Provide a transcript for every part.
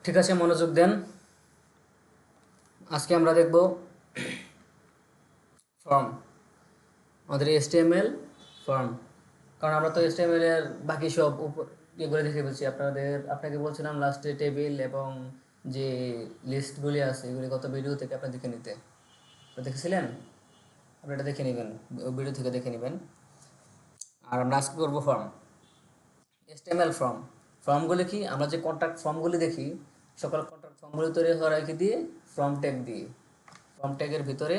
ঠিক আছে, মনোযোগ দেন। আজকে আমরা দেখব ফর্ম, আমাদের HTML ফর্ম। কারণ আমরা তো HTML এর বাকি সব এগুলো দেখে ফেলছি। আপনাকে বলছিলাম লাস্টে টেবিল এবং যে লিস্টগুলি আছে এগুলি গত ভিডিও থেকে আপনি দেখে নিতে। দেখেছিলেন? আপনি এটা দেখে নেবেন, ভিডিও থেকে দেখে নেবেন। আর আমরা আজকে করবো ফর্ম, HTML ফর্ম। ফর্মগুলি কি, আমরা যে কন্ট্যাক্ট ফর্মগুলি দেখি, সকল কন্ট্যাক্ট ফর্মগুলি তৈরি হওয়ার আগে দিয়ে ফর্ম ট্যাগ দিয়ে, ফর্ম ট্যাগের ভিতরে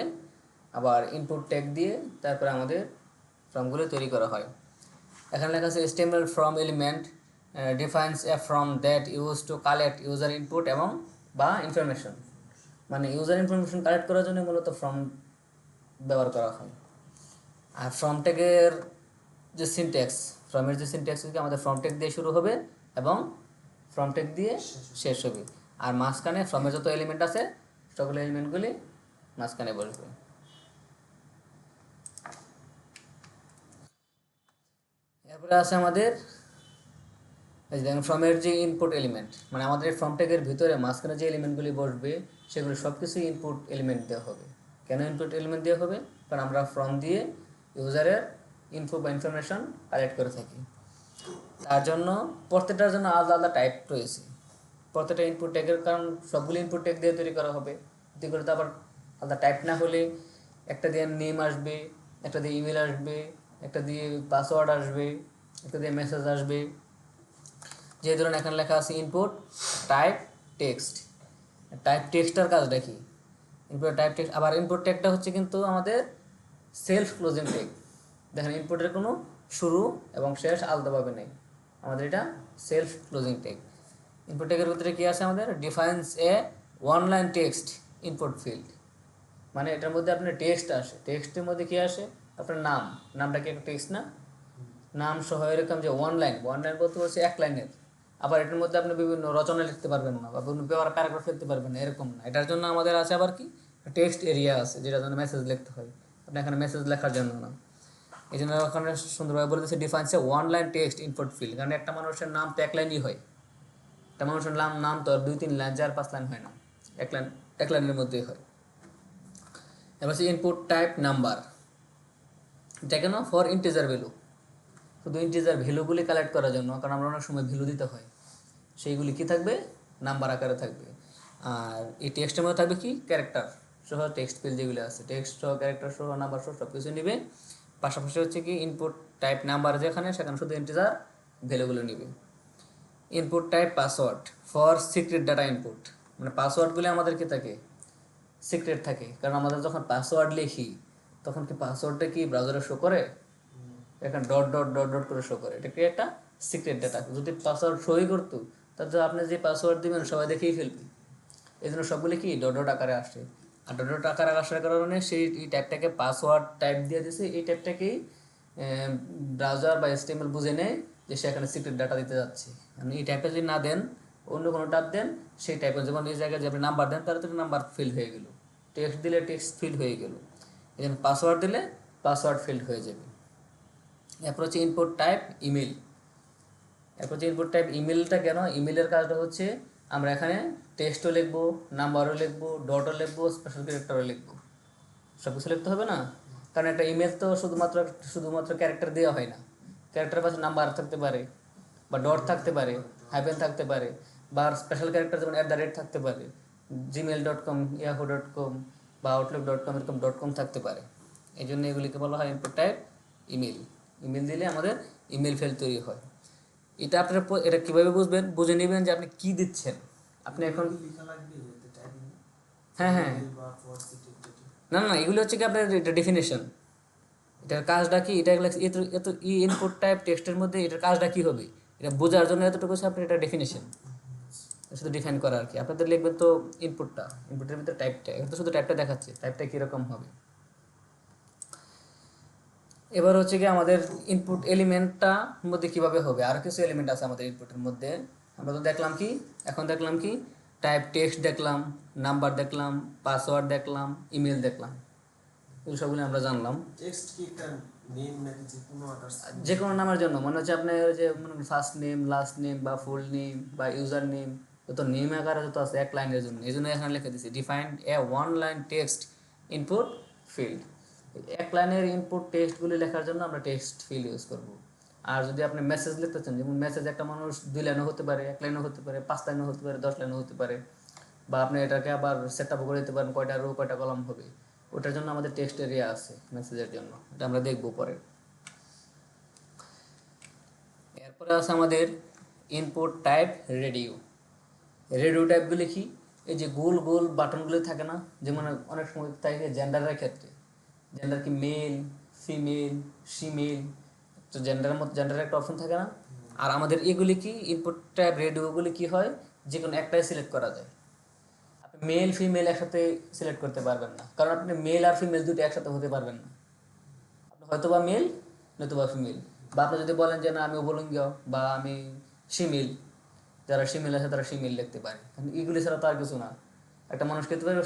আবার ইনপুট ট্যাগ দিয়ে তারপরে আমাদের ফর্মগুলি তৈরি করা হয়। এখানে লেখা আছে HTML form element defines A form that use to collect user input এবং বা ইনফরমেশন। মানে ইউজার ইনফরমেশন কালেক্ট করার জন্য মূলত ফর্ম ব্যবহার করা হয়। আর ফর্ম ট্যাগের যে সিনট্যাক্স, ফর্মের যে সিনট্যাক্স আমাদের ফর্ম ট্যাগ দিয়ে শুরু হবে এবং ফর্ম ট্যাগ দিয়ে শেষ হবে। আর মাঝখানে ফর্মের যত এলিমেন্ট আছে সকল এলিমেন্টগুলি মাঝখানে বসবে। এরপরে আছে আমাদের এই যে দেখেন ফর্মের যে ইনপুট এলিমেন্ট, মানে আমাদের ফর্ম ট্যাগের ভিতরে মাঝখানে যে এলিমেন্টগুলি বসবে সেগুলো সব কিছুই ইনপুট এলিমেন্ট দেওয়া হবে। কেন ইনপুট এলিমেন্ট দেওয়া হবে? কারণ আমরা ফর্ম দিয়ে ইউজারের ইনফো বা ইনফরমেশন কালেক্ট করে থাকি। তার জন্য প্রত্যেকটার জন্য আলাদা আলাদা টাইপ রয়েছে। প্রত্যেকটা ইনপুট ট্যাগের, কারণ সবগুলো ইনপুট ট্যাগ দিয়ে তৈরি করা হবে, এগুলো তো আবার আলাদা টাইপ না হলে একটা দিয়ে নেম আসবে, একটা দিয়ে ইমেল আসবে, একটা দিয়ে পাসওয়ার্ড আসবে, একটা দিয়ে মেসেজ আসবে। যে ধরুন এখানে লেখা আছে ইনপুট টাইপ টেক্সট। টাইপ টেক্সটার কাজটা কি? ইনপুট টাইপ টেক্সট, আবার ইনপুট ট্যাগটা হচ্ছে কিন্তু আমাদের সেলফ ক্লোজিং ট্যাগ। দেখেন ইনপুটের কোনো শুরু এবং শেষ আলাদাভাবে নেই, আমাদের এটা সেলফ ক্লোজিং ট্যাগ। ইনপুট ট্যাগের ভিতরে কী আছে আমাদের? Defines a one line text input field. মানে এটার মধ্যে আপনার টেক্সট আসে, টেক্সটের মধ্যে কী আসে? আপনার নামটা কি একটা টেক্সট না? নাম সহ এরকম যে ওয়ান লাইন বলতে হচ্ছে এক লাইনের। আবার এটার মধ্যে আপনি বিভিন্ন রচনা লিখতে পারবেন না বা বিভিন্ন প্যারাগ্রাফ লিখতে পারবেন না, এরকম না। এটার জন্য আমাদের আছে আবার কি টেক্সট এরিয়া আছে, যেটার জন্য মেসেজ লিখতে হয়। আপনি এখানে মেসেজ লেখার জন্য না, এই জন্য ওখানে সুন্দরভাবে বলে দিচ্ছে defines a one line text input field. কারণ একটা মানুষের নাম তো এক লাইনই হয়, একটা মানুষের নাম তো আর 2-3 লাইন 4-5 লাইন হয় না, এক লাইনের মধ্যেই হয়। এবার হচ্ছে ইনপুট টাইপ নাম্বার, এটা কেন? ফর ইন্টিজার ভ্যালু, শুধু ইন্টিজার ভ্যালুগুলি কালেক্ট করার জন্য। কারণ আমরা অনেক সময় ভ্যালু দিতে হয়, সেইগুলি কি থাকবে? নাম্বার আকারে থাকবে। আর এই টেক্সটের মধ্যে থাকবে কি ক্যারেক্টার সহ, টেক্সট ফিল্ড যেগুলো আছে টেক্সট সহ ক্যারেক্টার সহ নাম্বার সহ সব কিছু নেবে। পাশাপাশি হচ্ছে কি ইনপুট টাইপ নাম্বার যেখানে, সেখানে শুধু ইন্টিজার ভ্যালুগুলো নেবে। Input type password for secret data input, মানে পাসওয়ার্ডগুলি আমাদের কি থাকে? সিক্রেট থাকে। কারণ আমাদের যখন পাসওয়ার্ড লিখি তখন কি পাসওয়ার্ডটা কি ব্রাউজারে শো করে? এখানে ডট ডট ডট ডট করে শো করে, এটা কি একটা সিক্রেট ডাটা। যদি পাসওয়ার্ড শোই করতো তাহলে আপনি যে পাসওয়ার্ড দিবেন সবাই দেখেই ফেলবে। এই জন্য সবগুলি কি ডট ডট আকারে আসে। আর ডট ডট আকারে আসার কারণে সেই এই টাইপটাকে পাসওয়ার্ড টাইপ দিয়ে দিয়েছে। এই টাইপটাকেই ব্রাউজার বা HTML বুঝে নেয় যে সে এখানে সিক্রেট ডাটা দিতে যাচ্ছে। আপনি এই টাইপটা যদি না দেন, অন্য কোনো টাইপ দেন, সেই টাইপের যেমন এই জায়গায় যে আপনি নাম্বার দেন তাহলে তো নাম্বার ফিল হয়ে গেল, টেক্সট দিলে টেক্সট ফিল হয়ে গেল, এই জন্য পাসওয়ার্ড দিলে পাসওয়ার্ড ফিল্ড হয়ে যাবে। এরপর হচ্ছে ইনপুট টাইপ ইমেল। এরপর হচ্ছে ইনপুট টাইপ ইমেলটা কেন? ইমেলের কাজটা হচ্ছে আমরা এখানে টেক্সটও লিখবো, নাম্বারও লিখবো, ডটও লিখবো, স্পেশাল ক্যারেক্টারও লিখবো। সব কিছু লিখতে হবে না? কারণ একটা ইমেল তো শুধুমাত্র ক্যারেক্টার দেওয়া হয় না, ক্যারেক্টার পাশে নাম্বার থাকতে পারে, বা ডট থাকতে পারে, হাইফেন থাকতে পারে, বা স্পেশাল ক্যারেক্টার যেমন @ থাকতে পারে, gmail.com, yahoo.com বা outlook.com এরকম .com থাকতে পারে। এই জন্য এগুলিকে বলা হয় ইনপুট টাইপ ইমেল। ইমেল দিলে আমাদের ইমেল ফাইল তৈরি হয়। এটা আপনারা এটা কীভাবে বুঝবেন? বুঝে নেবেন যে আপনি কী দিচ্ছেন। আপনি এখন হ্যাঁ হ্যাঁ না না, এগুলো হচ্ছে কি আপনার এটা ডেফিনেশন, এটার কাজটা কি, এটা এত এত ইনপুট টাইপ টেক্সটের মধ্যে এটার কাজটা কী হবে এটা বোঝার জন্য এতটুকু হচ্ছে আপনার এটা ডেফিনেশন, শুধু ডিফাইন করা আর কি। আপনাদের লিখবেন তো ইনপুটের ভিতরে টাইপটা, এটা তো শুধু টাইপটা দেখাচ্ছে, টাইপটা কীরকম হবে। এবার হচ্ছে কি আমাদের ইনপুট এলিমেন্টটা মধ্যে কীভাবে হবে, আর কিছু এলিমেন্ট আছে আমাদের ইনপুটের মধ্যে। আমরা তো দেখলাম কি, এখন দেখলাম কি টাইপ টেক্সট দেখলাম, নাম্বার দেখলাম, পাসওয়ার্ড দেখলাম, ইমেল দেখলাম, এই সবগুলো আমরা জানলাম। টেক্সট কি একটা নেম নাকি যে কোনো আদার্স? যে কোনো নামের জন্য, মনে হচ্ছে আপনার ওই যে ফার্স্ট নেম, লাস্ট নেম বা ফুল নেম বা ইউজার নেম, যত নেম আকারে যত আছে এক লাইনের জন্য, এই জন্য এখানে লিখে দিচ্ছি define a one line text input field. এক লাইনের ইনপুট টেক্সটগুলি লেখার জন্য আমরা টেক্সট ফিল্ড ইউজ করব। আর যদি আপনি মেসেজ লিখতে চান, যেমন মেসেজ একটা মানুষ 2 লাইনও হতে পারে, 1 লাইনও হতে পারে, 5 লাইনও হতে পারে, 10 লাইনও হতে পারে, বা আপনি এটাকে আবার সেট আপ করে দিতে পারেন কয়টা রো কয়টা কলাম হবে। ওটার জন্য আমাদের টেক্সট এরিয়া আছে মেসেজের জন্য, এটা আমরা দেখবো পরে। এরপরে আছে আমাদের ইনপুট টাইপ রেডিও। রেডিও টাইপগুলি কি? এই যে গোল গোল বাটনগুলি থাকে না, যেমন অনেক সময় থাকে জেন্ডারের ক্ষেত্রে, জেন্ডার কি মেল, ফিমেল, শিমেল, তো জেন্ডারের মধ্যে জেন্ডারের একটা অপশন থাকে না। আর আমাদের এগুলি কি ইনপুট টাইপ রেডিওগুলি কি হয়, যে কোনো একটাই সিলেক্ট করা যায়। আপনি মেল ফিমেল একসাথে সিলেক্ট করতে পারবেন না, কারণ আপনি মেল আর ফিমেল দুটো একসাথে হতে পারবেন না। আপনি হয়তো বা মেল নয়তো বা ফিমেল, বা আপনি যদি বলেন যে না আমি উভলিঙ্গ বা আমি শিমেল, যারা শিমেল আছে তারা শিমেল লিখতে পারে, কিন্তু এগুলি ছাড়া তো আর কিছু না। একটা মানুষ হতে পারে,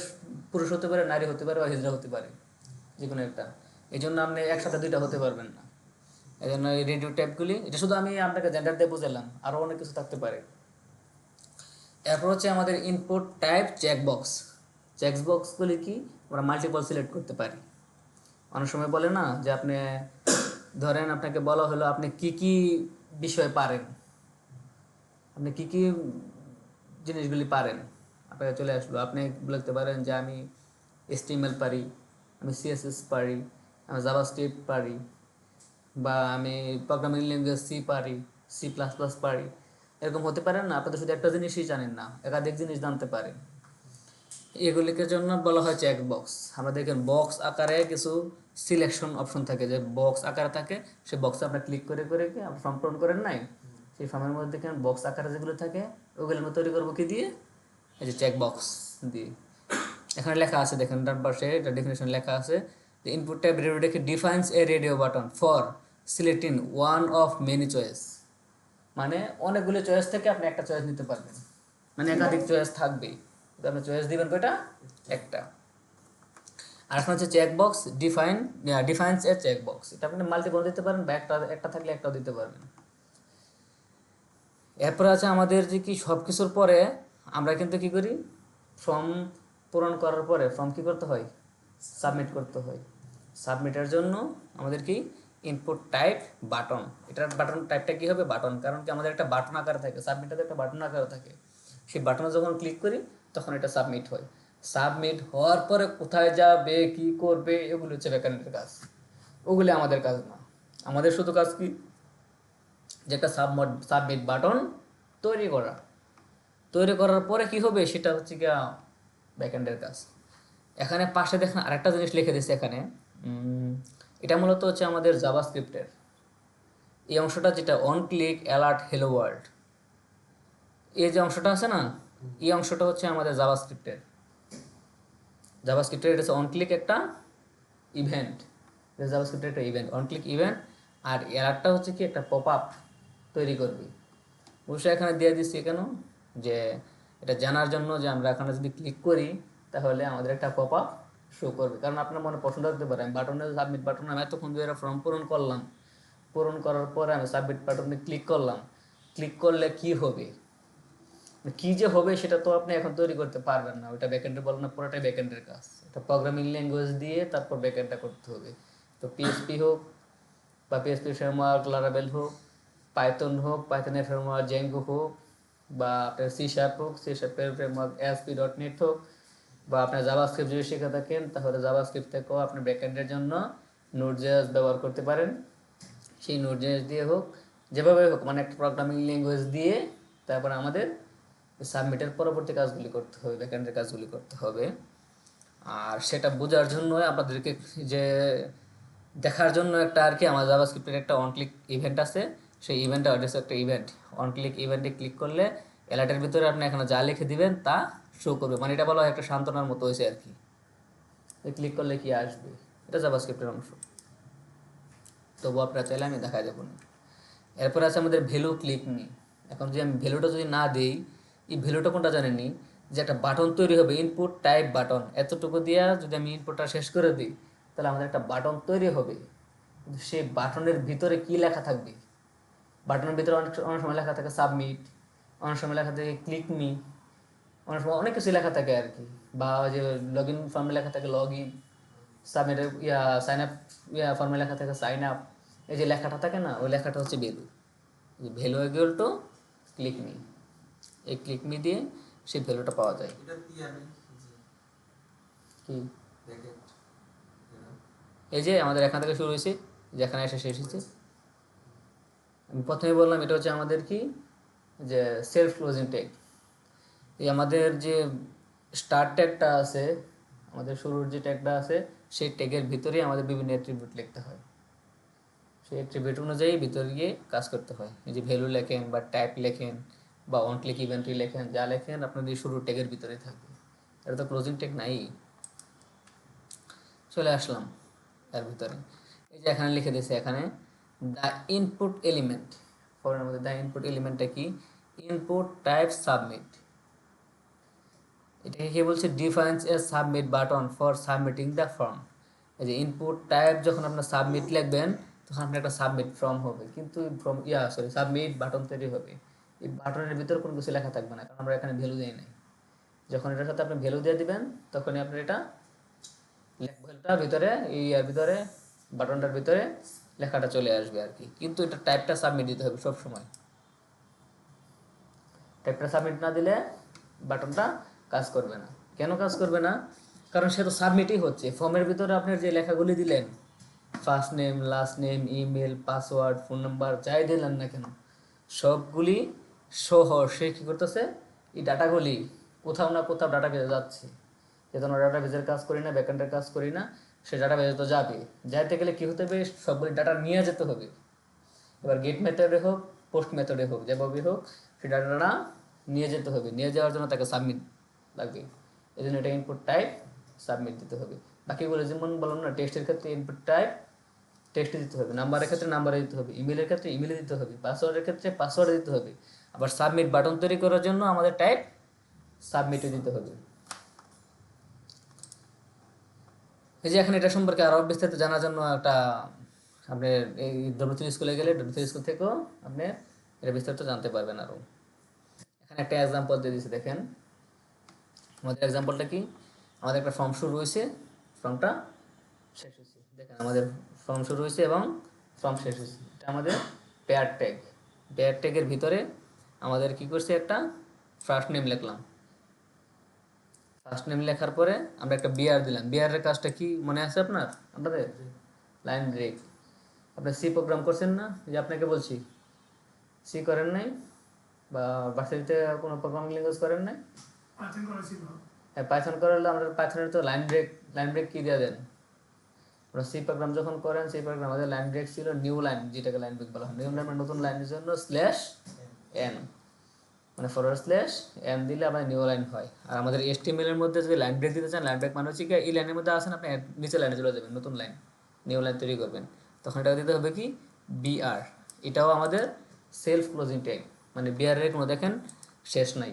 পুরুষ হতে পারে, নারী হতে পারে, বা হিজড়া হতে পারে, যে কোনো একটা। এই জন্য আপনি একসাথে দুইটা হতে পারবেন না। এই জন্য এই রেডিও টাইপগুলি, এটা শুধু আমি আপনাকে জেন্ডার দিয়ে বুঝালাম, আরও অনেক কিছু থাকতে পারে। এরপর হচ্ছে আমাদের ইনপুট টাইপ চেকবক্স। চেকবক্সগুলি কি, আমরা মাল্টিপল সিলেক্ট করতে পারি। অনেক সময় বলে না যে আপনি ধরেন আপনাকে বলা হলো আপনি কি কি বিষয় পারেন, আপনি কি কি জিনিসগুলি পারেন, আপনাকে চলে আসলো। আপনি লিখতে পারেন যে আমি HTML পারি, আমি CSS পারি, আমি জাভাস্ক্রিপ্ট পারি, বা আমি প্রোগ্রামিং ল্যাঙ্গুয়েজ সি পারি, C++ পারি। এরকম হতে পারে না, আপনি তো শুধু একটা জিনিসই জানেন না, একাধিক জিনিস জানতে পারেন। এগুলিকে জন্য বলা হয় চেক বক্স। আমরা দেখেন বক্স আকারে কিছু সিলেকশন অপশন থাকে, যে বক্স আকারে থাকে, সেই বক্সে আপনার ক্লিক করে করে কি আপনি ফর্ম পূরণ করেন নাই, সেই ফর্মের মধ্যে দেখেন বক্স আকারে যেগুলো থাকে ওগুলো আমরা তৈরি করবো কি দিয়ে, এই যে চেক বক্স দিয়ে। এখানে লেখা আছে দেখেন ডান পাশে, এটা ডেফিনেশন লেখা আছে যে ইনপুট টাইপ রেডিও দেখে defines A radio button for selecting one of many choice. মানে অনেকগুলো চয়েস থেকে আপনি একটা চয়েস নিতে পারবেন, মানে একাধিক চয়েস থাকবেই, আপনি চয়েস দিবেন কয়টা, একটা। আর এখন হচ্ছে চেকবক্স ডিফাইন্স এ চেকবক্স, এটা আপনি মাল্টিপল দিতে পারেন, বা একটা একটা থাকলে একটাও দিতে পারবেন। এরপরে আছে আমাদের যে কি সব কিছুর পরে আমরা কিন্তু কি করি, ফর্ম পূরণ করার পরে ফর্ম কি করতে হয়, সাবমিট করতে হয়। সাবমিটের জন্য আমাদের কি ইনপুট টাইপ বাটন, এটার বাটন টাইপটা কি হবে, বাটন, কারণ কি আমাদের একটা বাটন আকারে থাকে, সাবমিটটাতে একটা বাটন আকারে থাকে। সেই বাটনে যখন ক্লিক করি তখন এটা সাবমিট হয়। সাবমিট হওয়ার পরে কোথায় যাবে কি করবে এগুলো হচ্ছে ব্যাকএন্ডের কাজ, ওগুলি আমাদের কাজ না। আমাদের শুধু কাজ কি, যে একটা সাবমিট বাটন তৈরি করা, তৈরি করার পরে কি হবে সেটা হচ্ছে গিয়া ব্যাকএন্ডের কাজ। এখানে পাশে দেখেন আরেকটা জিনিস লিখে দিচ্ছে এখানে, এটা মূলত হচ্ছে আমাদের জাভাস্ক্রিপ্টের এই অংশটা, যেটা on click alert hello world, এই যে অংশটা আছে না, এই অংশটা হচ্ছে আমাদের জাভাস্ক্রিপ্টের। জাভাস্ক্রিপ্টের এটা হচ্ছে অন ক্লিক একটা ইভেন্ট, জাভাস্ক্রিপ্টের একটা ইভেন্ট, অন ক্লিক ইভেন্ট। আর অ্যালার্টটা হচ্ছে কি একটা পপ আপ তৈরি করবে। অবশ্যই এখানে দিয়ে দিচ্ছি কেন, যে এটা জানার জন্য যে আমরা এখানে যদি ক্লিক করি তাহলে আমাদের একটা পপ আপ শো করবে। কারণ আপনার মনে প্রশ্ন থাকতে পারে, আমি বাটনে সাবমিট বাটনে আমি এতক্ষণ ধরে ফর্ম পূরণ করলাম, পূরণ করার পরে আমি সাবমিট বাটনে ক্লিক করলাম, ক্লিক করলে কি হবে, কি যে হবে সেটা তো আপনি এখন তৈরি করতে পারবেন না, ওইটা ব্যাকএন্ডের বলেন না, পুরোটাই ব্যাকএন্ডের কাজ। এটা প্রোগ্রামিং ল্যাঙ্গুয়েজ দিয়ে তারপর ব্যাকএন্ডটা করতে হবে। তো PHP হোক বা PHP ফ্রেমওয়ার্ক লারাবেল হোক, পাইথন হোক, পাইথনের ফ্রেমওয়ার্ক জেঙ্গো হোক, বা আপনার C# হোক, C# ফ্রেমওয়ার্ক ASP.NET হোক, বা আপনার জাভাস্ক্রিপ্ট যদি শিখে থাকেন তাহলে জাভাস্ক্রিপ্ট থেকেও আপনি ব্যাকএন্ডের জন্য Node.js ব্যবহার করতে পারেন। সেই Node.js দিয়ে হোক, যেভাবে হোক, মানে একটা প্রোগ্রামিং ল্যাঙ্গুয়েজ দিয়ে তারপর আমাদের সাবমিটের পরবর্তী কাজগুলি করতে হবে, ব্যাকএন্ডের কাজগুলি করতে হবে। আর সেটা বোঝার জন্য আপনাদেরকে যে দেখার জন্য একটা আর কি আমার জাভাস্ক্রিপ্টের একটা অন ক্লিক ইভেন্ট আছে, সেই ইভেন্টটা অ্যাড্রেস একটা ইভেন্ট, অন ক্লিক ইভেন্টে ক্লিক করলে অ্যালার্টের ভিতরে আপনি এখানে যা লিখে দিবেন তা শো করবে, মানে এটা বলা হয় একটা সান্ত্বনার মতো হয়েছে আর কি, ক্লিক করলে কি আসবে, এটা জাভাস্ক্রিপ্টের অংশ। তবু আপনারা চাইলে আমি দেখাই দেবো না। এরপর আছে আমাদের ভ্যালু ক্লিক নি। এখন যদি আমি ভ্যালুটা যদি না দিই, এই ভ্যালুটা কোনটা জানেনি, যে একটা বাটন তৈরি হবে ইনপুট টাইপ বাটন, এতটুকু দিয়া যদি আমি ইনপুটটা শেষ করে দিই তাহলে আমাদের একটা বাটন তৈরি হবে, কিন্তু সেই বাটনের ভিতরে কি লেখা থাকবে, বাটনের ভিতরে অনেক অনেক সময় লেখা থাকে সাবমিট, অনেক সময় লেখা থাকে ক্লিক মি, অনেক সময় অনেক কিছু লেখা থাকে আর কি, বা ওই যে লগ ইন ফর্মে লেখা থাকে log in, submit sign up ফর্মে লেখা থাকে সাইন আপ। এই যে লেখাটা থাকে না, ওই লেখাটা হচ্ছে value. Value equal two click me, এই ক্লিক মি দিয়ে সেই ভ্যালুটা পাওয়া যায়। এটা কি আমি কি দেখেন এই যে আমাদের এখান থেকে শুরু হয়েছে, যেখানে এসে শেষ হয়েছে। আমি প্রথমে বললাম এটা হচ্ছে আমাদের কি, যে সেলফ ক্লোজিং ট্যাগ। এই আমাদের যে স্টার্ট ট্যাগটা আছে, আমাদের শুরুর যে ট্যাগটা আছে, সেই ট্যাগের ভিতরেই আমাদের বিভিন্ন অ্যাট্রিবিউট লিখতে হয়। সেই অ্যাট্রিবিউট অনুযায়ী ভিতরে গিয়ে কাজ করতে হয়। এই যে ভ্যালু লেখেন বা টাইপ লেখেন বা অন ক্লিক ইভেন্টরি লেখেন, যা লেখেন আপনার এই শুরুর ট্যাগের ভিতরেই থাকবে। এটা তো ক্লোজিং ট্যাগ নাই। চলে আসলাম এর ভিতরে। এই যে এখানে লিখে দিয়েছে, এখানে দ্য ইনপুট এলিমেন্ট, ফরের মধ্যে দ্য ইনপুট এলিমেন্টটা কি, ইনপুট টাইপ সাবমিট। এটাকে কি বলছে, defines A submit button for submitting the form. এই যে ইনপুট টাইপ যখন আপনার সাবমিট লিখবেন, তখন আপনার একটা সাবমিট ফর্ম হবে, কিন্তু ফর্ম সাবমিট বাটন তৈরি হবে। এই বাটনের ভিতরে কোনো কিছু লেখা থাকবে না, কারণ আমরা এখানে ভ্যালু দিই নাই। যখন এটার সাথে আপনি ভ্যালু দিয়ে দিবেন, তখনই আপনার এটা ভ্যালুটা ভিতরে, এই এর ভিতরে বাটনটার ভিতরে লেখাটা চলে আসবে আর কি। কিন্তু এটা টাইপটা সাবমিট দিতে হবে সব সময়। টাইপটা সাবমিট না দিলে বাটনটা কাজ করবে না। কেন কাজ করবে না? কারণ সে তো সাবমিটই হচ্ছে। ফর্মের ভিতরে আপনার যে লেখাগুলি দিলেন, first name, last name, email, password, phone number, যাই দিলেন না কেন, সবগুলি সহ সে কী করতেছে, এই ডাটাগুলি কোথাও না কোথাও ডাটা বেজে যাচ্ছে। যেহেতু আমরা ডাটা বেজের কাজ করি না, ব্যাকএন্ডের কাজ করি না, সে ডাটা বেজে তো যাবে। যাইতে গেলে কী হতে হবে, সবগুলি ডাটা নিয়ে যেতে হবে। এবার গেট মেথডে হোক, পোস্ট মেথডে হোক, যেভাবে হোক, সেই ডাটাটা নিয়ে যেতে হবে। নিয়ে যাওয়ার জন্য তাকে সাবমিট লাগবে। এই জন্য এটা ইনপুট টাইপ সাবমিট দিতে হবে। বাকিগুলো যেমন বললাম না, টেক্সটের ক্ষেত্রে ইনপুট টাইপ টেক্সটে দিতে হবে, নাম্বারের ক্ষেত্রে নাম্বারে দিতে হবে, ইমেলের ক্ষেত্রে ইমেলে দিতে হবে, পাসওয়ার্ডের ক্ষেত্রে পাসওয়ার্ডে দিতে হবে। আবার সাবমিট বাটন তৈরি করার জন্য আমাদের টাইপ সাবমিটে দিতে হবে। এই যে এখন এটা সম্পর্কে আরও বিস্তারিত জানার জন্য একটা, আপনি এই ডব্লিউ3 স্কুলে গেলে ডব্লিউ3 স্কুল থেকেও আপনি এটা বিস্তারিত জানতে পারবেন আরও। এখানে একটা এক্সাম্পল দিয়ে দিয়েছে, দেখেন আমাদের এক্সাম্পলটা কি। আমাদের একটা ফর্ম শুরু হয়েছে, ফর্মটা শেষ হয়েছে। দেখেন আমাদের ফর্ম শুরু হয়েছে এবং ফর্ম শেষ হয়েছে। এটা আমাদের পেয়ার ট্যাগ। পেয়ার ট্যাগের ভিতরে আমাদের কি করছে, একটা ফার্স্ট নেম লিখলাম। ফার্স্ট নেম লেখার পরে আমরা একটা বিআর দিলাম। বিআরের কাজটা কি মনে আছে আপনাদের? Line break. আপনি সি প্রোগ্রাম করছেন না, যে আপনাকে বলছি, সি করেন নাই বা ভার্সিটিতে কোনো প্রোগ্রামিং ল্যাঙ্গুয়েজ করেন নাই? হ্যাঁ, পাইথন করলে আমরা পাইথনের তো লাইন ব্রেক কি দিয়ে দেন? আমরা সি প্রোগ্রাম যখন করেন, সি প্রোগ্রাম আমাদের লাইন ব্রেক ছিল নিউ লাইন, যেটাকে লাইন ব্রেক বলা হয়। নিউ লাইন নতুন লাইনের জন্য স্ল্যাশ এন, মানে ফরওয়ার্ড স্ল্যাশ এন দিলে আমাদের নিউ লাইন হয়। আর আমাদের HTML এর মধ্যে যদি লাইন ব্রেক দিতে চান, লাইন ব্রেক মানে হচ্ছে কি, এই লাইনের মধ্যে আসেন আপনি নিচে লাইনে চলে যাবেন, নতুন লাইন, নিউ লাইন তৈরি করবেন, তখন এটা দিতে হবে কি, বিআর। এটাও আমাদের সেলফ ক্লোজিং ট্যাগ, মানে বিআরের কোনো দেখেন শেষ নাই,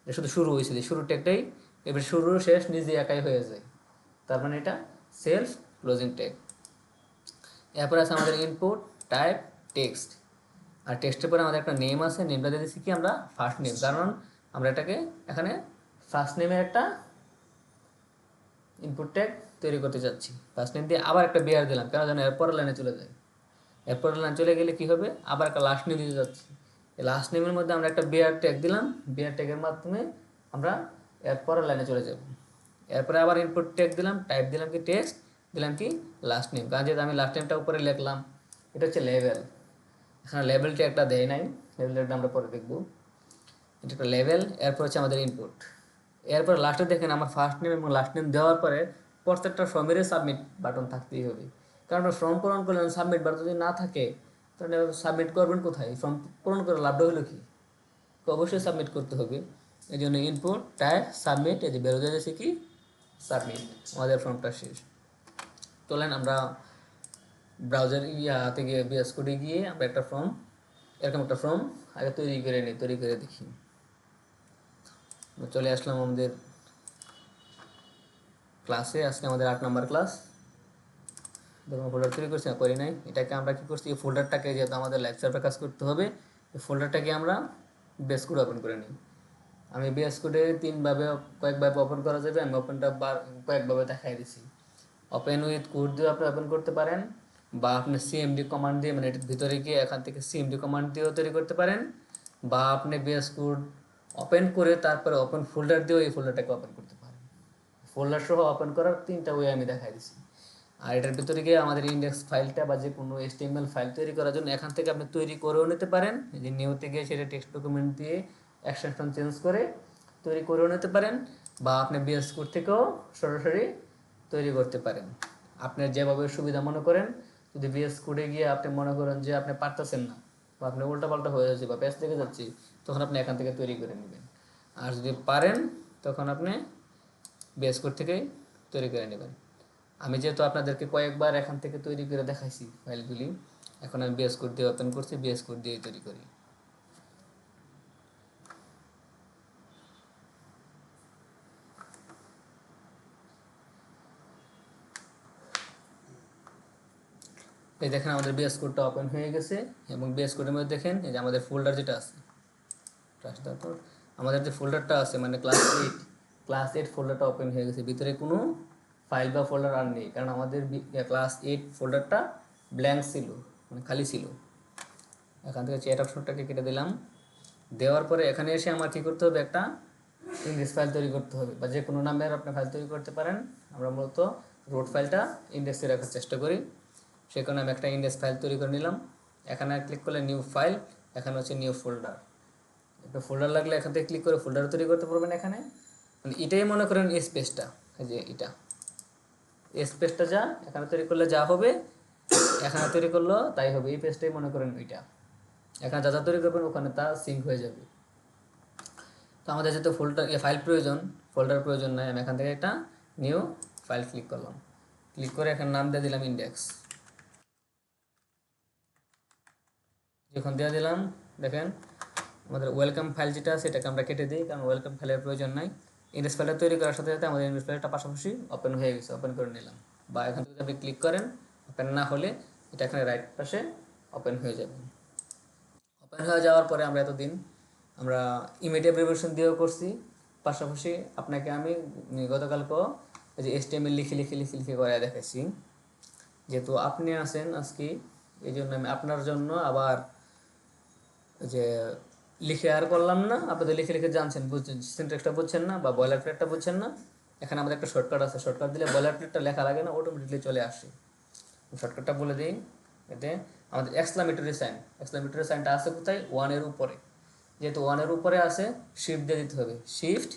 এটা শুধু শুরু হয়েছে, শুরু ট্যাগটাই এবার শুরু শেষ নিজে একাই হয়ে যায়, তার মানে এটা সেলফ ক্লোজিং ট্যাগ। এরপর আছে আমাদের ইনপুট টাইপ টেক্সট। আর টেক্সটের পরে আমাদের একটা নেম আছে, নেমটা দিয়ে দিচ্ছি কি আমরা ফার্স্ট নেম, কারণ আমরা এটাকে এখানে ফার্স্ট নেমের একটা ইনপুট ট্যাগ তৈরি করতে যাচ্ছি। ফার্স্ট নেম দিয়ে আবার একটা বিআর দিলাম, কেন যেন এরপরের লাইনে চলে যায়। এরপরের লাইন চলে গেলে কি হবে, আবার একটা লাস্ট নেম দিতে যাচ্ছি। এই লাস্ট নেমের মধ্যে আমরা একটা বিআর ট্যাগ দিলাম, বিআর ট্যাগের মাধ্যমে আমরা এরপরের লাইনে চলে যাব। এরপরে আবার ইনপুট ট্যাগ দিলাম, টাইপ দিলাম কি টেক্সট, দিলাম কি লাস্ট নেম, কারণ যেহেতু আমি লাস্ট নেমটা উপরে লিখলাম, এটা হচ্ছে লেভেল। এখানে লেভেল ট্যাগটা দেয় নাই, লেভেল ট্যাগটা আমরা পরে দেখবো। এটা একটা লেভেল। এরপর হচ্ছে আমাদের ইনপুট। এরপর লাস্টে দেখেন আমার ফার্স্ট নেম এবং লাস্ট নেম দেওয়ার পরে প্রত্যেকটা ফর্মেরই সাবমিট বাটন থাকতেই হবে, কারণ ফর্ম পূরণ করলেন সাবমিট বাটন যদি না থাকে, তাহলে সাবমিট করবেন কোথায়? ফর্ম পূরণ করে লাভটা হলো কি? তো অবশ্যই সাবমিট করতে হবে। এই জন্য ইনপুট টাইপ সাবমিট, এই যে বেরোতে যাচ্ছে কি সাবমিট, আমাদের ফর্মটা শেষ। চলেন আমরা ব্রাউজার থেকে বিএস কোডে গিয়ে আমরা একটা ফর্ম, এরকম একটা ফর্ম আগে তৈরি করে নিই, তৈরি করে দেখি। চলে আসলাম আমাদের ক্লাসে। আজকে আমাদের 8 নম্বর ক্লাস। দেখুন ফোল্ডার তৈরি করছি না, করি নাই। এটাকে আমরা কী করছি, এই ফোল্ডারটাকে, যেহেতু আমাদের লেকচার কাজ করতে হবে, এই ফোল্ডারটাকে আমরা বেস কোড ওপেন করে নিই। আমি বেস কোডে কয়েকভাবে ওপেন করা যাবে, আমি ওপেনটা কয়েকভাবে দেখাই দিছি। ওপেন উইথ কোড দিয়ে আপনি ওপেন করতে পারেন, বা আপনি সিএমডি কমান্ড দিয়ে, মানে এটার ভিতরে গিয়ে এখান থেকে সিএমডি কমান্ড দিয়েও তৈরি করতে পারেন, বা আপনি বেস কোড ওপেন করে তারপরে ওপেন ফোল্ডার দিয়েও এই ফোল্ডারটাকে ওপেন করতে পারেন। ফোল্ডার সহ ওপেন করার 3টা ওয়ে আমি দেখাই দিছি। আর এটার ভিতরে গিয়ে আমাদের ইন্ডেক্স ফাইলটা বা যে কোনো HTML ফাইল তৈরি করার জন্য এখান থেকে আপনি তৈরি করেও নিতে পারেন, এই যে নিউতে গিয়ে সেটা টেক্সট ডকুমেন্ট দিয়ে এক্সটেনশন চেঞ্জ করে তৈরি করেও নিতে পারেন, বা আপনি বিএস কোড থেকেও সরাসরি তৈরি করতে পারেন। আপনার যেভাবে সুবিধা মনে করেন। যদি বিএস কোডে গিয়ে আপনি মনে করেন যে আপনি পারতেছেন না, বা আপনি উল্টাপাল্টা হয়ে যাচ্ছে বা পেজ থেকে যাচ্ছি, তখন আপনি এখান থেকে তৈরি করে নেবেন। আর যদি পারেন তখন আপনি বিএস কোড থেকেই তৈরি করে নেবেন। আমি যেহেতু আপনাদেরকে কয়েকবার এখান থেকে তৈরি করে দেখাইছি ফাইলগুলি, এখন আমি বিএস কোড দিয়ে ওপেন করছি, বিএস কোড দিয়ে তৈরি করি। এই দেখেন আমাদের বিএস কোডটা ওপেন হয়ে গেছে, এবং বিএস কোডের মধ্যে দেখেন এই যে আমাদের ফোল্ডার যেটা আছে, তারপর আমাদের যে ফোল্ডারটা আছে মানে ক্লাস 8 ফোল্ডারটা ওপেন হয়ে গেছে। ভিতরে কোনো ফাইল বা ফোল্ডার আর নেই, কারণ আমাদের ক্লাস 8 ফোল্ডারটা ব্ল্যাঙ্ক ছিল, মানে খালি ছিল। এখান থেকে চ্যাট অপশনটাকে কেটে দিলাম। দেওয়ার পরে এখানে এসে আমার কী করতে হবে, একটা ইন্ডেক্স ফাইল তৈরি করতে হবে, বা যে কোনো নামের আপনি ফাইল তৈরি করতে পারেন। আমরা মূলত রুট ফাইলটা ইন্ডেক্সে রাখার চেষ্টা করি, সে কারণে আমি একটা ইন্ডেক্স ফাইল তৈরি করে নিলাম। এখানে ক্লিক করলে নিউ ফাইল, এখানে হচ্ছে নিউ ফোল্ডার। একটা ফোল্ডার লাগলে এখান থেকে ক্লিক করে ফোল্ডার তৈরি করতে পারবেন। এখানে মানে এটাই মনে করেন স্পেসটা, এই যে এটা স্পেসটা যা এখানে তৈরি করলে যা হবে, এখানে তৈরি করলো তাই হবে। এই পেজটাই মনে করেন ওইটা, এখানে যা যা তৈরি করবেন ওখানে তা সিঙ্ক হয়ে যাবে। তো আমাদের যেহেতু ফোল্ডার প্রয়োজন নাই, আমি এখান থেকে একটা নিউ ফাইল ক্লিক করলাম। ক্লিক করে এখানে নাম দিয়ে দিলাম ইন্ডেক্স। যখন দিয়ে দিলাম দেখেন আমাদের ওয়েলকাম ফাইল যেটা আছে এটাকে আমরা কেটে দিই, কারণ ওয়েলকাম ফাইলের প্রয়োজন নাই। ইন্ডেক্স ফাইলটা তৈরি করার সাথে সাথে আমাদের ইন্ডেক্স ফাইলটা পাশাপাশি ওপেন হয়ে গেছে, ওপেন করে নিলাম। বা এখান থেকে আপনি ক্লিক করেন, ওপেন না হলে এটা এখানে রাইট পাশে ওপেন হয়ে যাবে। ওপেন হয়ে যাওয়ার পরে আমরা ইমেজ অ্যাব্রিভিয়েশন দিয়েও করছি, পাশাপাশি আপনাকে আমি গতকালকেও এই যে HTML লিখে করে দেখাইছি। যেহেতু আপনি আছেন আজকে, এই জন্য আমি আপনার জন্য আবার যে লিখে আর করলাম না। আপনি তো লিখে জানছেন, বুঝছেন, সিনট্যাক্সটা বুঝছেন না বা বয়লার প্লেটটা বুঝছেন না। এখানে আমাদের একটা শর্টকাট আছে, শর্টকাট দিলে বয়লার প্লেটটা লেখা লাগে না, অটোমেটিকলি চলে আসে। শর্টকাটটা বলে দিই, এতে আমাদের এক্সক্লামেটরি সাইনটা আছে কোথায়, 1-এর উপরে। যেহেতু 1-এর উপরে আছে, শিফট দিয়ে দিতে হবে, শিফট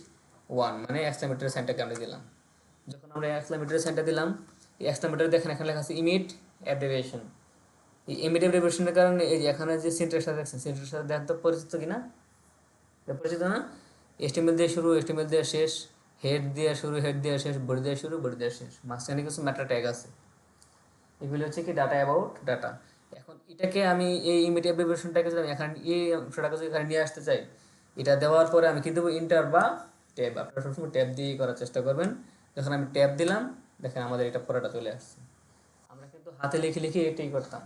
1, মানে এক্সক্লামেটরি সাইনটাকে আমরা দিলাম। যখন আমরা এক্সক্লামেটরি সাইনটা দিলাম, এই এক্সক্লামেটরি দেখেন এখানে লেখা আছে ইমিট অ্যাব্রিভিয়েশন। এই ইমিট অ্যাব্রিভিয়েশনের কারণে এই যে এখানে যে সিনট্যাক্সটা দেখছেন, সিনট্যাক্সটা দেখতে পরিচিত কিনা, পরিচিত না? HTML দিয়ে শুরু, HTML দিয়ে শেষ, হেড দিয়ে শুরু, হেড দিয়ে শেষ, বডি দিয়ে শুরু, বডি দিয়ে শেষ, মাঝখানে কিছু ম্যাটার ট্যাগ আছে। এগুলো হচ্ছে কি ডাটা অ্যাবাউট ডাটা। এখন এটাকে আমি এই ইমিডিয়েট অ্যাব্রিভিয়েশনটাকে যদি আমি এখানে এই অংশটাকে যদি এখানে নিয়ে আসতে চাই, এটা দেওয়ার পরে আমি কি দেবো, ইন্টার বা ট্যাব। আপনারা সবসময় ট্যাব দিয়ে করার চেষ্টা করবেন। যখন আমি ট্যাব দিলাম, দেখেন আমাদের এটা পড়াটা চলে আসছে। আমরা কিন্তু হাতে লিখে এটাই করতাম।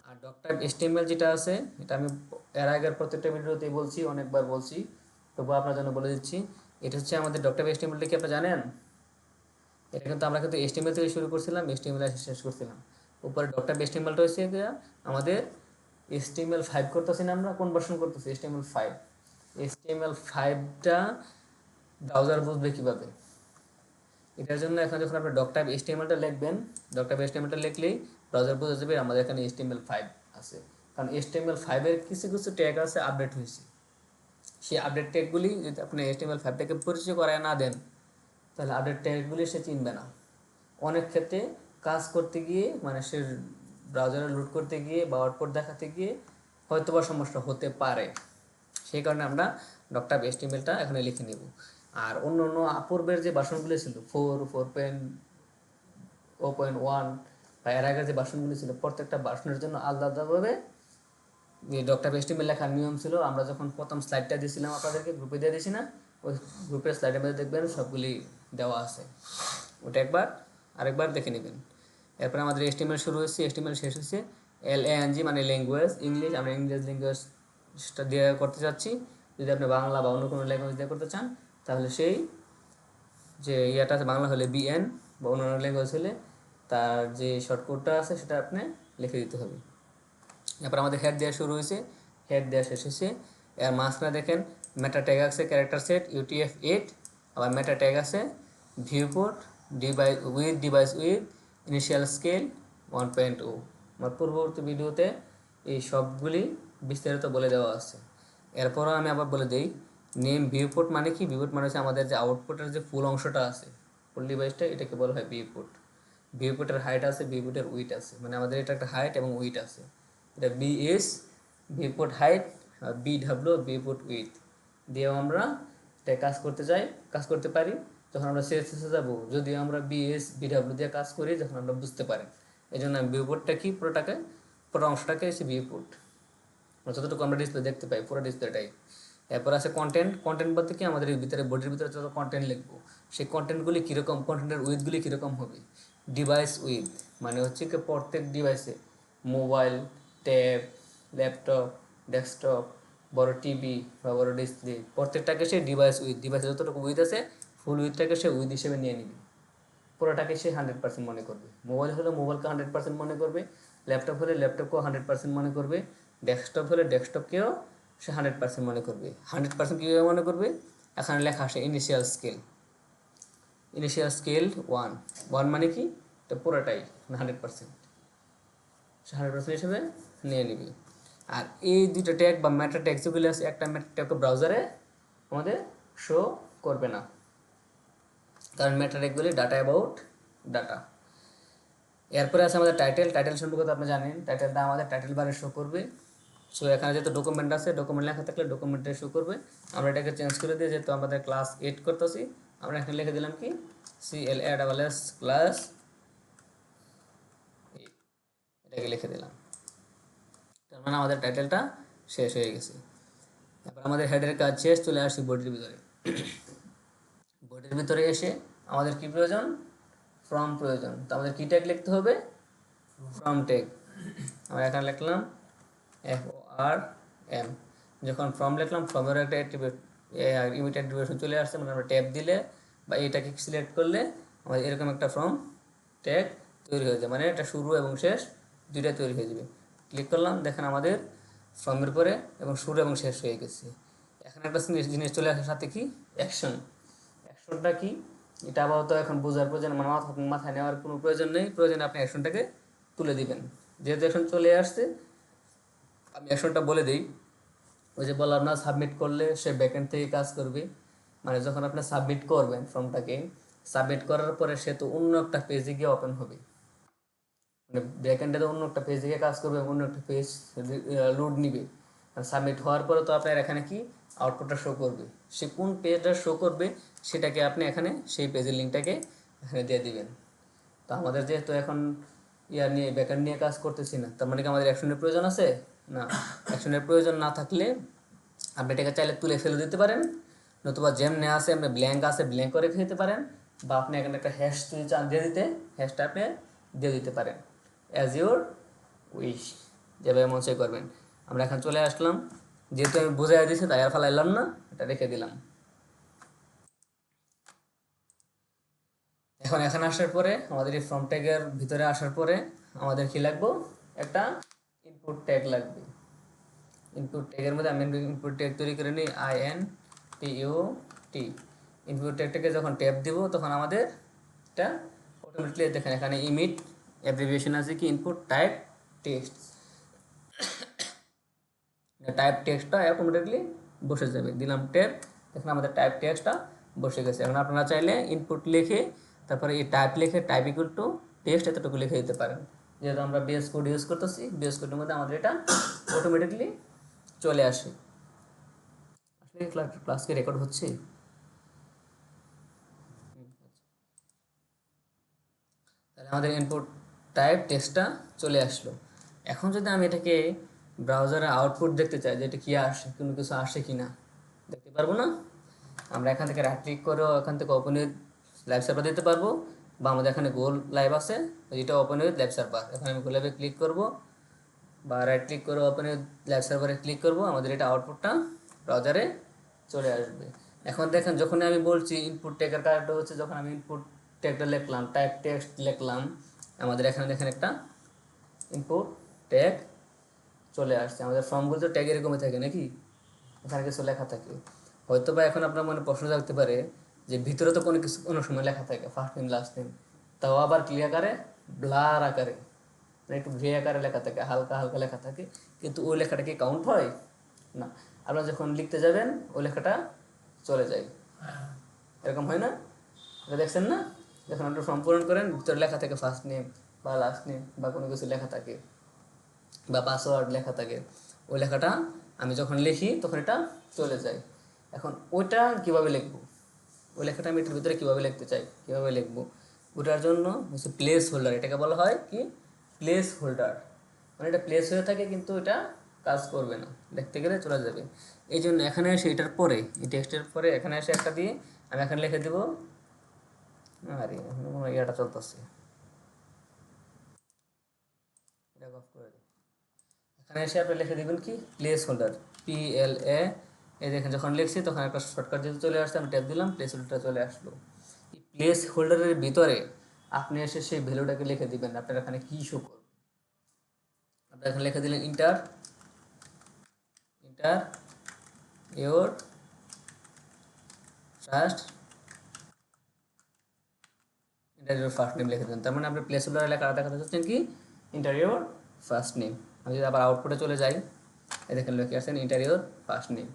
আর ডক্টর HTML যেটা আছে, এটা আমি এর আগের প্রত্যেকটা ভিডিওতেই বলছি, অনেকবার বলছি, তবুও আপনার জন্য বলে দিচ্ছি। এটা হচ্ছে আমাদের ডক্টর HTML কি আপনি জানেন? এটা কিন্তু আমরা HTML থেকে শুরু করছিলাম, HTML শেষ করছিলাম। উপরে ডক্টর HTMLটা হচ্ছে আমাদের HTML5 করতেছি না, আমরা কোন ভার্সন করতেছি, HTML5। HTML5টা ব্রাউজার বুঝবে কীভাবে, এটার জন্য এখন যখন আপনি HTMLটা লিখবেন, HTMLটা লিখলেই ব্রাউজার বুঝে যাবে আমাদের এখানে HTML5 আছে। কারণ HTML5-এর কিছু কিছু ট্যাগ আছে আপডেট হয়েছে। সেই আপডেট ট্যাগগুলি যদি আপনি HTML5টাকে পরিচয় করায় না দেন, তাহলে আপডেট ট্যাগগুলি সে চিনবে না। অনেক ক্ষেত্রে কাজ করতে গিয়ে, মানে সে ব্রাউজারে লোড করতে গিয়ে বা আউটপুট দেখাতে গিয়ে হয়তো বা সমস্যা হতে পারে। সেই কারণে আমরা ডক্টর HTMLটা এখানে লিখে নেব। আর অন্য অন্য পূর্বের যে ভার্সনগুলি ছিল, 4, 4.0.1 বা এর আগের যে ভার্সনগুলি ছিল, প্রত্যেকটা ভার্সনের জন্য আলাদা আলাদাভাবে যে ডক্টর HTML লেখার নিয়ম ছিল। আমরা যখন প্রথম স্লাইডটা দিয়েছিলাম আপনাদেরকে, গ্রুপে দিয়ে দিয়েছি না, ওই গ্রুপের স্লাইডের মধ্যে দেখবেন সবগুলি দেওয়া আছে, ওটা আরেকবার দেখে নেবেন। এরপরে আমাদের HTML শুরু হয়েছে, HTML শেষ হয়েছে, LANG মানে ল্যাঙ্গুয়েজ, ইংলিশ। আমরা ইংলিশ ল্যাঙ্গুয়েজ সেটা দিয়ে করতে চাচ্ছি। যদি আপনি বাংলা বা অন্য কোনো ল্যাঙ্গুয়েজ দিয়ে করতে চান তাহলে সেই যে ইয়াটা আছে, বাংলা হলে বিএন বা অন্যান্য ল্যাঙ্গুয়েজ হলে তার যে শর্টকটটা আছে সেটা আপনি লিখে দিতে হবে। এরপর আমাদের হেড দেওয়া শুরু হয়েছে, হেড দেওয়া শেষ হয়েছে। এর মাঝখানে দেখেন মেটা ট্যাগ আছে ক্যারেক্টার সেট UTF-8, আবার মেটা ট্যাগ আছে viewport device with initial scale 1.0। আমার পূর্ববর্তী ভিডিওতে এই সবগুলি বিস্তারিত বলে দেওয়া আছে। এরপরও আমি আবার বলে দিই, নেম ভিউপোর্ট মানে কি? ভিউপোর্ট মানে হচ্ছে আমাদের যে আউটপুটের যে ফুল অংশটা আছে, ফুল ডিভাইসটা, এটাকে বলা হয় ভিউপোর্ট। ভিউপোর্টের হাইট আছে, ভিউপোর্টের উইথ আছে, মানে আমাদের এটা একটা হাইট এবং উইথ আছে। এটা BS viewport height, BW viewport with দিয়েও আমরা এটা কাজ করতে পারি। যখন আমরা সিএসএসে যাব, যদি আমরা বিএস বিডব্লিউ দিয়ে কাজ করি, যখন আমরা বুঝতে পারি। এই জন্য ভিউপোর্টটা কি, পুরো অংশটাকে এসে ভিউপোর্ট, যতটুকু আমরা ডিসপ্লে দেখতে পাই পুরো ডিসপ্লেটাই। এরপর আছে কন্টেন্ট বলতে কি, আমাদের এই ভিতরে বডির ভিতরে যত কন্টেন্ট লিখবো সেই কন্টেন্টগুলি কীরকম, কন্টেন্টের উইথগুলি কীরকম হবে। ডিভাইস উইথ মানে হচ্ছে কি প্রত্যেক ডিভাইসে, মোবাইল, ট্যাব, ল্যাপটপ, ডেস্কটপ, বড় টিভি বা বড় ডিসপ্লে, প্রত্যেকটাকে সে ডিভাইসে যতটুকু উইথ আছে ফুল উইথটাকে সে উইথ হিসেবে নিয়ে নিবে, পুরোটাকে সে 100% মনে করবে। মোবাইল হলে মোবাইলকে 100% মনে করবে, ল্যাপটপ হলে ল্যাপটপকেও 100% মনে করবে, ডেস্কটপ হলে ডেস্কটপকেও সে 100% মনে করবে। 100% কীভাবে মনে করবে? এখানে লেখা আসে ইনিশিয়াল স্কেল 1 মানে কি, এটা পুরোটাই 100%, সে 100% হিসেবে নিয়ে নিবি। আর এই দুটো ট্যাগ বা ম্যাটার ট্যাগ যেগুলো আছে, একটা ম্যাটার ট্যাগ ব্রাউজারে আমাদের শো করবে না, কারণ ম্যাটার ট্যাগগুলি ডাটা অ্যাবাউট ডাটা। এরপরে আছে আমাদের টাইটেল সম্পর্কে তো আপনি জানেন, টাইটেলটা আমাদের টাইটেল বারে শো করবে। সো এখানে যেহেতু ডকুমেন্ট আছে, ডকুমেন্ট লেখা থাকলে ডকুমেন্টে শো করবে। আমরা এটাকে চেঞ্জ করে দিয়ে, যেহেতু আমাদের ক্লাস 8 করতেছি, আমরা এখানে লিখে দিলাম কি CLASS ক্লাস 8, এটাকে লিখে দিলাম। তার মানে আমাদের টাইটেলটা শেষ হয়ে গেছে। এবার আমাদের হেডের কাজ শেষ, চলে আসছি বডির ভিতরে। বডির ভিতরে এসে আমাদের কি প্রয়োজন? ফ্রম প্রয়োজন। তো আমাদের কি ট্যাগ লিখতে হবে? From tag. আমরা এখানে লিখলাম FORM। যখন ফর্ম লিখলাম, ফর্মের একটা ইমিট অ্যাট্রিবিউশন চলে আসছে, মানে আমরা ট্যাব দিলে বা এটাকে সিলেক্ট করলে আমাদের এরকম একটা ফর্ম ট্যাগ তৈরি হয়ে যায়, মানে এটা শুরু এবং শেষ দুইটা তৈরি হয়ে যাবে। ক্লিক করলাম, দেখেন আমাদের ফর্মের পরে এবং শুরু এবং শেষ হয়ে গেছে। এখানে একটা জিনিস চলে আসার সাথে কি অ্যাকশনটা কি, এটা আপাতত এখন বোঝার প্রয়োজন, মানে মাথায় নেওয়ার কোনো প্রয়োজন নেই। প্রয়োজনে আপনি অ্যাকশনটাকে তুলে দিবেন। যেহেতু অ্যাকশন চলে আসছে, আমি অ্যাকশনটা বলে দিই। ওই যে বললাম না, সাবমিট করলে সে ব্যাকএন্ড থেকে কাজ করবে, মানে যখন আপনি সাবমিট করবেন ফর্মটাকে, সাবমিট করার পরে সে তো অন্য একটা পেজে গিয়ে ওপেন হবে, মানে ব্যাকএন্ডে তো অন্য একটা পেজে গিয়ে কাজ করবে, অন্য একটা পেজ লোড নিবে। আর সাবমিট হওয়ার পরে তো আপনার এখানে কি আউটপুটটা শো করবে, সে কোন পেজটা শো করবে সেটাকে আপনি এখানে সেই পেজের লিঙ্কটাকে এখানে দিয়ে দিবেন। তো আমাদের যেহেতু এখন নিয়ে ব্যাকএন্ড নিয়ে কাজ করতেছি না, তার মানে কি আমাদের অ্যাকশনের প্রয়োজন আছে না? অ্যাকশনের প্রয়োজন না থাকলে আপনি এটাকে চাইলে তুলে ফেলে দিতে পারেন, নতুবা যেমনি আছে আপনি ব্ল্যাঙ্ক আছে ব্ল্যাঙ্ক করে রেখে দিতে পারেন, বা আপনি এখানে একটা হ্যাশ যদি চান দিয়ে দিতে, হ্যাশটা আপনি দিয়ে দিতে পারেন, অ্যাজ ইউর উইশ, যেভাবে মন চাই করবেন। আমরা এখন চলে আসলাম, যেহেতু আমি বুঝাই দিয়েছি তাই আর ফালাইলাম না, এটা রেখে দিলাম। এখন এখানে আসার পরে আমাদের এই ফর্ম ট্যাগের ভিতরে আসার পরে আমাদের কি লাগবে? একটা ইনপুট ট্যাগ লাগবে। ইনপুট ট্যাগের মধ্যে আমি ইনপুট ট্যাগ তৈরি করে নিই INPUT। ইনপুট ট্যাগটাকে যখন ট্যাপ দিব তখন আমাদের এটা অটোমেটিকলি দেখেন এখানে ইমিট অ্যাব্রিভিয়েশন আছে কি ইনপুট টাইপ টেক্সট, টাইপ টেক্সটটা অটোমেটিকলি বসে যাবে। দিলাম ট্যাব, দেখেন আমাদের টাইপ টেক্সটটা বসে গেছে। এখন আপনারা চাইলে ইনপুট লিখে তারপরে এই টাইপ লিখে টাইপ ইকুয়াল টু টেক্সট এতটুকু লিখে দিতে পারেন। যেহেতু আমরা বিএস কোড ইউজ করতেছি, বিএস কোডের মধ্যে আমাদের এটা অটোমেটিকলি চলে আসে। আসলে ক্লাস কি রেকর্ড হচ্ছে? তাহলে আমাদের ইনপুট টাইপ টেক্সটটা চলে আসলো। এখন যদি আমি এটাকে ব্রাউজারে আউটপুট দেখতে চাই যে এটা কি আসে, কোনো কিছু আসে কি না, দেখতে পারবো না? আমরা এখান থেকে রাইট ক্লিক করেও এখান থেকে ওপেন উইথ লাইভ সার্ভার দিতে পারবো, বা আমাদের এখানে গোল লাইভ আছে, যেটা ওপেন উইথ লাইভ সার্ভার। এখানে আমি গোল লাইভে ক্লিক করবো, বা রাইট ক্লিক করে ওপেনে ল্যাব সার্ভারে ক্লিক করব, আমাদের এটা আউটপুটটা ব্রাউজারে চলে আসবে। এখন দেখেন যখন আমি বলছি ইনপুট ট্যাগের কাজটা হচ্ছে, যখন আমি ইনপুট ট্যাগটা লিখলাম, টাইপ টেক্সট লিখলাম, আমাদের এখানে দেখেন একটা ইনপুট ট্যাগ চলে আসছে। আমাদের ফর্মগুলো তো ট্যাগ এরকমই থাকে নাকি, এখানে কিছু লেখা থাকে। হয়তো বা এখন আপনার মনে প্রশ্ন থাকতে পারে যে ভিতরে তো কোনো কিছু কোনো সময় লেখা থাকে ফার্স্ট নেম লাস্ট নেম, তাও আবার কি আকারে, ব্লার আকারে, মানে একটু ভি আকারে লেখা থাকে, হালকা হালকা লেখা থাকে, কিন্তু ওই লেখাটা কি কাউন্ট হয় না। আপনারা যখন লিখতে যাবেন ওই লেখাটা চলে যায়, এরকম হয় না? এটা দেখছেন না, যখন আপনি ফর্ম পূরণ করেন ভিতরে লেখা থাকে ফার্স্ট নেম বা লাস্ট নেম বা কোনো কিছু লেখা থাকে বা পাসওয়ার্ড লেখা থাকে, ওই লেখাটা আমি যখন লিখি তখন এটা চলে যায়। এখন ওইটা কীভাবে লিখবো, ওই লেখাটা আমি এটার ভিতরে কীভাবে লিখতে চাই, কীভাবে লিখবো, ওটার জন্য হচ্ছে প্লেস হোল্ডার, এটাকে বলা হয় কি প্লেস হোল্ডার। মানে এটা প্লেস হয়ে থাকে কিন্তু এটা কাজ করবে না, লিখতে গেলে চলে যাবে। এই জন্য এখানে এসে এটার পরে, এই টেক্সটের পরে এখানে এসে একটা দিয়ে আমি এখানে লিখে দেবো, আরে এখন মনে হয় ইয়াটা চলতেছে, এটা অফ করে দিই। এখানে এসে আপনি লিখে দেবেন কি প্লেস হোল্ডার, PLA। এই দেখেন যখন লিখছি তখন একটা শর্টকাট যেহেতু চলে আসছে, আমি ট্যাপ দিলাম, প্লেস হোল্ডারটা চলে আসলো। এই প্লেস হোল্ডারের ভিতরে আপনি এসে সেই ভ্যালুটাকে লিখে দিবেন, আপনার এখানে কী শো করবে। আপনি এখানে লিখে দিলেন inter inter your first, inter your first name লিখে দেবেন। তার মানে আপনি প্লেস হোল্ডারে লেখা দেখাতে চাচ্ছেন কি ইন্টার ইওর ফার্স্ট নেম। আমি যদি আবার আউটপুটে চলে যাই, এই দেখেন লিখে আসছেন ইন্টার ইওর ফার্স্ট নেম,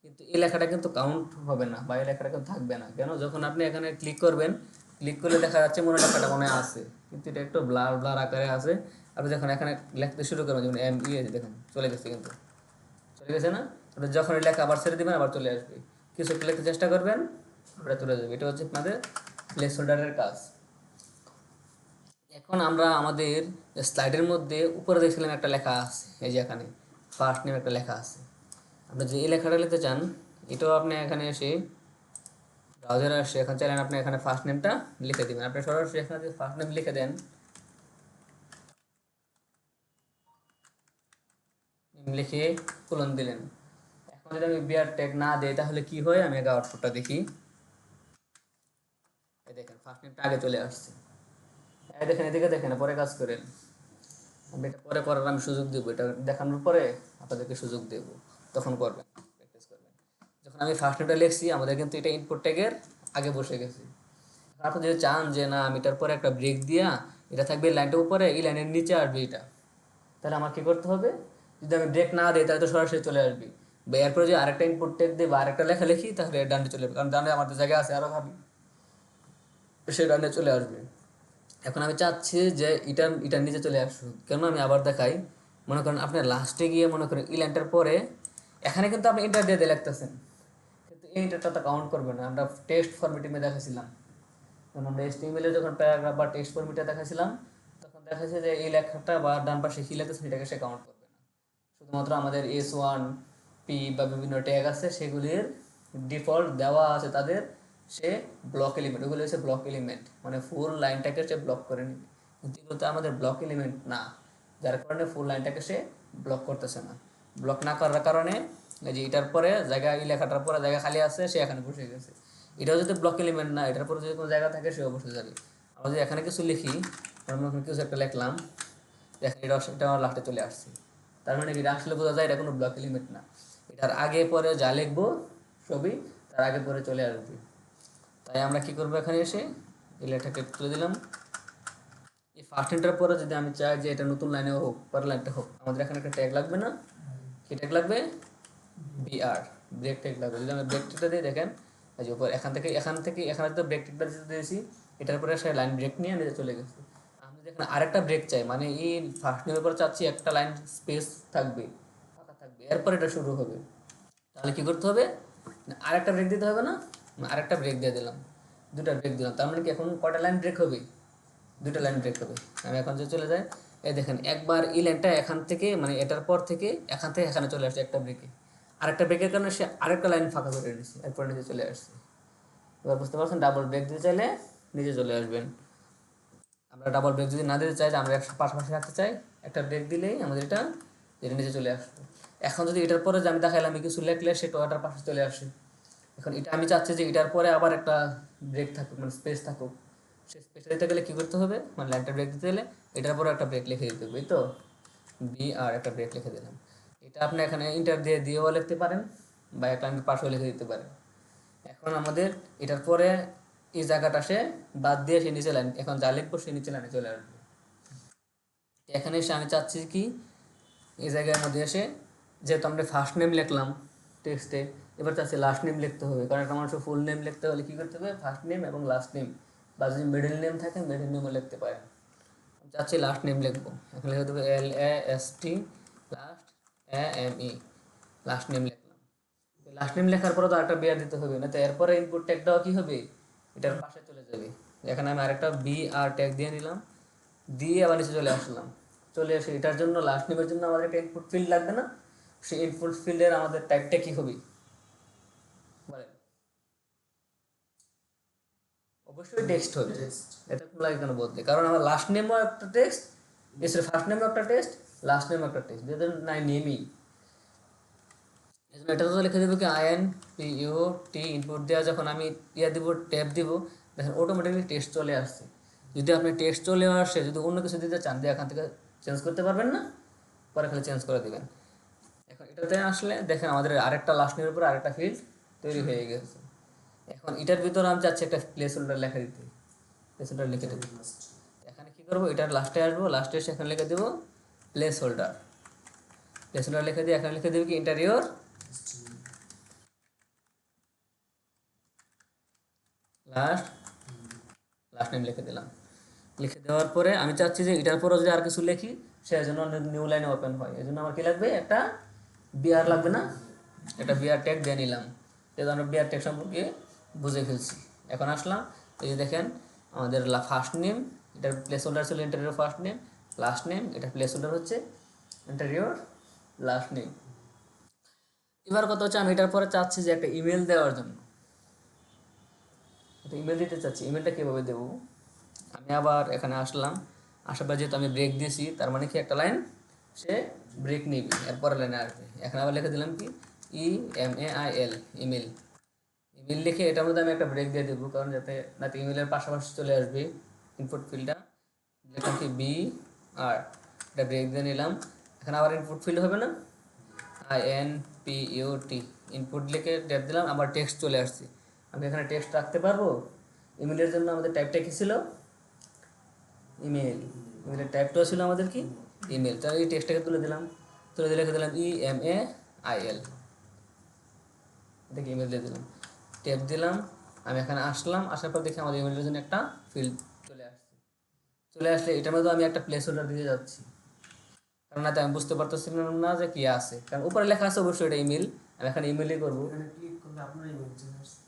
কিন্তু এই লেখাটা কিন্তু কাউন্ট হবে না বা এই লেখাটা কিন্তু থাকবে না। কেন, যখন আপনি এখানে ক্লিক করবেন, ক্লিক করলে দেখা যাচ্ছে মনে লেখাটা মনে আছে, কিন্তু এটা একটু ব্লার ব্লার আকারে আছে। আপনি যখন এখানে লিখতে শুরু করবেন, যেমন দেখুন চলে গেছে, কিন্তু চলে গেছে না। আপনি যখন এই লেখা আবার ছেড়ে দেবেন আবার চলে আসবে, কিছু একটু লিখতে চেষ্টা করবেন আবার চলে যাবে। এটা হচ্ছে আপনাদের প্লেস হোল্ডারের কাজ। এখন আমরা আমাদের স্লাইডের মধ্যে উপরে দেখছিলাম একটা লেখা আছে, এই যে এখানে ফার্স্ট নেম একটা লেখা আছে। আপনি যে এই লেখাটা লিখতে চান, এটাও আপনি এখানে এসে ব্রাউজারে আসে, এখন চাইলেন আপনি এখানে ফার্স্ট নেমটা লিখে দেবেন। আপনি সরাসরি এখানে যদি ফার্স্ট নেম লিখে দেন, লিখে কোলন দিলেন। এখন যদি আমি বিয়ার ট্যাগ না দিই তাহলে কি হয়, আমি আগে আউটপুটটা দেখি। এই দেখেন ফার্স্ট নেমটা আগে চলে আসছে। এই দেখেন এদিকে দেখেন, পরে কাজ করেন, আমি এটা পরে করার আমি সুযোগ দেবো, এটা দেখানোর পরে আপনাদেরকে সুযোগ দেব, তখন করবেন, প্র্যাকটিস করবেন। যখন আমি ফার্স্ট নেমটা লিখছি আমাদের কিন্তু এটা ইনপুট ট্যাগের আগে বসে গেছে। আপনি যদি চান যে না আমি এটার পরে একটা ব্রেক দিয়া এটা থাকবে লাইনটার উপরে, এই লাইনের নিচে আসবে এটা, তাহলে আমার কী করতে হবে, যদি আমি ব্রেক না দিই তাহলে তো সরাসরি চলে আসবে। বা এরপরে যদি আরেকটা ইনপুট ট্যাগ দিই বা আরেকটা লেখা লিখি তাহলে ডানে চলে যাবে, কারণ ডানে আমাদের জায়গা আছে আরও ভাবি, সে ডানে চলে আসবে। এখন আমি চাচ্ছি যে এটার নিচে চলে আসুক, কেন আমি আবার দেখাই। মনে করেন আপনি লাস্টে গিয়ে মনে করেন এই লাইনটার পরে এখানে কিন্তু আপনি ইন্টার দিয়ে লিখতেছেন, কিন্তু এই ইন্টারটা তো কাউন্ট করবে না। আমরা টেক্সট ফরম্যাটিংয়ে দেখাছিলাম, যখন আমরা HTML এর যখন প্যারাগ্রাফ বা টেক্সট ফরম্যাটে দেখাছিলাম, তখন দেখাচ্ছে যে এই লেখাটা বা ডান পাশে কি লেখা সেটাকে সে কাউন্ট করবে না। শুধুমাত্র আমাদের S1P বা বিভিন্ন ট্যাগ আছে সেগুলির ডিফল্ট দেওয়া আছে তাদের, সে ব্লক এলিমেন্ট, ওগুলো হচ্ছে ব্লক এলিমেন্ট, মানে ফুল লাইনটাকে সে ব্লক করে নেবে। কিন্তু এগুলো তো আমাদের ব্লক এলিমেন্ট না, যার কারণে ফুল লাইনটাকে সে ব্লক করতেছে না। ব্লক না করার কারণে এই যে এটার পরে জায়গা, এই লেখাটার পরে জায়গা খালি আছে, সে এখানে বসে গেছে। এটাও যদি ব্লক এলিমেন্ট না, এটার পরে যদি কোনো জায়গা থাকে সেও বসে যাবে। আমরা যদি এখানে কিছু লিখি, আমরা কিছু একটা লিখলাম, দেখেন এটা আমার লাস্টে চলে আসছে, তার মানে কি আসলে বোঝা যায় এটা কোনো ব্লক এলিমেন্ট না। এটার আগে পরে যা লিখবো সবই তার আগে পরে চলে আসবে। তাই আমরা কি করবো, এখানে এসে এই লেটারকে তুলে দিলাম। এই ফার্স্ট এন্টার পরে যদি আমি চাই যে এটা নতুন লাইনে হোক, পরের লাইনটা হোক, আমাদের এখানে একটা ট্যাগ লাগবে না, কি ট্যাগ লাগবে, BR, ব্রেক ট্যাগ লাগবে। যদি আমি ব্রেক ট্যাগটা দিই দেখেন, এই যে উপর এখানে তো ব্রেক ট্যাগটা দিয়েছি, এটার পরে সে লাইন ব্রেক নিয়ে নিচে চলে গেছে। আমি যদি এখানে আরেকটা ব্রেক চাই, মানে এই ফার্স্ট নেমের পর চাচ্ছি একটা লাইন স্পেস থাকবে, ফাঁকা থাকবে, এরপর এটা শুরু হবে, তাহলে কি করতে হবে, আরেকটা ব্রেক দিতে হবে না, আরেকটা ব্রেক দিয়ে দিলাম, দুটা ব্রেক দিলাম, তার মানে কি এখন কয়টা লাইন ব্রেক হবে, দুটো লাইন ব্রেক হবে। আমি এখন যদি চলে যাই, এই দেখেন একবার এই লাইনটা এখান থেকে মানে এটার পর থেকে এখান থেকে এখানে চলে আসছে একটা ব্রেকে, আরেকটা ব্রেকের কারণে সে আরেকটা লাইন ফাঁকা করে নিচ্ছে, এরপর নিচে চলে আসছে। এবার বুঝতে পারছেন, ডাবল ব্রেক দিতে চাইলে নিচে চলে আসবেন। আমরা ডাবল ব্রেক যদি না দিতে চাই, আমরা পাশাপাশি রাখতে চাই, একটা ব্রেক দিলেই আমাদের এটা এটা নিচে চলে আসবে। এখন যদি এটার পরে যে আমি দেখাইলাম কিছু লেখলে সেটা ওটার পাশে চলে আসে। এখন এটা আমি চাচ্ছি যে এটার পরে আবার একটা ব্রেক থাকুক, মানে স্পেস থাকুক। সেই স্পেসটা দিতে গেলে কী করতে হবে, মানে লাইনটা ব্রেক দিতে গেলে এটার পরে একটা ব্রেক লিখে দিতে হবে, এই তো বি আর একটা ব্রেক লিখে দিলাম। এটা আপনি এখানে ইন্টার দিয়ে দিয়েও লিখতে পারেন বা একটা লাইনের পাশেও লিখে দিতে পারেন। এখন আমাদের এটার পরে এই জায়গাটা সে বাদ দিয়ে সে নিচে লাইন, এখন যা লিখবো সে নিচে লাইনে চলে আসবে। এখানে এসে আমি চাচ্ছি কি এই জায়গার মধ্যে এসে, যেহেতু আমরা ফার্স্ট নেম লিখলাম টেক্সটে, এবার চাচ্ছি লাস্ট নেম লিখতে হবে, কারণ একটা মানুষের ফুল নেম লিখতে হলে কী করতে হবে, ফার্স্ট নেম এবং লাস্ট নেম, বা যদি মিডল নেম থাকে মিডল নেমও লিখতে পারেন। আমি চাচ্ছি লাস্ট নেম লিখবো, এখন লিখে দেবো LAST last AME, last name লিখলাম। লাস্ট নেম লেখার পরে তো আরেকটা বিআর দিতে হবে, না তো এরপরে ইনপুট ট্যাগটাও কী হবে, এটার পাশে চলে যাবে। এখানে আমি আরেকটা BR ট্যাগ দিয়ে নিলাম, দিয়ে আবার নিচে চলে আসলাম। চলে এসে এটার জন্য লাস্ট নেমের জন্য আমাদের একটা ইনপুট ফিল্ড লাগবে না, সেই ইনপুট ফিল্ডের আমাদের টাইপটা কী হবে বলেন? অবশ্যই টেক্সট হবে। এটা কোনো লাগে কেন বলতে, কারণ আমার লাস্ট নেমও একটা টেক্সট, এছাড়া ফার্স্ট নেমও একটা টেক্সট, লাস্ট নেমও একটা টেক্সট, যেহেতু নাই নেমই। এই জন্য এটা তো লিখে দেবো কি INPUT ইনপুট দেওয়া, যখন আমি দিব ট্যাব দিব, দেখেন অটোমেটিকলি টেক্সট চলে আসছে। যদি আপনি টেক্সট চলে আসে, যদি অন্য কিছু দিতে চান দিয়ে এখান থেকে চেঞ্জ করতে পারবেন না, পরে খালি চেঞ্জ করে দেবেন। এখন এটাতে আসলে দেখেন আমাদের আরেকটা লাস্ট নেমের উপর আরেকটা ফিল্ড তৈরি হয়ে গেছে। এখন এটার ভিতরে আমি চাচ্ছি একটা প্লেস হোল্ডার লেখা দিতে, প্লেস হোল্ডার লিখে দেবো। এখানে কী করবো, এটার লাস্টে আসবো, লাস্টে এসে এখানে লিখে দেবো প্লেস হোল্ডার। প্লেস হোল্ডার লিখে দিয়ে এখানে লিখে দেবো কি ইন্টারিয়র লাস্ট, লাস্ট নেম লিখে দিলাম। লিখে দেওয়ার পরে আমি চাচ্ছি যে এটার পরে যদি আর কিছু লিখি সেই জন্য নিউ লাইনে ওপেন হয়, এই জন্য আমার কী লাগবে, একটা বিআর লাগবে না, একটা বিআর ট্যাগ দিয়ে নিলাম। যেহেতু আমরা বিআর ট্যাগ সম্পর্কে বুঝে ফেলছি। এখন আসলাম, এই যে দেখেন আমাদের ফার্স্ট নেম, এটার প্লেস হোল্ডার ছিল interior first name, last name, এটা প্লেস হোল্ডার হচ্ছে ইন্টারিয়র লাস্ট নেম। এবার কথা হচ্ছে আমি এটার পরে চাচ্ছি যে একটা ইমেল দেওয়ার জন্য, একটা ইমেল দিতে চাচ্ছি। ইমেলটা কীভাবে দেবো, আমি আবার এখানে আসলাম, আসার পর যেহেতু আমি ব্রেক দিয়েছি তার মানে কি একটা লাইন সে ব্রেক নিবি, এরপরে লাইনে আসবে। এখানে আবার লিখে দিলাম কি EMAIL ইমেল। ইমেল লিখে এটার মধ্যে আমি একটা ব্রেক দিয়ে দেবো, কারণ যাতে নাকি ইমেলের পাশাপাশি চলে আসবে ইনপুট ফিল্ডটা। লিখলাম কি BR, এটা ব্রেক দিয়ে নিলাম। এখানে আবার ইনপুট ফিল্ড হবে না, INPUT ইনপুট লিখে ডেট দিলাম, আবার টেক্সট চলে আসছে। আমি এখানে টেক্সট রাখতে পারবো। ইমেলের জন্য আমাদের টাইপটা কী ছিল, ইমেল। ইমেলের টাইপটাও ছিল আমাদের কি ইমেল। তাহলে এই টেক্সটটাকে তুলে দিলাম, তুলে দিয়ে লিখে দিলাম EMAIL, এটাকে ইমেল দিয়ে দিলাম, ট্যাব দিলাম। আমি এখানে আসলাম, আসার পর দেখি আমাদের ইমেলের জন্য একটা ফিল্ড চলে আসছে। চলে আসলে এটার মধ্যে আমি একটা প্লেস হোল্ডার দিয়ে যাচ্ছি, কারণ নাতে আমি বুঝতে পারতেছিলাম না যে কী আছে, কারণ উপরে লেখা আছে অবশ্যই এটা ইমেল, আমি এখানে ইমেলই করবো। এখানে ক্লিক করলে আপনার ইমেল চলে আসছে।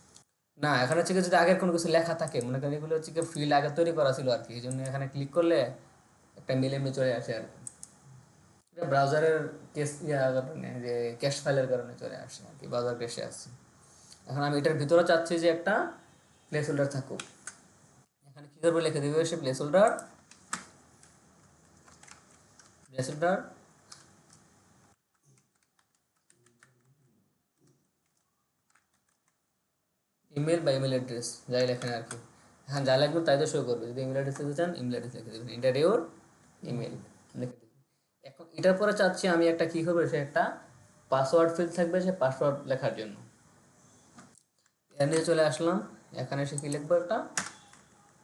না, এখানে হচ্ছে কি যদি আগের কোনো কিছু লেখা থাকে, মনে করেন এগুলো হচ্ছে কি ফিল্ড আগে তৈরি করা ছিল আর কি, এই জন্য এখানে ক্লিক করলে একটা মেল এমনি চলে আসে আর কি। এটা ব্রাউজারের কেস কারণে, যে ক্যাশ ফাইলের কারণে চলে আসে আর কি, ব্রাউজার ক্যাশে আসছে। এখন আমি এটার ভিতরে চাচ্ছি যে একটা প্লেস হোল্ডার থাকুক। এখানে কী করবো, লিখে দেবে সে place holder, place holder email বা ইমেল অ্যাড্রেস যাই লেখেন আর কি। হ্যাঁ, যা লাগবে তাই তো শো করবে। যদি ইমেল অ্যাড্রেস লিখতে চান ইমেল অ্যাড্রেস লিখে দেবেন, ইন্টারিয়র ইমেল লিখে দেবেন। এখন এটার পরে চাচ্ছি আমি একটা কী করবো, সে একটা পাসওয়ার্ড ফিল্ড থাকবে সে পাসওয়ার্ড লেখার জন্য। এর নিচে চলে আসলাম, এখানে এসে কী লিখবো, একটা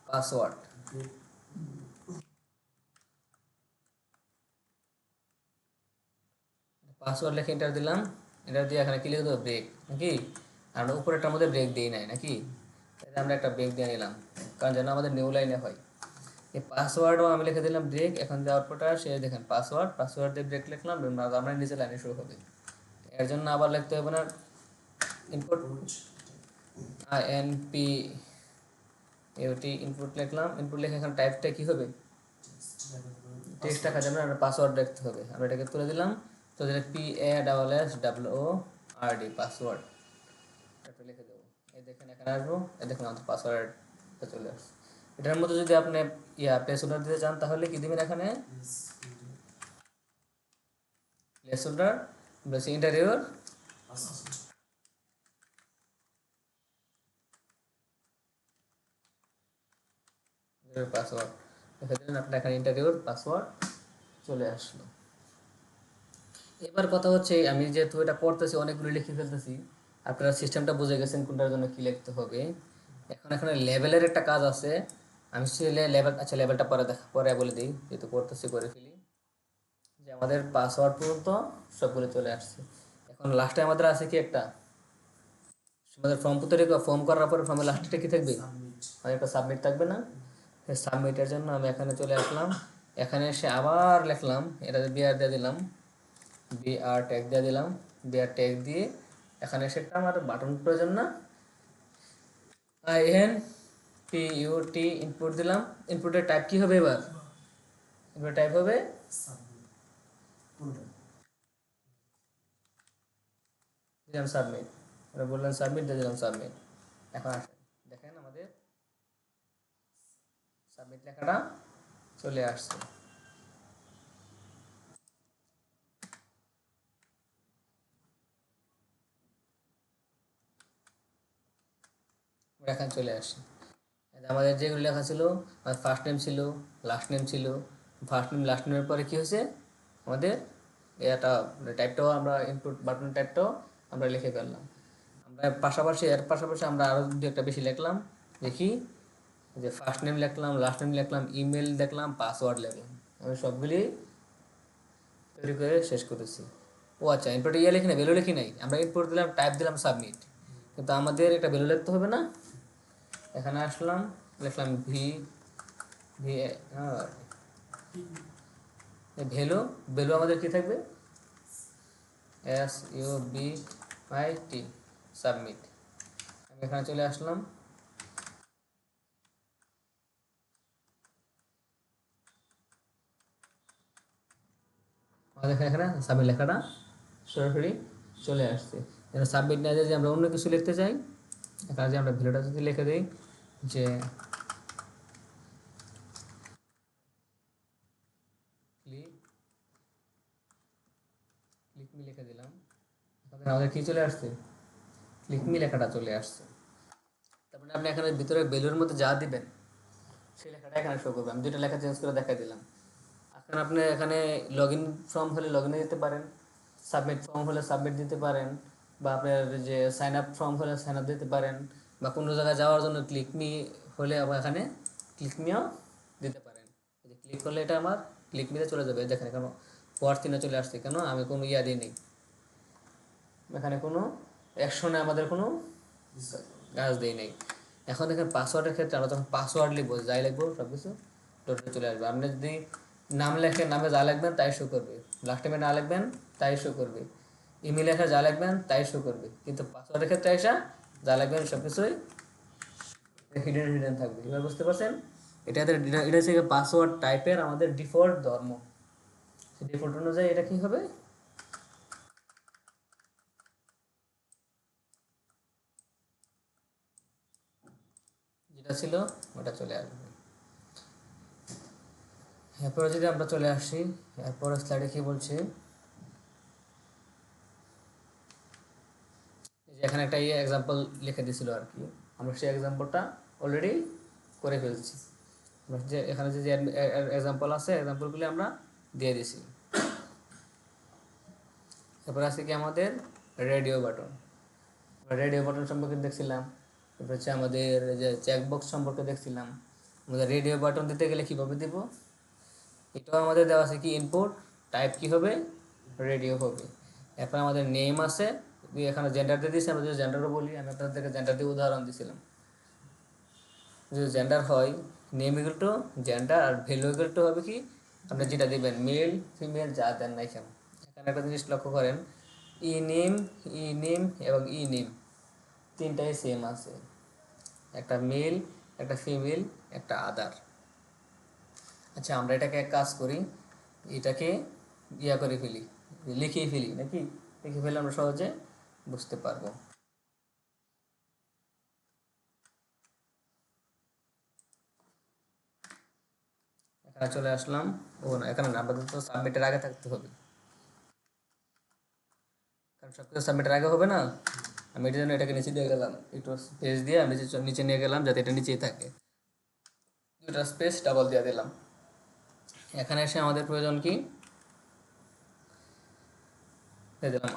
পাসওয়ার্ড। পাসওয়ার্ড লিখে এন্টার দিলাম, এন্টার দিয়ে এখানে কি লিখে দেবো, ব্রেক নাকি। আমরা উপরেরটার মধ্যে ব্রেক দিই নাই নাকি, তাহলে আমরা একটা ব্রেক দিয়ে নিলাম, কারণ যেন আমাদের নিউ লাইনে হয়। এই পাসওয়ার্ডও আমি লিখে দিলাম ব্রেক। এখন যে আউটপুটটা সে দেখেন পাসওয়ার্ড, পাসওয়ার্ড দিয়ে ব্রেক লিখলাম, আমরা নিচে লাইনে শুরু হবে। এর জন্য আবার লিখতে হবে না ইনপুট INPUT ইনপুট লিখলাম। ইনপুট লিখে এখানে টাইপটা কী হবে, টেক্সট রাখা যাবে না, পাসওয়ার্ড রাখতে হবে। আমরা এটাকে তুলে দিলাম, তো যেটা PASSWORD পাসওয়ার্ড, এটা লিখে দেবো। এই দেখেন এখানে আসবো, এই দেখুন আমাদের পাসওয়ার্ডটা চলে আসছে। এটার মধ্যে যদি আপনি প্লেস হোল্ডার দিতে চান তাহলে কি দেবেন, এখানে place holder plus enter your password. আপনার এখানে এন্টার ইউর পাসওয়ার্ড চলে আসলো। এবার কথা হচ্ছে আমি যেহেতু এটা করতেছি অনেকগুলো লিখে ফেলতেছি, আপনারা সিস্টেমটা বুঝে গেছেন কোনটার জন্য কী লিখতে হবে। এখন এখানে লেভেলের একটা কাজ আছে, আমি লেভেল, আচ্ছা লেভেলটা পরে বলে দিই, যেহেতু করতেছি করে ফেলি। যে আমাদের পাসওয়ার্ড পর্যন্ত সবগুলো চলে আসছে। এখন লাস্টে আমাদের আছে কি একটা, আমাদের ফর্ম করার পরে ফর্মের লাস্টে কি থাকবে, সাবমিট। আমাদের একটা সাবমিট থাকবে না। সাবমিটের জন্য আমি এখানে চলে আসলাম, এখানে এসে আবার লিখলাম, এটা বিআর দিয়ে দিলাম, বিআর ট্যাগ দিয়ে দিলাম, বিআর ট্যাগ দিয়ে এখানে এসে একটা আমার বাটন প্রয়োজন না, INPUT ইনপুট দিলাম। ইনপুটের টাইপ কি হবে এবার, এবার টাইপ হবে সাবমিট কোনটা? দিলাম সাবমিট, এবার বললাম সাবমিট দিয়ে দিলাম সাবমিট। এখন আসেন দেখেন আমাদের সাবমিট লেখাটা চলে আসছে। এখানে চলে আসে আমাদের যেগুলো লেখা ছিল, ফার্স্ট নেম ছিল, লাস্ট নেম ছিল, ফার্স্ট নেম লাস্ট নেমের পরে কি হয়েছে আমাদের এটা টাইপটাও আমরা ইনপুট বাটন টাইপটাও আমরা লিখে ফেললাম। আমরা এর পাশাপাশি আমরা আরও দু একটা বেশি লিখলাম, দেখি যে ফার্স্ট নেম লিখলাম, লাস্ট নেম লিখলাম, ইমেল দেখলাম, পাসওয়ার্ড লিখলাম, আমি সবগুলি তৈরি করে শেষ করেছি। ও আচ্ছা, ইনপুট লিখি নাই, ভ্যালু লিখি নাই, আমরা ইনপুট দিলাম, টাইপ দিলাম সাবমিট, কিন্তু আমাদের একটা ভ্যালু লিখতে হবে না। এখানে আসলাম, লিখলাম ভি ভ্যালু, ভ্যালু আমাদের কি থাকবে, SUBMIT সাবমিট। আমি এখানে চলে আসলাম, আমাদের এখানে সাবমিট লেখাটা সরাসরি চলে আসছে। যেন সাবমিট না যে আমরা অন্য কিছু লিখতে চাই, এখানে যে আমরা ভ্যালুটা যদি লিখে দিই যে ক্লিক মি লিখে দিলাম, আমাদের কি চলে আসছে, ক্লিক মি লেখাটা চলে আসছে। তারপরে আপনি এখানে ভিতরে ভ্যালুর মধ্যে যা দিবেন সেই লেখাটা এখানে শো করবে। আমি দুটো লেখা চেঞ্জ করে দেখা দিলাম। এখন আপনি এখানে লগ ইন ফর্ম হলে লগ ইনে দিতে পারেন, সাবমিট ফর্ম হলে সাবমিট দিতে পারেন, বা আপনার যে সাইন আপ ফর্ম হলে সাইন আপ দিতে পারেন, বা কোনো জায়গায় যাওয়ার জন্য ক্লিক মি হলে আবার এখানে ক্লিক মিও দিতে পারেন। ক্লিক করলে এটা আমার ক্লিক মিতে চলে যাবে। দেখেন এখানে পর চিহ্ন চলে আসছে, কেন আমি কোনো ইয়া দিই নেই, এখানে কোনো অ্যাকশনে আমাদের কোনো কাজ দিই নেই। এখন দেখেন পাসওয়ার্ডের ক্ষেত্রে আমরা যখন পাসওয়ার্ড লিখবো, যাই লিখবো সব কিছু টোটাল চলে আসবে। আপনি যদি নাম লেখেন, নামে যা লিখবেন তাই শো করবে, লাস্ট টাইমে না লিখবেন তাই শো করবে, ইমেল লেখা যা লিখবেন তাই শো করবে, কিন্তু পাসওয়ার্ডের ক্ষেত্রে এসে যা লিখবেন সব কিছুই হিডেন থাকবে। এবার বুঝতে পারছেন, এটা হচ্ছে পাসওয়ার্ড টাইপের আমাদের ডিফল্ট ধর্ম। ডিফল্ট অনুযায়ী এটা কি হবে, যেটা ছিল ওটা চলে আসবে। এরপরে যদি আমরা চলে আসি, এরপরে স্লাইডে কি বলছি, যে এখানে একটা এক্সাম্পল লিখে দিয়েছিল আর কি, আমরা সেই এক্সাম্পলটা অলরেডি করে ফেলছি। যে এখানে যে এক্সাম্পল আছে, এক্সাম্পলগুলি আমরা দিয়ে দিছি। এরপর আছে কি আমাদের রেডিও বাটন। রেডিও বাটন সম্পর্কে দেখছিলাম, এরপর হচ্ছে আমাদের যে চেকবক্স সম্পর্কে দেখছিলাম। আমাদের রেডিও বাটন দিতে গেলে কীভাবে দেব, এটাও আমাদের দেওয়া আছে কি ইনপুট টাইপ কি হবে, রেডিও হবে। এরপর আমাদের নেম আছে, এখানে জেন্ডার দিয়ে দিয়েছি, আমরা যদি জেন্ডারও বলি, আমি আপনাদেরকে জেন্ডার দিয়ে উদাহরণ দিয়েছিলাম। যদি জেন্ডার হয়, নেম ইকুয়াল টু জেন্ডার, আর ভ্যালু ইকুয়াল টু হবে কি আপনি যেটা দেবেন, মেল ফিমেল যা দেন না কেন। এখানে একটা জিনিস লক্ষ্য করেন, ই নেম এবং ই নেম তিনটাই সেম আছে, একটা মেল, একটা ফিমেল, একটা আদার। আচ্ছা, আমরা এটাকে এক কাজ করি, এটাকে ইয়া করে ফেলি, লিখেই ফেলি নাকি, লিখে ফেলে আমরা সহজে বুঝতে পারবো। এখানে চলে আসলাম, ও না এখানে না, আমাদের তো সাবমিটের আগে থাকতে হবে। সব কিছু সাবমিটের আগে হবে না, আমি এটার জন্য এটাকে নিচে দিয়ে গেলাম, একটু স্পেস দিয়ে আমি নিচে নিয়ে গেলাম যাতে এটা নিচেই থাকে, দুটা স্পেস ডাবল দিয়ে দিলাম। এখানে এসে আমাদের প্রয়োজন কি, দিয়ে দিলাম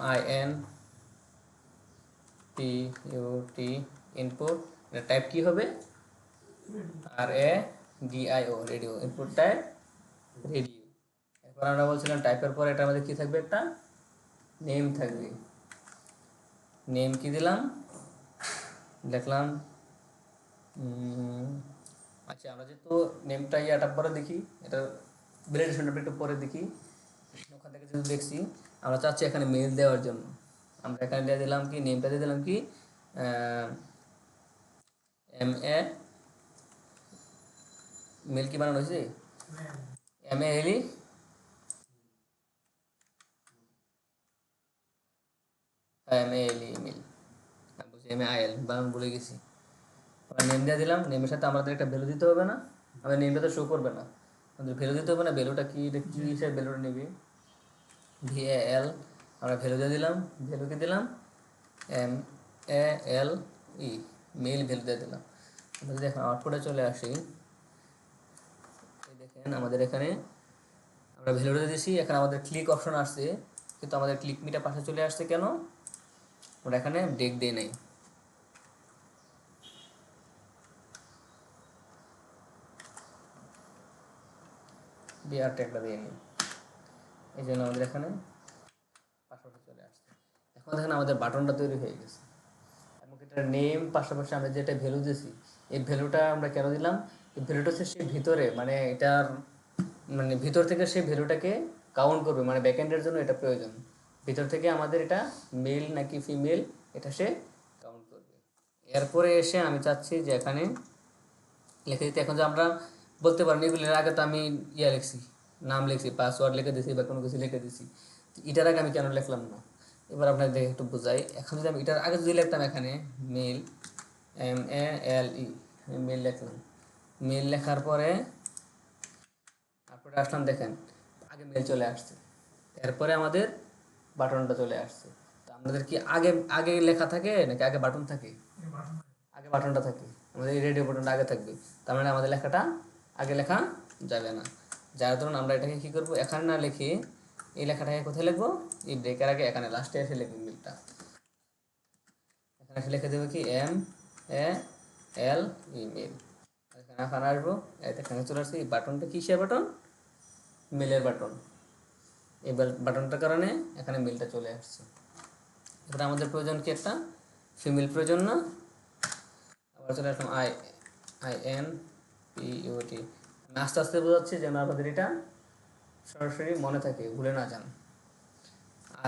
INPUT ইনপুট, এটা টাইপ কি হবে, RADIO, radio, input type radio. এরপর আমরা বলছিলাম টাইপের পরে এটা আমাদের কি থাকবে, একটা নেম থাকবে, নেম কি দিলাম, দেখলাম আচ্ছা আমরা যেহেতু নেমটা ইয়াটা পরে দেখি, এটা ভ্যালিডেশনটা একটু পরে দেখি, ওখান থেকে যেহেতু দেখছি আমরা চাচ্ছি এখানে মেল দেওয়ার জন্য, আমরা এখানে দিয়ে দিলাম কি, নেমটা দিয়ে দিলাম কি MA, মেল কি বানানো হয়েছে, MALE, MALE মেল, আমি বলছি MAIL বানান ভুলে গেছি। আমরা নেম দিয়ে দিলাম, নেমের সাথে আমাদের একটা ভ্যালু দিতে হবে না, আমাদের নেমটা তো শো করবে না, আমাদের ভ্যালু দিতে হবে না, ভ্যালুটা কি, এটা কী হিসেবে ভ্যালুটা নেবে, VAL, আমরা ভ্যালু দিয়ে দিলাম, ভ্যালু কি দিলাম MALE, মেল ভ্যালু দিয়ে দিলাম। আমরা যদি এখন আউটপুটে চলে আসি, এই দেখেন আমাদের এখানে আমরা ভ্যালুটা দিয়েছি, এখানে আমাদের ক্লিক অপশন আসছে, কিন্তু আমাদের ক্লিক মিটা পাশে চলে আসছে কেন, আমরা এখানে ব্রেক দিয়ে নেই, বিআর ট্যাগটা দিয়ে নিই, এই জন্য আমাদের এখানে পাশাপাশি চলে আসছে। এখন দেখেন আমাদের বাটনটা তৈরি হয়ে গেছে, এবং এটার নেম পাশাপাশি আমরা যেটা ভ্যালু দিয়েছি, এই ভ্যালুটা আমরা কেন দিলাম, এই ভ্যালুটা হচ্ছে সে ভিতরে, মানে এটার মানে ভিতর থেকে সে ভ্যালুটাকে কাউন্ট করবে, মানে ব্যাকএন্ডের জন্য এটা প্রয়োজন, ভিতর থেকে আমাদের এটা মেল নাকি ফিমেল এটা সে কাউন্ট করবে। এরপরে এসে আমি চাচ্ছি যে এখানে লিখে দিতে, এখন যে আমরা বলতে পারেন এগুলোর আগে তো আমি লিখছি, নাম লিখছি, পাসওয়ার্ড লিখে দিয়েছি বা কোনো কিছু লিখে দিয়েছি, এটার আগে আমি কেন লিখলাম না, এবার আপনাদের একটু বোঝাই। এখন যদি আমি এটার আগে যদি লিখতাম এখানে মেল, MALE, মেল লিখলাম, মেল লেখার পরে তারপরে আসলাম, দেখেন আগে মেল চলে আসছে, এরপরে আমাদের বাটনটা চলে আসছে। তো আমাদের কি আগে আগে লেখা থাকে নাকি আগে বাটন থাকে, আগে বাটনটা থাকে, আমাদের এই রেডিও বাটনটা আগে থাকবে, তার মানে আমাদের লেখাটা আগে লেখা যাবে না, যার ধরুন আমরা এটাকে কী করবো, এখানে না লিখে এই লেখাটাকে কোথায় লিখবো, এই ব্রেকের আগে এখানে লাস্টে এসে লিখবো মেলটা, এখানে এসে লিখে দেবো কি MALE মেল, এখানে এখানে আসবো, এখানে চলে আসছি, এই বাটনটা কিসের বাটন, মেলের বাটন, এই বাটনটার কারণে এখানে মেলটা চলে আসছে। এবার আমাদের প্রয়োজন কি, একটা ফিমেল প্রয়োজন না, আবার চলে আসলাম INPUT, আমি আস্তে আস্তে বোঝাচ্ছি যেন আপনাদের এটা সরাসরি মনে থাকে, ভুলে না যান।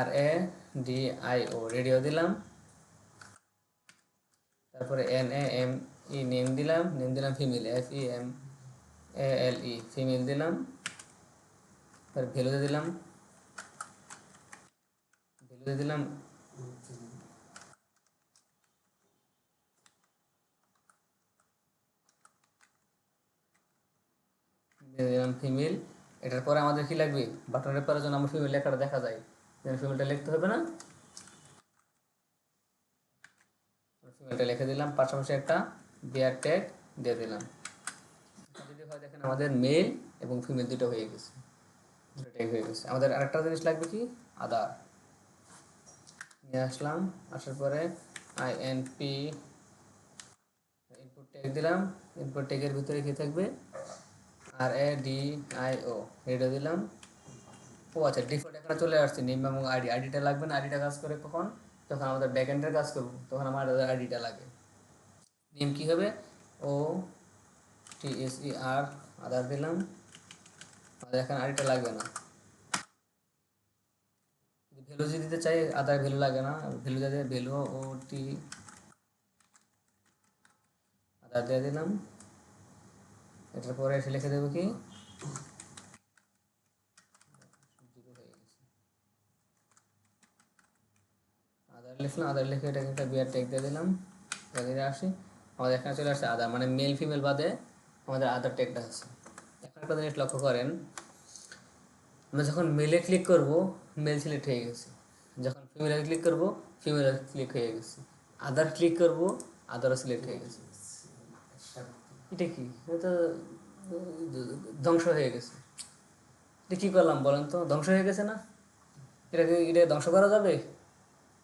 RADIO, রেডিও দিলাম, তারপরে NAME, নেম দিলাম, নেম দিলাম ফিমেল, FEMALE, ফিমেল দিলাম, তারপর ভ্যালুতে দিলাম, ভ্যালুতে দিলাম দিলাম ফিমেল। এটার পরে আমাদের কি লাগবে, বাটনের পরে যেন আমার ফিমেল লেখাটা দেখা যায়, যেন ফিমেলটা লিখতে হবে না, ফিমেলটা লিখে দিলাম, পাশাপাশি একটা বিয়ার ট্যাগ দিয়ে দিলাম। যদি হয় দেখেন আমাদের মেল এবং ফিমেল দুটো হয়ে গেছে, দুটো ট্যাগ হয়ে গেছে। আমাদের আরেকটা জিনিস লাগবে কি, আদার, নিয়ে আসলাম, আসার পরে INP ইনপুট ট্যাগ দিলাম, ইনপুট ট্যাগের ভিতরে কি থাকবে, RADIO, রেডিও দিলাম। ও আচ্ছা, ডিফল্ট এখানে চলে আসছে নেম এবং আইডিটা লাগবে না, আইডিটা কাজ করে কখন, যখন আমাদের ব্যাকএন্ডের কাজ করবো তখন আমার আইডিটা লাগে। নেম কি হবে, OTSER, আদার দিলাম, আমাদের এখানে আইডিটা লাগবে না, ভ্যালু যদি দিতে চাই আদার ভ্যালু লাগে না, ভ্যালু দিয়ে ভ্যালু OT আদার দিয়ে দিলাম। এটার পরে এসে লিখে দেবো কি, আদার লিখলাম, আদার লিখে এটাকে একটা বিয়ার ট্যাগ দিয়ে দিলাম, দিয়ে আসি, আমাদের এখানে চলে আসছে আদার, মানে মেল ফিমেল বাদে আমাদের আদার ট্যাগটা আছে। এখন একটা জিনিস লক্ষ্য করেন, আমরা যখন মেলে ক্লিক করব মেল সিলেক্ট হয়ে গেছে, যখন ফিমেলে ক্লিক করবো, ফিমেলে ক্লিক হয়ে গেছে। আদার ক্লিক করবো, আদারও সিলেক্ট হয়ে গেছে। এটা কি? এটা তো ধ্বংস হয়ে গেছে। এটা কী করলাম বলেন তো? ধ্বংস হয়ে গেছে না? এটা ধ্বংস করা যাবে?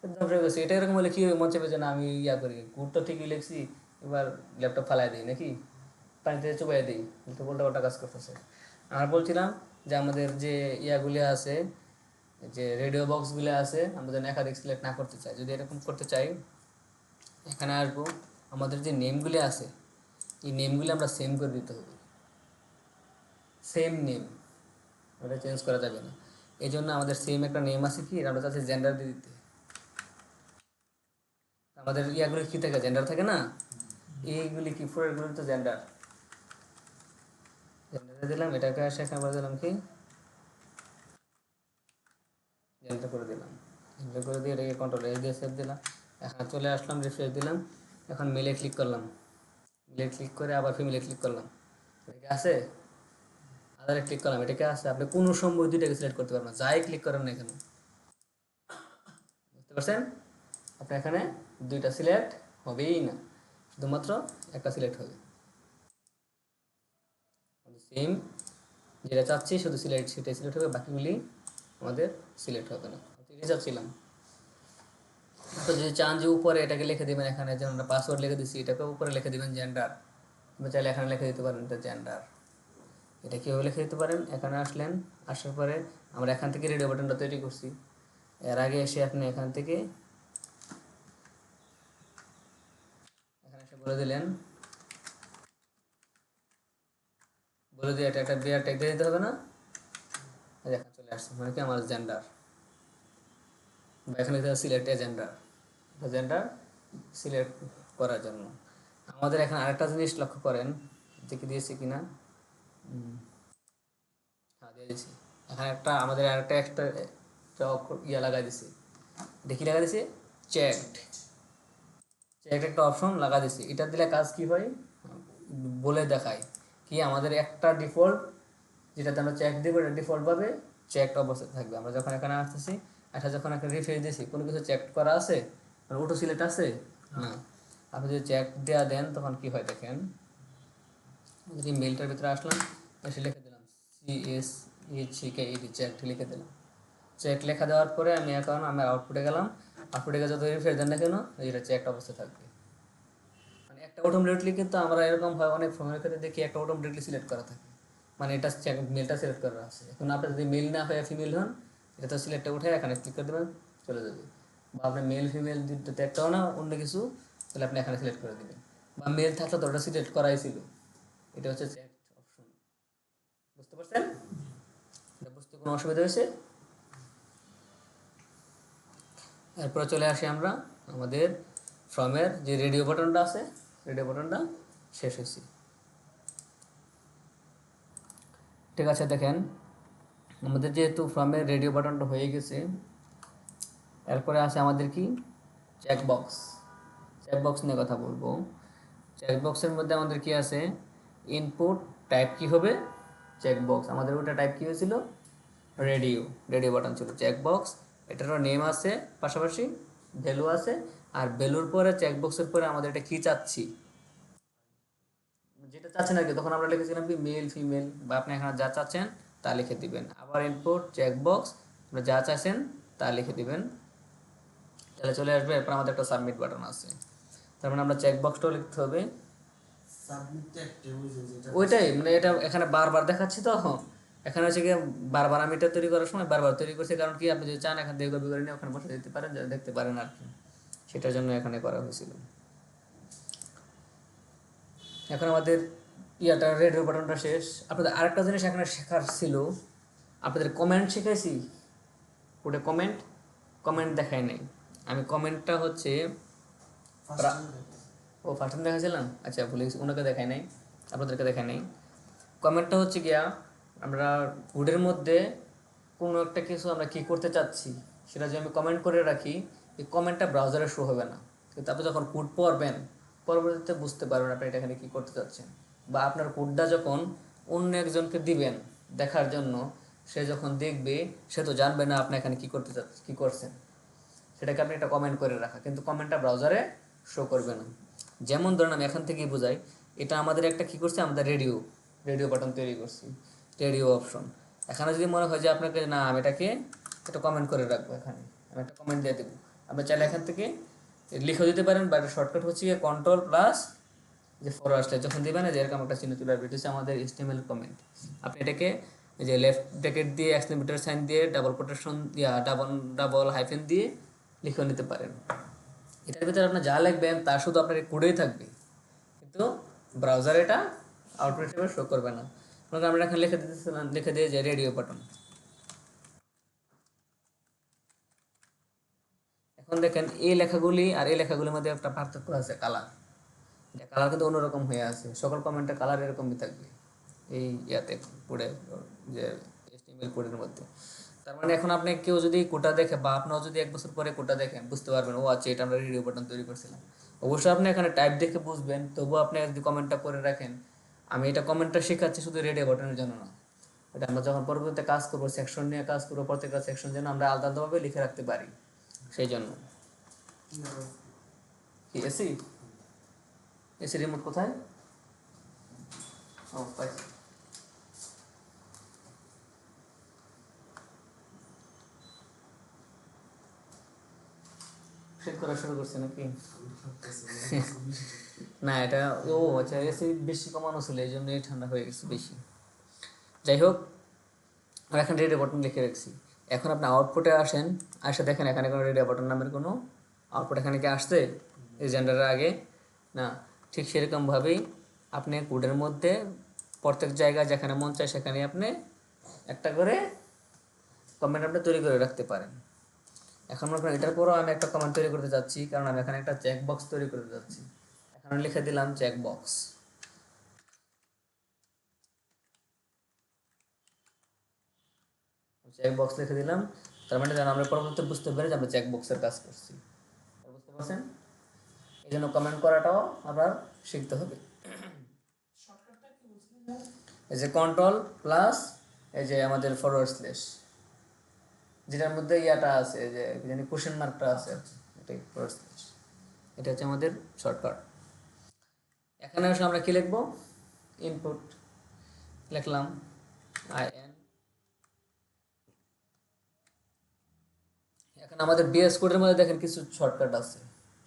এটা ধ্বংস হয়ে গেছে। এটা এরকম হলে কী মন চাইবে যে না আমি ইয়া করি, কোড তো ঠিকই লিখছি, এবার ল্যাপটপ ফালাই দিই নাকি পানিতে চুবাই দিই, তো উল্টা পাল্টা কাজ করতেছে। আর বলছিলাম যে আমাদের যে ইয়াগুলি আছে, যে রেডিও বক্সগুলো আছে, আমরা যেন একাধিক সিলেক্ট না করতে চাই। যদি এরকম করতে চাই, এখানে আসবো, আমাদের যে নেমগুলি আছে এই নেমগুলি আমরা সেম করে দিতে হবে, সেম নেম, ওটা চেঞ্জ করা যাবে না। এই জন্য আমাদের সেম একটা নেম আছে, কি আমরা চাচ্ছি জেন্ডার দিয়ে দিতে। আমাদের ইয়াগুলি কী থাকে? জেন্ডার থাকে না? এইগুলি কি ফোরেরগুলি তো জেন্ডার, জেন্ডারে দিলাম। এটাকে আসে এখানে বলে দিলাম কি জেন্ডার করে দিলাম। জেন্ডার করে দিয়ে এটাকে কন্ট্রোল এস দিয়ে সেভ দিলাম। এখন চলে আসলাম, রিফ্রেশ দিলাম। এখন মেলে ক্লিক করলাম, মেলে ক্লিক করে আবার ফিমেলে ক্লিক করলাম, এটাকে আছে। আদারে ক্লিক করলাম, এটাকে আছে। আপনি কোনো সময় দুইটাকে সিলেক্ট করতে পারবেন, যাই ক্লিক করেন না এখানে, বুঝতে পারছেন? আপনার এখানে দুইটা সিলেক্ট হবেই না, শুধুমাত্র একটা সিলেক্ট হবে। সেম যেটা চাচ্ছি শুধু সিলেক্ট, সেটাই সিলেক্ট হবে, বাকিগুলি আমাদের সিলেক্ট হবে না। এটা চাচ্ছিলাম। তো যদি চান যে উপরে এটাকে লিখে দেবেন, এখানে যেমন আমরা পাসওয়ার্ড লিখে দিচ্ছি, এটাকে উপরে লিখে দেবেন জেন্ডার। আপনি চাইলে এখানে লিখে দিতে পারেন এটা জেন্ডার। এটা কীভাবে লিখে দিতে পারেন? এখানে আসলেন, আসার পরে আমরা এখান থেকে রেডিও বাটনটা তৈরি করছি। এর আগে এসে আপনি এখান থেকে এখানে এসে বলে দিলেন, বলে দিয়ে এটা একটা বিয়ার ট্যাগ দিয়ে দিতে হবে না? এখানে চলে আসছে, মানে কি আমার জেন্ডার, বা এখানে সিলেক্ট এ জেন্ডার, জেন্ডার সিলেক্ট করার জন্য। আমাদের এখানে আরেকটা জিনিস লক্ষ্য করেন, দেখে দিয়েছি কিনা, হ্যাঁ দিয়ে দিয়েছি। এখানে একটা আমাদের আরেকটা একটা ইয়া লাগাই দিছি, দেখি লাগা দিছি চেকড, চেকড একটা অপশন লাগা দিছি। এটা দিলে কাজ কি হয় বলে দেখায়, কি আমাদের একটা ডিফল্ট যেটাতে আমরা চেক দিব, এটা ডিফল্টভাবে চেকড অবস্থায় থাকবে। আমরা যখন এখানে আসতেছি, এটা যখন একটা রিফ্রেশ দিয়েছি, কোনো কিছু চেক করা আছে, মানে অটো সিলেক্ট আছে না। আপনি যদি চেক দেওয়া দেন তখন কি হয় দেখেন, যদি মেলটার ভিতরে আসলাম, এসে লিখে দিলাম CSHKED চেক লিখে দিলাম। চেক লেখা দেওয়ার পরে আমি এখন আমার আউটপুটে গেলাম, আউটপুটে গিয়ে যত রিফ্রেশ দেন না কেন এটা চেকড অবস্থায় থাকবে। মানে একটা অটোমেটিকলি, কিন্তু আমরা এরকম হয় অনেক ফর্মের ক্ষেত্রে দেখি একটা অটোমেটিকলি সিলেক্ট করা থাকে, মানে এটা মেলটা সিলেক্ট করা আছে। এখন আপনি যদি মেল না হয়ে ফিমেল হন, এটা তো সিলেক্টটা উঠে এখানে ক্লিক করে দেবেন, চলে যাবে। বা আপনি মেল ফিমেল দুটো একটাও না অন্য কিছু, তাহলে আপনি এখানে সিলেক্ট করে দেবেন। বা মেল থাকলে তো ওটা সিলেক্ট করাই ছিল। এটা হচ্ছে চেক অপশন, বুঝতে পারছেন? এটা বুঝতে কোনো অসুবিধা হয়েছে? এরপরে চলে আসি আমরা আমাদের ফর্মের যে রেডিও বাটনটা আছে, রেডিও বাটনটা শেষ হয়েছে। ঠিক আছে, দেখেন আমাদের যেহেতু ফর্মের রেডিও বাটনটা হয়ে গেছে, এরপরে আছে আমাদের কি চেকবক্স। চেকবক্স নিয়ে কথা বলবো। চেকবক্সের মধ্যে আমাদের কি আছে, ইনপুট টাইপ কি হবে চেকবক্স, আমাদের ওটা টাইপ কি হয়েছিল রেডিও, রেডিও বাটন ছিল। চেকবক্স এটারও নেম আছে, পাশাপাশি ভ্যালু আছে, আর ভ্যালুর পরে চেকবক্সের পরে আমাদের এটা কি চাচ্ছি, যেটা চাচ্ছেন আর কি। তখন আমরা লিখেছিলাম কি মেল ফিমেল, বা আপনি এখানে যা চাচ্ছেন তা লিখে দিবেন। আবার ইনপুট চেকবক্স আমরা যা চাচ্ছেন তা লিখে দিবেন, তাহলে চলে আসবে। এরপর আমাদের একটা সাবমিট বাটন আছে, তার মানে আমরা চেকবক্সটাও লিখতে হবে। ওইটাই মানে এটা এখানে বারবার দেখাচ্ছি তো, এখানে হচ্ছে গিয়ে বারবার আমি এটা তৈরি করার সময় বারবার তৈরি করছি, কারণ কি আপনি যদি চান এখান থেকে কপি করে নিয়ে ওখানে বসে দিতে পারেন, যারা দেখতে পারেন আর কি, সেটার জন্য এখানে করা হয়েছিল। এখন আমাদের ইয়াটা রেডিও বাটনটা শেষ। আপনাদের আরেকটা জিনিস এখানে শেখার ছিল, আপনাদের কমেন্ট শিখাইছি, ওটা কমেন্ট কমেন্ট দেখাই নাই আমি। কমেন্টটা হচ্ছে ও ফার্স্ট টাইম দেখাছিলাম, আচ্ছা ভুলে গেছি, ওনাকে দেখাই নাই, আপনাদেরকে দেখাই নাই। কমেন্টটা হচ্ছে গিয়া আমরা কোডের মধ্যে কোনো একটা কিছু আমরা কী করতে চাচ্ছি সেটা যদি আমি কমেন্ট করে রাখি, এই কমেন্টটা ব্রাউজারে শো হবে না, কিন্তু আপনি যখন কোড পড়বেন পরবর্তীতে বুঝতে পারবেন আপনি এটা এখানে কী করতে চাচ্ছেন। বা আপনার কোডটা যখন অন্য একজনকে দিবেন দেখার জন্য, সে যখন দেখবে সে তো জানবে না আপনি এখানে কী করতে চাচ্ছেন, কী করছেন। সেটাকে আপনি একটা কমেন্ট করে রাখা, কিন্তু কমেন্টটা ব্রাউজারে শো করবে না। যেমন ধরেন আমি এখান থেকেই বোঝাই, এটা আমাদের একটা কী করছে, আমাদের রেডিও রেডিও বাটন তৈরি করছি, রেডিও অপশন। এখানে যদি মনে হয় যে আপনাকে না আমি এটাকে একটা কমেন্ট করে রাখবো, এখানে আমি একটা কমেন্ট দিয়ে দেবো, আপনি চাইলে এখান থেকে লিখে দিতে পারেন, বা একটা শর্টকাট হচ্ছে কন্ট্রোল প্লাস যে ফরওয়ার্ড স্ল্যাশ যখন দেবেন যে এরকম একটা চিহ্ন চলে আসবে, এটা হচ্ছে আমাদের HTML কমেন্ট। আপনি এটাকে এই যে লেফট ব্র্যাকেট দিয়ে এক্সক্লেমেটর সাইন দিয়ে double quotation double double hyphen দিয়ে লিখে নিতে পারেন। এটার ভিতরে আপনার যা লিখবেন তা শুধু আপনার কোডেই থাকবে, কিন্তু ব্রাউজার এটা আউটপুট হিসেবে শো করবে না। মনে আমরা এখানে লিখে দিয়ে যে রেডিও বাটন। এখন দেখেন এই লেখাগুলি আর এই লেখাগুলির মধ্যে একটা পার্থক্য আছে, কালার। এটা কালার কিন্তু অন্যরকম হয়ে আছে, সকল কমেন্টের কালার এরকমই থাকবে এই ইয়াতে কোডে, যে HTML কোডের মধ্যে। তার মানে এখন আপনি কেউ যদি কোডটা দেখে, বা আপনারা যদি 1 বছর পরে কোডটা দেখেন, বুঝতে পারবেন ও আচ্ছা এটা আমরা রেডিও বাটন তৈরি করছিলাম। অবশ্যই আপনি এখানে টাইপ দেখে বুঝবেন, তবুও আপনি যদি কমেন্টটা করে রাখেন, আমি এটা কমেন্টটা শেখাচ্ছি শুধু রেডিও বাটনের জন্য না, এটা আমরা যখন পরবর্তীতে কাজ করবো, সেকশন নিয়ে কাজ করবো, প্রত্যেকটা সেকশন যেন আমরা আলাদা আলাদাভাবে লিখে রাখতে পারি, সেই জন্য। কি এসি এসি রিমোট কোথায়? ও পাইছি। সেট করা শুরু করছে নাকি? না এটা ও আচ্ছা, এসি বেশি কমানো ছিল, এই জন্যই ঠান্ডা হয়ে গেছে বেশি। যাই হোক, আমরা এখন রেডিও বাটন লিখে রাখছি। এখন আপনি আউটপুটে আসেন, আসে দেখেন এখানে কোনো রেডিও বাটন নামের কোনো আউটপুট এখানে কি আসছে এই জেন্ডারের আগে? না। ঠিক সেরকমভাবেই আপনি কোডের মধ্যে প্রত্যেক জায়গায় যেখানে মন চায় সেখানে আপনি একটা করে কমেন্ট আপনি তৈরি করে রাখতে পারেন। এখন মনে করেন এটার পরেও আমি একটা কমেন্ট তৈরি করতে যাচ্ছি, কারণ আমি এখানে একটা চেক বক্স তৈরি করতে যাচ্ছি। এখানে লিখে দিলাম চেক বক্স। চেক বক্স লিখে দিলাম, তার মানে যেন আমরা পরবর্তীতে বুঝতে পারি যে আমরা চেক বক্সের কাজ করছি। বুঝতে পারছেন? এই জন্য কমেন্ট করাটাও আবার শিখতে হবে। এই যে কন্ট্রোল প্লাস এই যে আমাদের ফরওয়ার্ড স্ল্যাশ, যেটার মধ্যে ইয়াটা আছে, যে জানি কোশ্চেন মার্কটা আছে, এটাই ফরওয়ার্ড স্ল্যাশ। এটা হচ্ছে আমাদের শর্টকাট। এখানে এসে আমরা কি লিখবো? ইনপুট লিখলাম IN। এখন আমাদের বিএস কোডের মধ্যে দেখেন কিছু শর্টকাট আছে।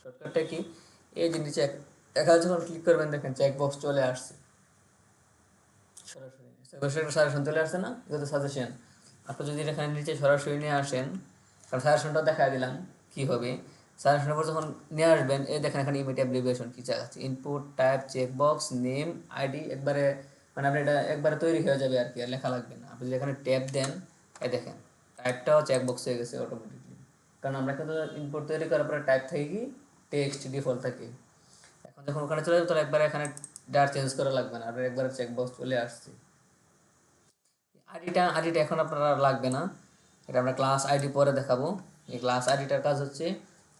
শর্টকাটটা কি? এই যে নিচে এখানে যখন ক্লিক করবেন দেখেন চেক বক্স চলে আসছে সরাসরি, সাজেশন চলে আসছে না? এটা সাজেশন। আপনি যদি এখানে নিচে সরাসরি নিয়ে আসেন, কারণ সাজেশনটা দেখা দিলাম কি হবে। সাজেশনের পর যখন নিয়ে আসবেন, এই দেখেন এখানে ইমেজ অ্যাপ্লিকেশন কি চাচ্ছে, input type check box name ID, একবারে মানে আপনি এটা একবারে তৈরি হয়ে যাবে আর কি, আর লেখা লাগবে না। আপনি যদি এখানে ট্যাব দেন, এই দেখেন টাইপটাও চেক বক্স হয়ে গেছে অটোমেটিকলি, কারণ আমরা কিন্তু ইনপুট তৈরি করার পরে টাইপ থেকে কি টেক্সট ডিফল্ট থাকে। এখন যখন ওখানে চলে যাবে, তাহলে একবারে এখানে ডার চেঞ্জ করা লাগবে না, আর একবারে চেক বক্স চলে আসছে। আইডিটা এখন আপনারা লাগবে না, এটা আমরা ক্লাস আইডি পরে দেখাবো। এই ক্লাস আইডিটার কাজ হচ্ছে,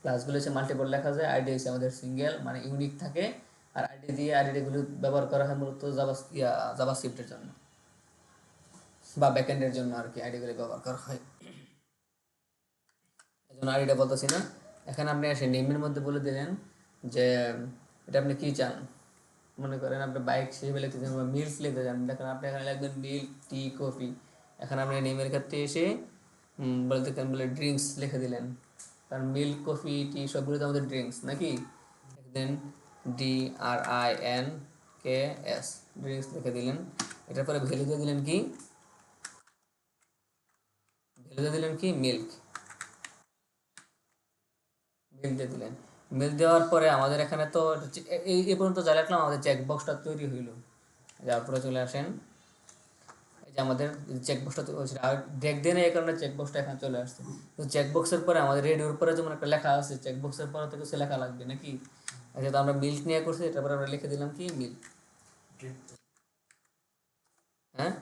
ক্লাসগুলো হচ্ছে মাল্টিপল লেখা যায়, আইডি হচ্ছে আমাদের সিঙ্গেল মানে ইউনিক থাকে, আর আইডি দিয়ে আইডিগুলো ব্যবহার করা হয় মূলত জাভাস্ক্রিপ্টের জন্য বা ব্যাকএন্ডের জন্য আর কি, আইডিগুলো ব্যবহার করা হয়। এই জন্য আইডিটা বলতেছি না। এখানে আপনি এসে নেমের মধ্যে বলে দিলেন যে এটা আপনি কী চান। মনে করেন আপনি বাইক হিসেবে লিখতে চান বা মিল্ক লিখতে চান, দেখেন আপনি এখানে লিখবেন মিল্ক টি কফি। এখানে আপনি নেমের ক্ষেত্রে এসে বলতে চান বলে ড্রিঙ্কস লিখে দিলেন, কারণ মিল্ক কফি টি সবগুলো তো আমাদের ড্রিঙ্কস নাকি। দেন DRINKS ড্রিঙ্কস লিখে দিলেন। এটার পরে ভ্যালু দিয়ে দিলেন কি, মিল্ক। মিল দিয়ে দিলেন। মিল দেওয়ার পরে আমাদের এখানে তো এই পর্যন্ত যা লিখলাম, আমাদের চেক বক্সটা তৈরি হইল। যার পরে চলে আসেন, এই যে আমাদের চেক বক্সটা আর ড্রেক দিয়ে এই কারণে চেক বক্সটা এখানে চলে আসছে। তো চেক বক্সের পরে আমাদের রেডিওর পরে যেমন একটা লেখা আছে, চেক বক্সের পরে তো কিছু লেখা লাগবে নাকি। যেহেতু আমরা মিল্ক নিয়ে করছি, তারপরে আমরা লিখে দিলাম কি মিল্ক। হ্যাঁ,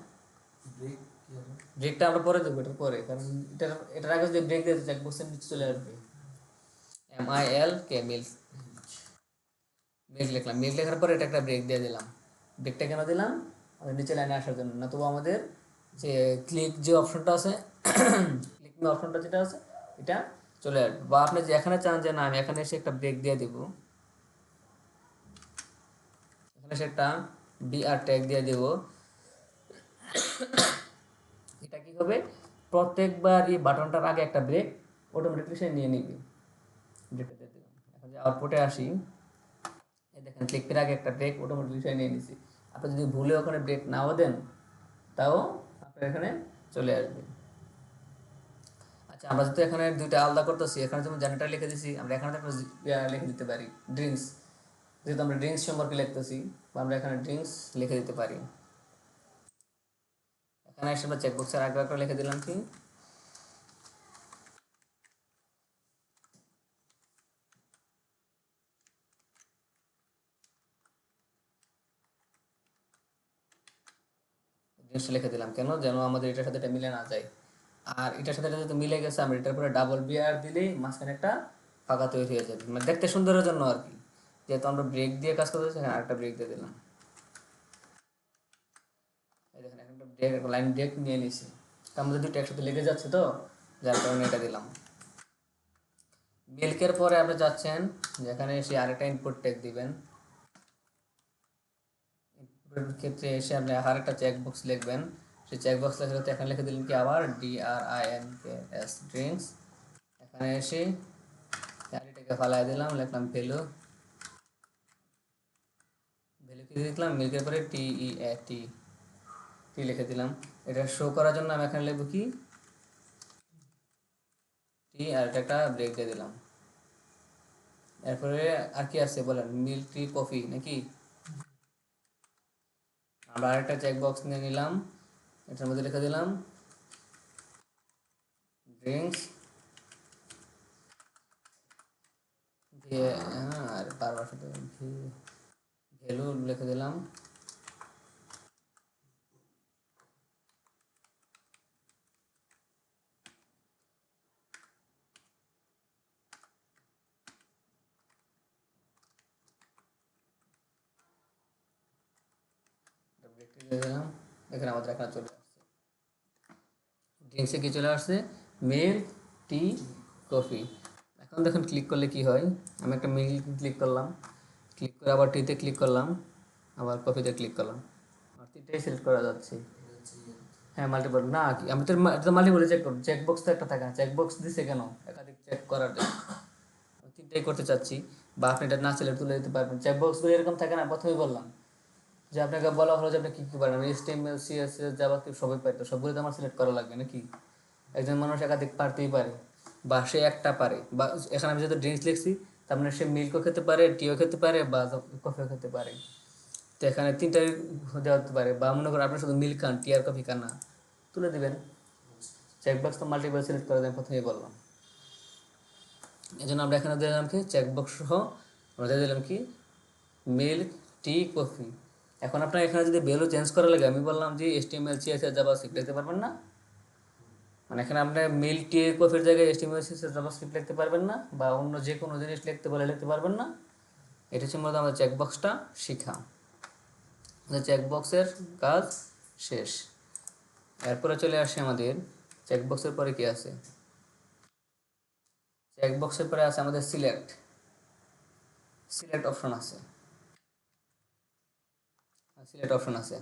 ব্রেকটা আমরা পরে দেবো, এটার পরে, কারণ এটার আগে যদি ব্রেক দিয়ে চেক বক্সের নিচে চলে আসবে। MILK milk. মিল্ক লিখলাম, মিল্ক লেখার পরে এটা একটা ব্রেক দিয়ে দিলাম। ব্রেকটা কেন দিলাম? আমাদের নিচে লাইনে আসার জন্য, না তবু আমাদের যে ক্লিক যে অপশনটা আছে, ক্লিক মি অপশনটা যেটা আছে, এটা চলে আসবে। বা আপনি যে এখানে চান যে না আমি এখানে এসে একটা ব্রেক দিয়ে দিব, এখানে এসে একটা বিআর ট্যাগ দিয়ে দেব, এটা কি হবে প্রত্যেকবার এই বাটনটার আগে একটা ব্রেক অটোমেটিকলি সে নিয়ে নিবে। ব্রেকটা দিয়ে দিলাম। এখন যে আউটপুটে আসি, এই দেখেন ক্লিকের আগে একটা ব্রেক অটোমেটিকলি সে নিয়ে নিছি। আপনি যদি ভুলে ওখানে ব্রেক নাও দেন তাও আপনার এখানে চলে আসবে। আচ্ছা, আমরা যেহেতু এখানে দুইটা আলাদা করতেছি, এখানে যেমন জেনারেটর লিখে দিছি, আমরা এখানে একটা লিখে দিতে পারি ড্রিঙ্কস, যেহেতু আমরা ড্রিঙ্কস সম্পর্কে লিখতেছি, বা আমরা এখানে ড্রিঙ্কস লিখে দিতে পারি। এখানে এসে আমরা চেকবক্সের আগে একটা লিখে দিলাম কি ড্রিঙ্কসটা লিখে দিলাম, কেন যেন আমাদের এটার সাথে এটা মিলে না যায়। আর এটার সাথে এটা যেহেতু মিলে গেছে, আমরা এটার পরে ডাবল বিআর দিলেই মাঝখানে একটা ফাঁকা তৈরি হয়ে যাবে, মানে দেখতে সুন্দরের জন্য আর কি। যেহেতু আমরা ব্রেক দিয়ে কাজ করতেছি, এখানে আরেকটা ব্রেক দিয়ে দিলাম। এই দেখেন এখন একটা ব্রেক, লাইন ব্রেক নিয়ে নিয়েছি, তার মধ্যে দুটো একসাথে লেগে যাচ্ছে তো, যার কারণে এটা দিলাম। মিল্কের পরে আপনি যাচ্ছেন যেখানে এসে আরেকটা ইনপুট ট্যাগ দিবেন। ইনপুটের ক্ষেত্রে এসে আপনি আরেকটা চেকবক্স লিখবেন। সেই চেকবক্স লেখার ক্ষেত্রে এখানে লিখে দিলেন কি আবার DRINKS ড্রিঙ্কস। এখানে এসে এটাকে ফালাই দিলাম, লিখলাম ভ্যালু, ভ্যালু কি লিখলাম মিল্কের পরে TEAT টি লিখে দিলাম। এটা শো করার জন্য আমি এখানে লিখবো কি টি, আর এটা একটা ব্রেক দিয়ে দিলাম। এরপরে আর কি আছে বলেন, মিল্ক টি কফি নাকি? আমরা আরেকটা চেকবক্স নিয়ে নিলাম, এটার মধ্যে লিখে দিলাম ড্রিঙ্কস দিয়ে, আর বারবার সাথে ভ্যালু লিখে দিলাম। দিয়ে দিলাম। এখানে আমাদের এখানে চলে আসছে ড্রিঙ্কসে কি চলে আসছে, মিল্ক টি কফি। এখন দেখুন ক্লিক করলে কি হয়, আমি একটা মিল্ক ক্লিক করলাম, ক্লিক করে আবার টিতে ক্লিক করলাম, আবার কফিতে ক্লিক করলাম, আর তিনটাই সিলেক্ট করা যাচ্ছে। হ্যাঁ মাল্টিপল না, কি আমি তো এটা তো মাল্টিপল চেক করব, চেকবক্স তো একটা থাকে না, চেকবক্স দিছে কেন একাধিক চেক করার জন্য। আমি তিনটাই করতে চাচ্ছি, বা আপনি এটা না সিলেক্ট তুলে দিতে পারবেন। চেকবক্সগুলো এরকম থাকে না, প্রথমেই বললাম যে আপনাকে বলা হলো যে আপনি কী কী পারেন, HTML CSS জাভাস্ক্রিপ্ট সবই পারে, তো সবগুলো তো আমার সিলেক্ট করা লাগবে নাকি? একজন মানুষ একাধিক পারতেই পারে, বা সে একটা পারে, বা এখানে আমি যেহেতু ড্রিঙ্কস লিখছি তার মানে সে মিল্কও খেতে পারে, টিও খেতে পারে, বা কফিও খেতে পারে। তো এখানে তিনটাই দেওয়া হতে পারে, বা মনে করেন আপনি শুধু মিল্ক খান, টি আর কফি খান না, তুলে দিবেন। চেকবক্স তো মাল্টিপল সিলেক্ট করে দেন, প্রথমেই বললাম। এই জন্য আমরা এখানে দিলাম কি চেকবক্স সহ আমরা দিয়ে দিলাম কি মিল্ক টি কফি। এখন আপনার এখানে যদি ভ্যালু চেঞ্জ করা লাগে, আমি বললাম যে HTML CSS জাভাস্ক্রিপ্ট লিখতে পারবেন না, মানে এখানে আপনার মিল্ক টি কফির জায়গায় HTML CSS জাভাস্ক্রিপ্ট লিখতে পারবেন না, বা অন্য যে কোনো জিনিস লিখতে বলে লিখতে পারবেন না। এটা হচ্ছে মূলত আমাদের চেকবক্সটা শিখা, চেকবক্সের কাজ শেষ। এরপরে চলে আসে আমাদের চেকবক্সের পরে কি আছে, চেকবক্সের পরে আছে আমাদের সিলেক্ট, সিলেক্ট অপশন আছে, সিলেক্ট অপশন আছে।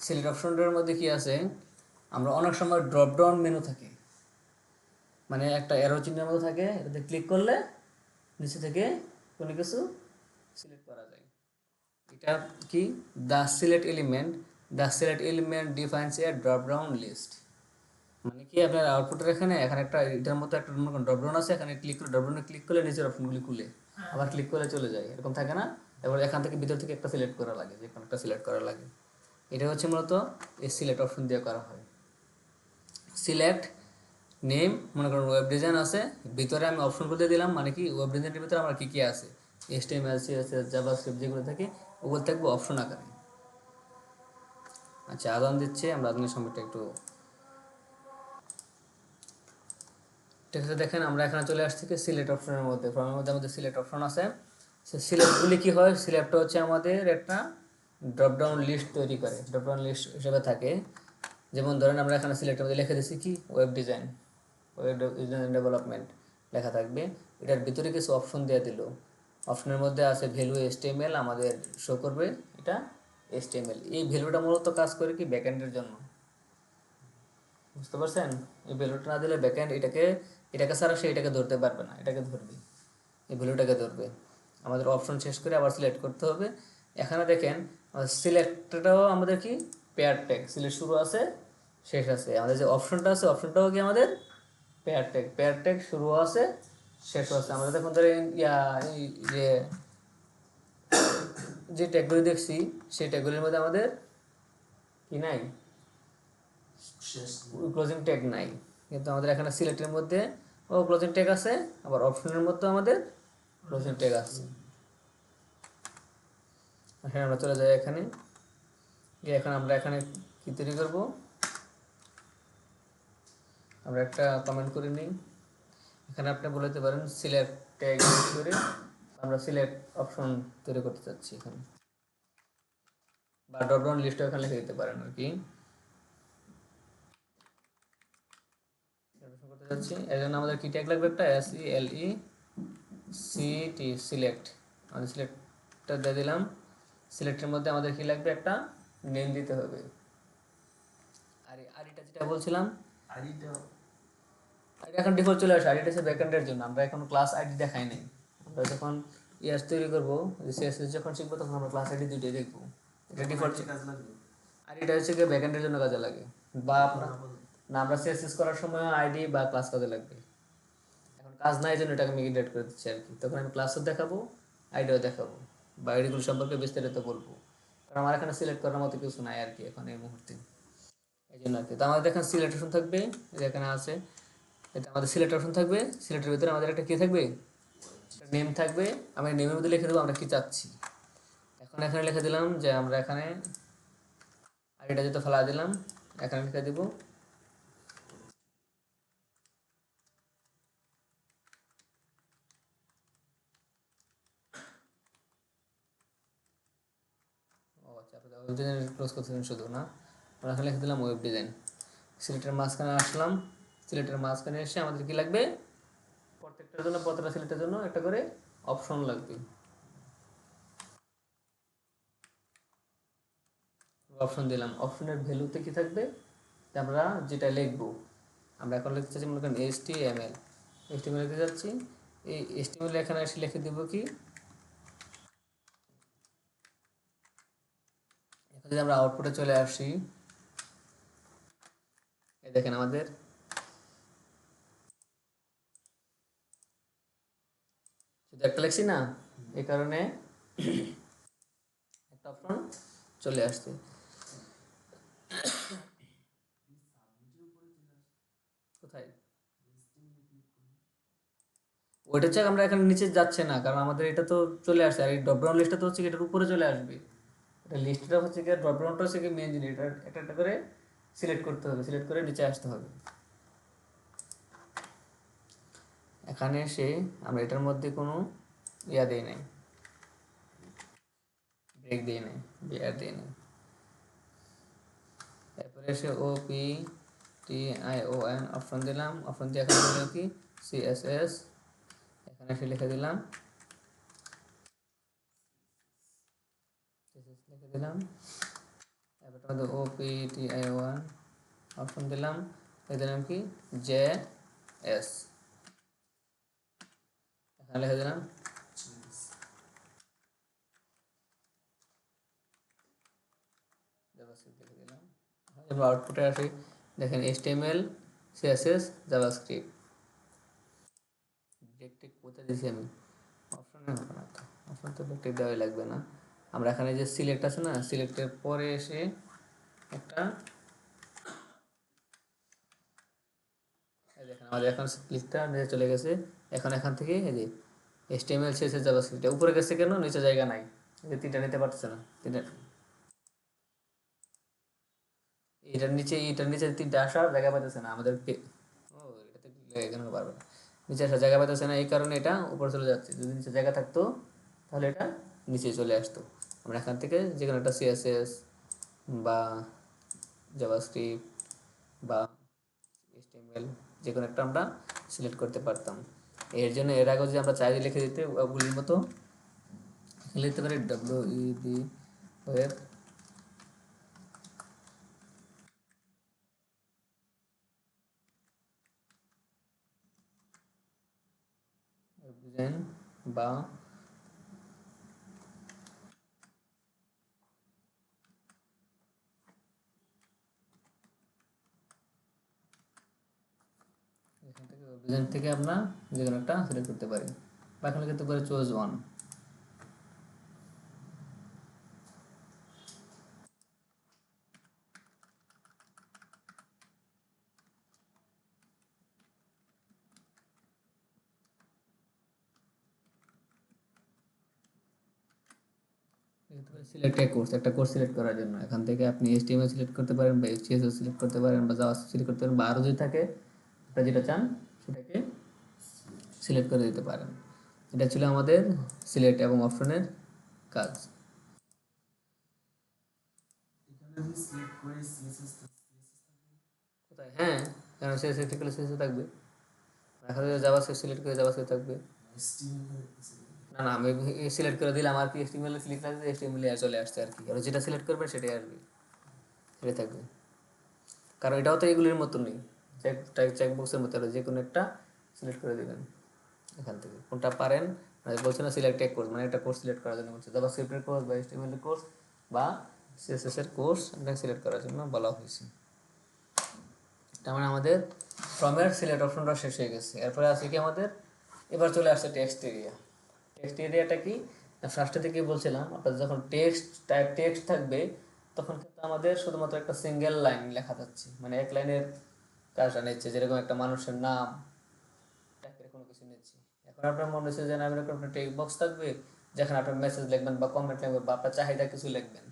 সিলেক্ট অপশনটার মধ্যে কি আছে, আমরা অনেক সময় ড্রপ ডাউন মেনু থাকে, মানে একটা অ্যারো চিহ্নের মতো থাকে, এটাতে ক্লিক করলে নিচে থেকে কোনো কিছু সিলেক্ট করা যায়। এটা কি the select element defines a drop down list, মানে কি আপনার আউটপুটের এখানে এখানে একটা এটার মতো একটা ড্রপ ডাউন আছে, এখানে ক্লিক করে ড্রপ ডাউনে ক্লিক করলে নিচের অপশনগুলি খুলে আবার ক্লিক করলে চলে যায়, এরকম থাকে না? এবার এখান থেকে ভিতর থেকে একটা সিলেক্ট করা লাগে, যে কোনো একটা সিলেক্ট করা লাগে। এটা হচ্ছে মূলত এই সিলেক্ট অপশন দিয়ে করা হয়। সিলেক্ট নেম, মনে করেন ওয়েব ডিজাইন আছে, ভিতরে আমি অপশনগুলো দিয়ে দিলাম, মানে কি ওয়েব ডিজাইনের ভিতরে আমার কী কী আছে, HTML CSS জাভাস্ক্রিপ্ট যেগুলো থাকে ওগুলো থাকবে অপশন আকারে। আচ্ছা, আদান দিচ্ছে, আমরা আদানের সময়টা একটু ঠিক আছে। দেখেন আমরা এখানে চলে আসছি কি সিলেক্ট অপশনের মধ্যে, ফর্মের মধ্যে আমাদের সিলেক্ট অপশন আছে। সে সিলেক্টগুলি কী হয়, সিলেক্টটা হচ্ছে আমাদের একটা ড্রপডাউন লিস্ট তৈরি করে, ড্রপডাউন লিস্ট হিসেবে থাকে। যেমন ধরেন আমরা এখানে সিলেক্টের মধ্যে লিখে দিচ্ছি কি web design, web design development লেখা থাকবে, এটার ভিতরে কিছু অপশন দেওয়া দিল। অপশনের মধ্যে আছে ভ্যালু HTML, আমাদের শো করবে এটা HTML। এই ভ্যালুটা মূলত কাজ করে কি ব্যাকএন্ডের জন্য, বুঝতে পারছেন? এই ভ্যালুটা না দিলে ব্যাকএন্ড এটাকে ছাড়া সে এটাকে ধরতে পারবে না, এটাকে ধরবে, এই ভ্যালুটাকে ধরবে। আমাদের অপশন শেষ করে আবার সিলেক্ট করতে হবে। এখানে দেখেন সিলেক্টটাও আমাদের কি পেয়ার ট্যাগ, সিলেক্ট শুরু আছে শেষ আছে। আমাদের যে অপশনটা আছে অপশনটাও কি আমাদের পেয়ার ট্যাগ শুরু আছে শেষও আছে। আমরা দেখুন ধরেন এই যে যে ট্যাগগুলি দেখছি সেই ট্যাগগুলির মধ্যে আমাদের কি নাই, শেষ ক্লোজিং ট্যাগ নাই, কিন্তু আমাদের এখানে সিলেক্টের মধ্যে ক্লোজিং ট্যাগ আছে, আবার অপশনের মধ্যে আমাদের ক্লোজিং ট্যাগ আছে। হ্যাঁ, আমরা চলে যাই এখানে গিয়ে এখন আমরা এখানে কি তৈরি করব, আমরা একটা কমেন্ট করে নিই। এখানে আপনি বলতে পারেন সিলেক্ট ট্যাগ ইউজ করে আমরা সিলেক্ট অপশন তৈরি করতে চাচ্ছি এখানে, বা ড্রপডাউন লিস্টও এখানে লিখে দিতে পারেন আর কি। করতে যাচ্ছি এর জন্য আমাদের কি ট্যাগ লাগবে, একটা SELECT, সিলেক্ট। আমাদের সিলেক্টটা দিয়ে দিলাম। সিলেক্টের মধ্যে আমাদের কি লাগবে, একটা নেম দিতে হবে। আর এটা যেটা বলছিলাম আইডিটা আইডি এখন ডিফল্ট চলে আসে। আইডিটা হচ্ছে ব্যাকএন্ডের জন্য, আমরা এখন ক্লাস আইডি দেখাই নাই। আমরা যখন তৈরি করবো, CSS যখন শিখবো তখন আমরা ক্লাস আইডি দুইটাই দেখবো। এটা ডিফল্ট কাজ লাগবে। আর এটা হচ্ছে গিয়ে ব্যাকএন্ডের জন্য কাজে লাগে, বা আপনার না আমরা CSS করার সময় আইডি বা ক্লাস কাজে লাগবে। এখন কাজ নাই জন্য এটাকে আমি ইন্টারেক্ট করে দিচ্ছি আর কি। তখন আমি ক্লাসও দেখাবো, আইডিও দেখাবো, বা আইডিগুলো সম্পর্কে বিস্তারিত বলবো, কারণ আমার এখানে সিলেক্ট করার মতো কিছু নাই আর কি এখন এই মুহূর্তে, এই জন্য আর কি। তো আমাদের এখানে সিলেক্ট অপশন থাকবে, যেখানে আছে এটা আমাদের সিলেক্ট অপশন থাকবে। সিলেক্টের ভিতরে আমাদের একটা কী থাকবে, নেম থাকবে। আমি নেমের মধ্যে লিখে দেবো আমরা কি চাচ্ছি। এখন এখানে লিখে দিলাম যে আমরা এখানে আইডিটা যেটা ফেলা দিলাম, এখানে লিখে দিব আচ্ছা, আপনি ওয়েব ডিজাইন ক্লোজ করতেছেন শুধু না, আমরা এখানে লিখে দিলাম ওয়েব ডিজাইন। সিলেক্টের মাঝখানে আসলাম। সিলেক্টের মাঝখানে এসে আমাদের কি লাগবে, প্রত্যেকটার জন্য প্রত্যেকটা সিলেক্টের জন্য একটা করে অপশন লাগবে। অপশন দিলাম, অপশনের ভ্যালুতে কি থাকবে, আমরা যেটা লিখবো, আমরা এখন লিখতে চাচ্ছি মনে করেন HTML লিখতে যাচ্ছি। এই HTML এখানে এসে লিখে দেবো কি, এখন যদি আমরা আউটপুটে চলে আসি, এই দেখেন আমাদের শুধু একটা লিখছি না, এই কারণে একটা অপশন চলে আসছে। কোথায় ওইটা হচ্ছে আমরা এখানে নিচে যাচ্ছে না, কারণ আমাদের এটা তো চলে আসছে, আর এই ড্রপডাউন লিস্টটা তো হচ্ছে কি এটার উপরে চলে আসবে। এটা লিস্টটা হচ্ছে কি, ড্রপডাউনটা হচ্ছে কি মেন জিনিস, এটা একটা একটা করে সিলেক্ট করতে হবে, সিলেক্ট করে নিচে আসতে হবে। এখানে এসে আমরা এটার মধ্যে কোনো দেই নাই, ব্রেক দিই নাই, বিআর দিই নাই। তারপরে এসে OPTION অপশন দিলাম। অপশন দিয়ে এখানে দিলাম কি CSS, এখানে এসে লিখে দিলাম লিখে দিলাম। এরপর আমাদের OPTION অপশন দিলাম, লিখে দিলাম কি JS, এখানে লিখে দিলাম জাভাস্ক্রিপ্ট লিখে দিলাম। এবার আউটপুটে আসি, দেখেন HTML CSS জাভাস্ক্রিপ্ট। ব্রেকটেক কোথায় দিয়েছি আমি, অপশনে হবে না তো, অপশন তো ব্রেকটেক দেওয়াই লাগবে না। আমরা এখানে যে সিলেক্ট আছে না, সিলেক্টের পরে এসে একটা দেখেন আমাদের এখন ক্লিকটা নিচে চলে গেছে। এখন এখান থেকে এই যে HTML CSS জাভাস্ক্রিপ্ট উপরে গেছে কেন, নিচে জায়গা নাই, এই যে তিনটা নিতে পারতেছে না, তিনটা এটার নিচে তিনটা আসার জায়গা পাইতেছে না আমাদের ও এটাতে এখানে পারবে না, নিচে আসার জায়গা পাইতেছে না, এই কারণে এটা উপরে চলে যাচ্ছে। যদি নিচে জায়গা থাকতো তাহলে এটা নিচে চলে আসতো। আমরা এখান থেকে যে কোনো একটা CSS বা জাভাস্ক্রিপ্ট বা HTML যে কোনো একটা আমরা সিলেক্ট করতে পারতাম। এর জন্য এর আগে যদি আমরা চাই লিখে দিতে ওগুলির মতো লিখতে পারি WEB ওয়েব ডিজাইন বা এখান থেকে ওয়েব ডিজাইন থেকে আমরা যে কোনো একটা সিলেক্ট করতে পারি বা এখানে লিখতে পারি চুজ ওয়ান। সিলেক্ট এ কোর্স, একটা কোর্স সিলেক্ট করার জন্য এখান থেকে আপনি HTML সিলেক্ট করতে পারেন বা HTML সিলেক্ট করতে পারেন বা জাভাস্ক্রিপ্ট সিলেক্ট করতে পারেন বা আরও যদি থাকে আপনারা যেটা চান সেটাকে সিলেক্ট করে দিতে পারেন। এটা ছিল আমাদের সিলেক্ট এবং অপশনের কাজ। এখানে যদি সিলেক্ট করে CSS কোথায়? হ্যাঁ, কারণ CSS থেকে CSS থাকবে। এখন যদি জাভাস্ক্রিপ্ট সিলেক্ট করে জাভাস্ক্রিপ্ট থাকবে। HTML না না, আমি সিলেক্ট করে দিলাম আর কি HTML সিলেক্ট থাকবে, HTML এ চলে আসছে আর কি। আর যেটা সিলেক্ট করবেন সেটাই আসবে, সেটাই থাকবে। কারণ এটাও তো এগুলির মতো নেই, চেকবক্সের মতো যে কোনো একটা সিলেক্ট করে দেবেন এখান থেকে কোনটা পারেন। মানে বলছে না সিলেক্ট এ কোর্স, মানে একটা কোর্স সিলেক্ট করার জন্য বলছে জাভাস্ক্রিপ্টের কোর্স বা HTML এর কোর্স বা CSS এর কোর্স আপনাকে সিলেক্ট করার জন্য বলা হয়েছে। তার মানে আমাদের ফর্মের সিলেক্ট অপশনটা শেষ হয়ে গেছে। এরপরে আছে কি আমাদের, এবার চলে আসছে টেক্সট এরিয়া। টেক্সট এরিয়াটা কি? ফার্স্টে থেকে বলছিলাম আপনার যখন টেক্সট থাকবে তখন কিন্তু আমাদের শুধুমাত্র একটা সিঙ্গেল লাইন লেখা যাচ্ছে, মানে এক লাইনের কাজটা নিচ্ছে, যেরকম একটা মানুষের নাম টাইপের কোনো কিছু নিচ্ছি। এখন আপনার মনে হচ্ছে যে না এরকম একটা টেক্সট বক্স থাকবে যেখানে আপনার মেসেজ লিখবেন বা কমেন্ট লিখবেন বা আপনার চাহিদা কিছু লিখবেন,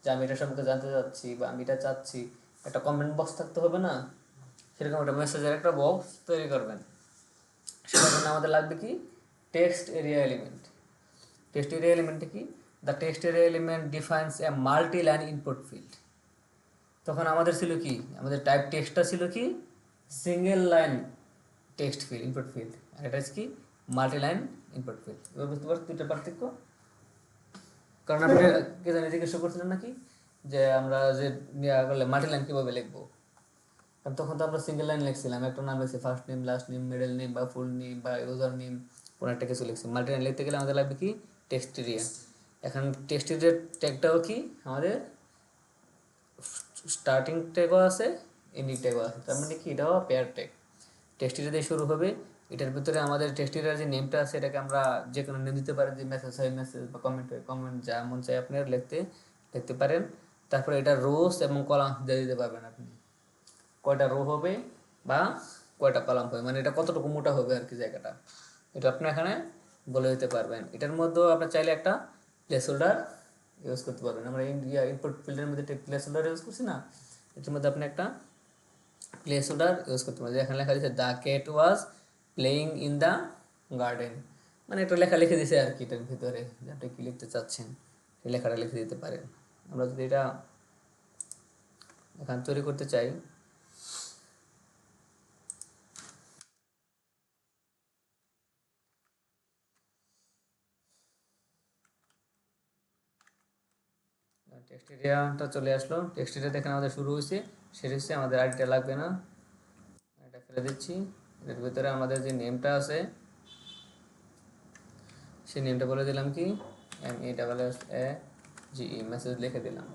যে আমি এটা সম্পর্কে জানতে চাচ্ছি বা আমি এটা চাচ্ছি, একটা কমেন্ট বক্স থাকতে হবে না? সেরকম একটা মেসেজের একটা বক্স তৈরি করবেন। সেটার জন্য আমাদের লাগবে কি, text area element. Text area এলিমেন্টে কি, the text area element defines a multi line input field. তখন আমাদের ছিল কি, আমাদের টাইপ টেক্সটটা ছিল কি single line text field input field, আর এটা কি মাল্টি লাইন ইনপুট ফিল্ড। এবার বুঝতে পারছি দুইটা পার্থক্য। কারণ আপনি কে জানি জিজ্ঞাসা করছিলেন নাকি যে আমরা যে করলে মাল্টি লাইন কীভাবে লিখবো, কারণ তখন তো আমরা সিঙ্গেল লাইন লিখছিলাম, একটা নাম লিখছি first name last name middle name বা ফুল নেম বা ইউজার নেম, কোনো একটা কিছু লিখছি। মাল্টি লাইন লিখতে গেলে আমাদের লাগবে কি টেক্সট এরিয়া। এখন টেক্সট এরিয়ার ট্যাগটাও কি আমাদের স্টার্টিং ট্যাগও আছে, এন্ডিং ট্যাগও আছে, তার মানে কি এটাও পেয়ার ট্যাগ। টেক্সট এরিয়া দিয়ে শুরু হবে, এটার ভিতরে আমাদের টেক্সট এরিয়ার যে নেমটা আছে এটাকে আমরা যে কোনো নেম দিতে পারি, যে মেসেজ হয় মেসেজ বা কমেন্ট হয় কমেন্ট, যা মন চাই আপনার লিখতে পারেন। তারপরে এটা রোস এবং কলাম দিয়ে দিতে পারবেন আপনি, কয়টা রো হবে বা কয়টা কলাম হবে, মানে এটা কতটুকু মোটা হবে আর কি জায়গাটা, এটা আপনি এখানে বলে দিতে পারবেন। এটার মধ্যেও আপনার চাইলে একটা প্লেস হোল্ডার ইউজ করতে পারবেন। আমরা ইনপুট ফিল্ডের মধ্যে প্লেস হোল্ডার ইউজ করছি না, এটার মধ্যে আপনি একটা প্লেস হোল্ডার ইউজ করতে পারবেন। এখানে লেখা দিচ্ছে the cat was playing in the garden, মানে একটা লেখা লিখে দিছে আর কি এটার ভিতরে, যে আপনি কী লিখতে চাচ্ছেন সেই লেখাটা লিখে দিতে পারেন। আমরা যদি এটা এখানে তৈরি করতে চাই, টেক্সট এরিয়াটা চলে আসলো। টেক্সট এরিয়া দেখেন আমাদের শুরু হয়েছে, শেষ হচ্ছে, আমাদের আইডিটা লাগবে না, এটা ফেলে দিচ্ছি। এর ভিতরে আমাদের যে নেমটা আছে সেই নেমটা বলে দিলাম কি MESSAGE, মেসেজ লিখে দিলাম।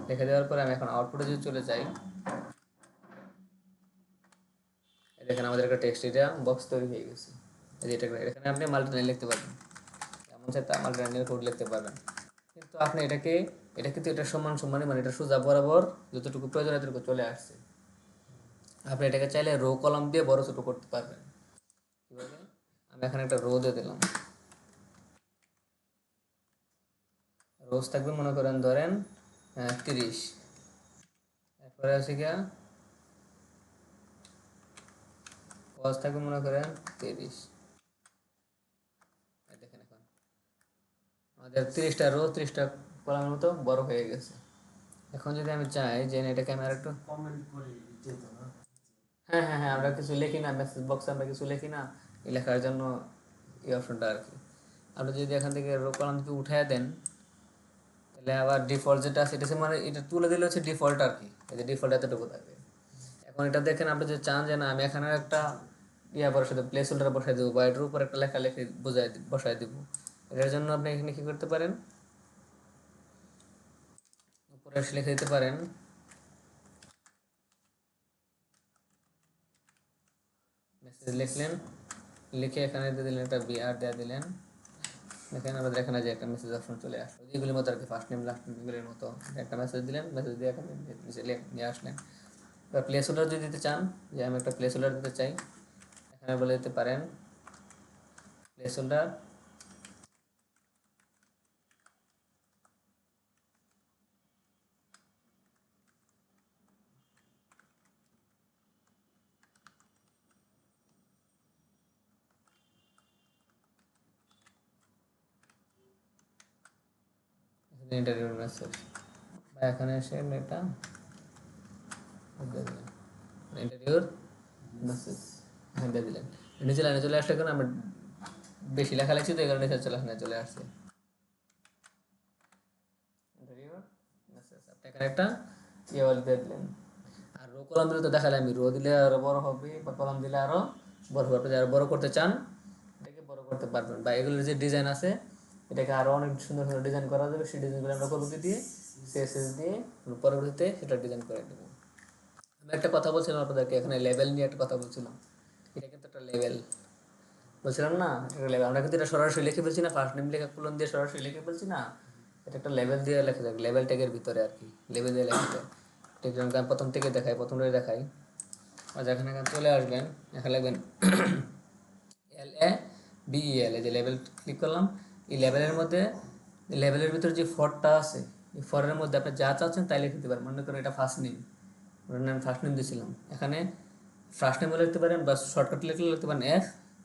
লিখে দেওয়ার পরে আমি এখন আউটপুটে যদি চলে যাই, দেখেন আমাদের একটা টেক্সট এরিয়া বক্স তৈরি হয়ে গেছে। এখানে আপনি মাল্টিলাইন লিখতে পারবেন, এমন চাই তা মাল্টিলাইনের কোড লিখতে পারবেন। কিন্তু আপনি এটা কিন্তু এটা সমান সমানই, মানে এটা সোজা বরাবর যতটুকু প্রয়োজন এতটুকু চলে আসছে। আপনি এটাকে চাইলে রো কলাম দিয়ে বড় ছোট করতে পারবেন। কীভাবে? আমি এখানে একটা রো দিয়ে দিলাম, রোজ থাকবে মনে করেন ধরেন 30, এরপরে আছে গিয়া কজ থাকবে মনে করেন 30। দেখেন এখন আমাদের 30টা রো 30টা কলামের মতো বড় হয়ে গেছে। এখন যদি আমি চাই যে এটাকে আমি আর একটু, কমেন্ট করে যেত না। হ্যাঁ হ্যাঁ হ্যাঁ, আমরা কিছু লিখি না মেসেজ বক্সে, আমরা কিছু লিখি না এই লেখার জন্য এই অপশনটা আর কি। আপনি যদি এখান থেকে রো কলাম থেকে উঠায় দেন তাহলে আবার ডিফল্ট যেটা আছে এটা মানে এটা তুলে দিলে হচ্ছে ডিফল্ট আর কি, এই যে ডিফল্ট এতটুকু থাকবে। এখন এটা দেখেন আপনি যদি চান যে না আমি এখানে একটা বসাই দেবো, প্লেস হোল্ডার বসাই দেবো বা এটার উপর একটা লেখা লিখে বসাই দেবো, এটার জন্য আপনি এখানে কি করতে পারেন, উপরে এসে লিখে দিতে পারেন মেসেজ লিখলেন, লিখে এখানে দিয়ে দিলেন একটা বিআর দেওয়া দিলেন, দেখেন আমাদের এখানে যে একটা মেসেজ অপশন চলে আসলো এগুলির মতো আর কি, ফার্স্ট নেম লাস্ট নেম এগুলির মতো একটা মেসেজ দিলেন, মেসেজ দিয়ে এখানে নিয়ে আসলেন। এবার প্লেস হোল্ডার যদি দিতে চান যে আমি একটা প্লেস হোল্ডার দিতে চাই, এখানে বলে দিতে পারেন প্লেস হোল্ডার ইন্টারভিউ মেসেজ, বা এখানে এসে এটা ইন্টারভিউর মেসেজ এখানে দিয়ে দিলেন। নিচে লাইনে চলে আসলে কারণ আমরা বেশি লেখা লিখছি তো এই কারণে চলে আসছে ইন্টারভিউর মেসেজ। আপনি এখানে একটা বল দিয়ে দিলেন। আর রো কলাম দিলে তো দেখালে আমি রো দিলে আরো বড় হবে বা কলাম দিলে আরো বড় হবে, আপনি যারা বড় করতে চান এটাকে বড় করতে পারবেন, বা এগুলোর যে ডিজাইন আছে এটাকে আরো অনেক সুন্দর সুন্দর ডিজাইন করা যাবে, সেই ডিজাইনগুলো আমরা করবো কি দিয়ে সিএসএস দিয়ে পরবর্তীতে সেটা ডিজাইন করে দেবো। আমি একটা কথা বলছিলাম আপনাদেরকে, এখানে লেভেল নিয়ে একটা কথা বলছিলাম, এটা কিন্তু একটা লেভেল বলছিলাম না, একটা লেভেল আমরা কিন্তু এটা সরাসরি লিখে ফেলছি না, ফার্স্ট নেম লেখা কোলন দিয়ে সরাসরি লিখে ফেলছি না, এটা একটা লেভেল দিয়ে লেখা যাক, লেভেল ট্যাগের ভিতরে আর কি, লেভেল দিয়ে লেখা যায়। ঠিক যেমন আমি প্রথম থেকে দেখাই, প্রথমটা দেখাই, আর যেখানে এখানে চলে আসবেন এখানে লিখবেন LABEL, এই যে লেভেল ক্লিক করলাম, এই লেভেলের মধ্যে লেভেলের ভিতরে যে ফরটা আছে এই ফরের মধ্যে আপনি যা চাচ্ছেন তাই লিখতে পারেন। মনে করেন এটা ফার্স্ট নেম, আমি ফার্স্ট নেম দিয়েছিলাম, এখানে ফার্স্ট নেমও লিখতে পারেন বা শর্টকাট লিখলে লিখতে পারেন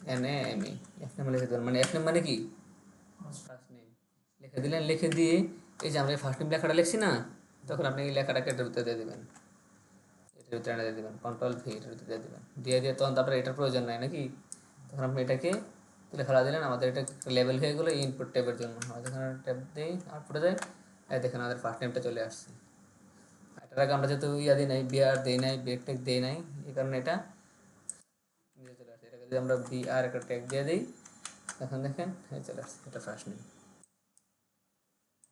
FNAME, এফ নেম লিখতে পারেন, মানে এফ নেম মানে কি ফার্স্ট নেম লিখে দিলেন। লিখে দিয়ে এই যে আমরা ফার্স্ট নেম লেখাটা লিখছি না, তখন আপনি এই লেখাটাকে এটার ভিতরে দিয়ে দেবেন, এটার ভিতরে এনে দিয়ে দেবেন, কন্ট্রোল ভি এটার ভিতরে দিয়ে দেবেন, দিয়ে দিয়ে তখন তারপরে এটার প্রয়োজন নাই নাকি, তখন আপনি এটাকে তুলে ফেলা দিলেন, আমাদের এটা লেভেল হয়ে গেলো ইনপুট ট্যাবের জন্য। আমাদের এখানে ট্যাব দিই আউটপুটে যায়, এই দেখেন আমাদের ফার্স্ট নেমটা চলে আসছে। এটার আগে আমরা যেহেতু দিই নাই, বিআর দিই নাই, ব্রেক ট্যাগ দিই নাই, এই কারণে এটা নিচে চলে আসছে। এটাকে যদি আমরা বিআর একটা ট্যাগ দিয়ে দিই, এখন দেখেন হ্যাঁ চলে আসছে, এটা ফার্স্ট নেম।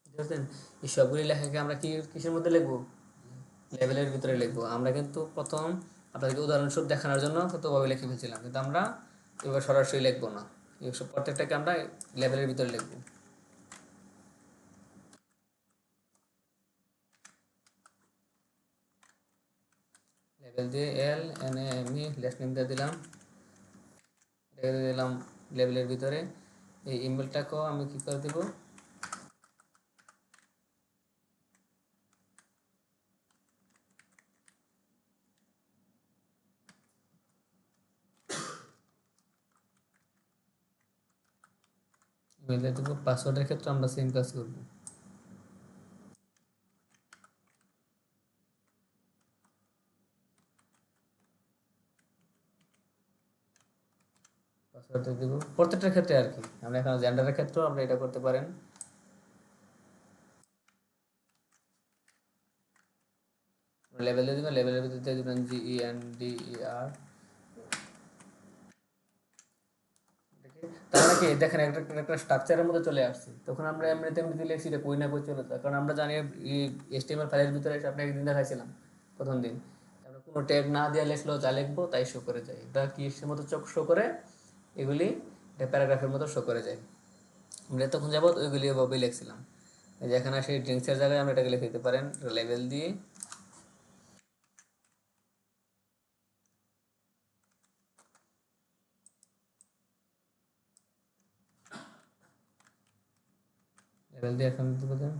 বুঝতে পারছেন? এই সবগুলি লেখাকে আমরা কিসের মধ্যে লিখবো, লেভেলের ভিতরে লিখবো। আমরা কিন্তু প্রথম আপনাদেরকে উদাহরণস্বরূপ দেখানোর জন্য কতভাবে লিখে ফেলছিলাম, কিন্তু আমরা এবার সরাসরি লিখবো না, এই সব প্রত্যেকটাকে আমরা লেভেলের ভিতরে লিখবো। লেভেল দিয়ে LNAME লাস্ট নেম দিয়ে দিলাম, এটা দিয়ে দিলাম লেভেলের ভিতরে। এই ইমেলটাকেও আমি কি করে দেবো, ইমেল দিয়ে দেবো। পাসওয়ার্ডের ক্ষেত্রে আমরা সেম কাজ করবো, পাসওয়ার্ড দিয়ে দেবো প্রত্যেকটার ক্ষেত্রে আর কি। আমরা এখন জেন্ডারের ক্ষেত্রেও আমরা এটা করতে পারেন, লেভেল দিয়ে দেবেন, লেভেলের ভিতরে দিয়ে দেবেন GENDER। তার মানে কি দেখেন একটা একটা স্ট্রাকচারের মধ্যে চলে আসছে, তখন আমরা এমনিতে এমনিতে লিখছি এটা কই না কই চলে যায়, কারণ আমরা জানি এই HTML ফাইলের ভিতরে এসে আপনাকে একদিন দেখাইছিলাম প্রথম দিন, আমরা কোনো ট্যাগ না দিয়ে লিখলেও যা লিখবো তাই শো করে যায়, এটা কি এর মতো চোখ শো করে, এগুলি এটা প্যারাগ্রাফের মতো শো করে যায়। আমরা তখন যাবো ওইগুলি ওভাবেই লিখছিলাম। এই যে এখানে সেই ড্রিঙ্কসের জায়গায় আমরা এটাকে লিখে দিতে পারেন লেভেল দিয়ে, লেভেল দিয়ে এখন দিতে পারেন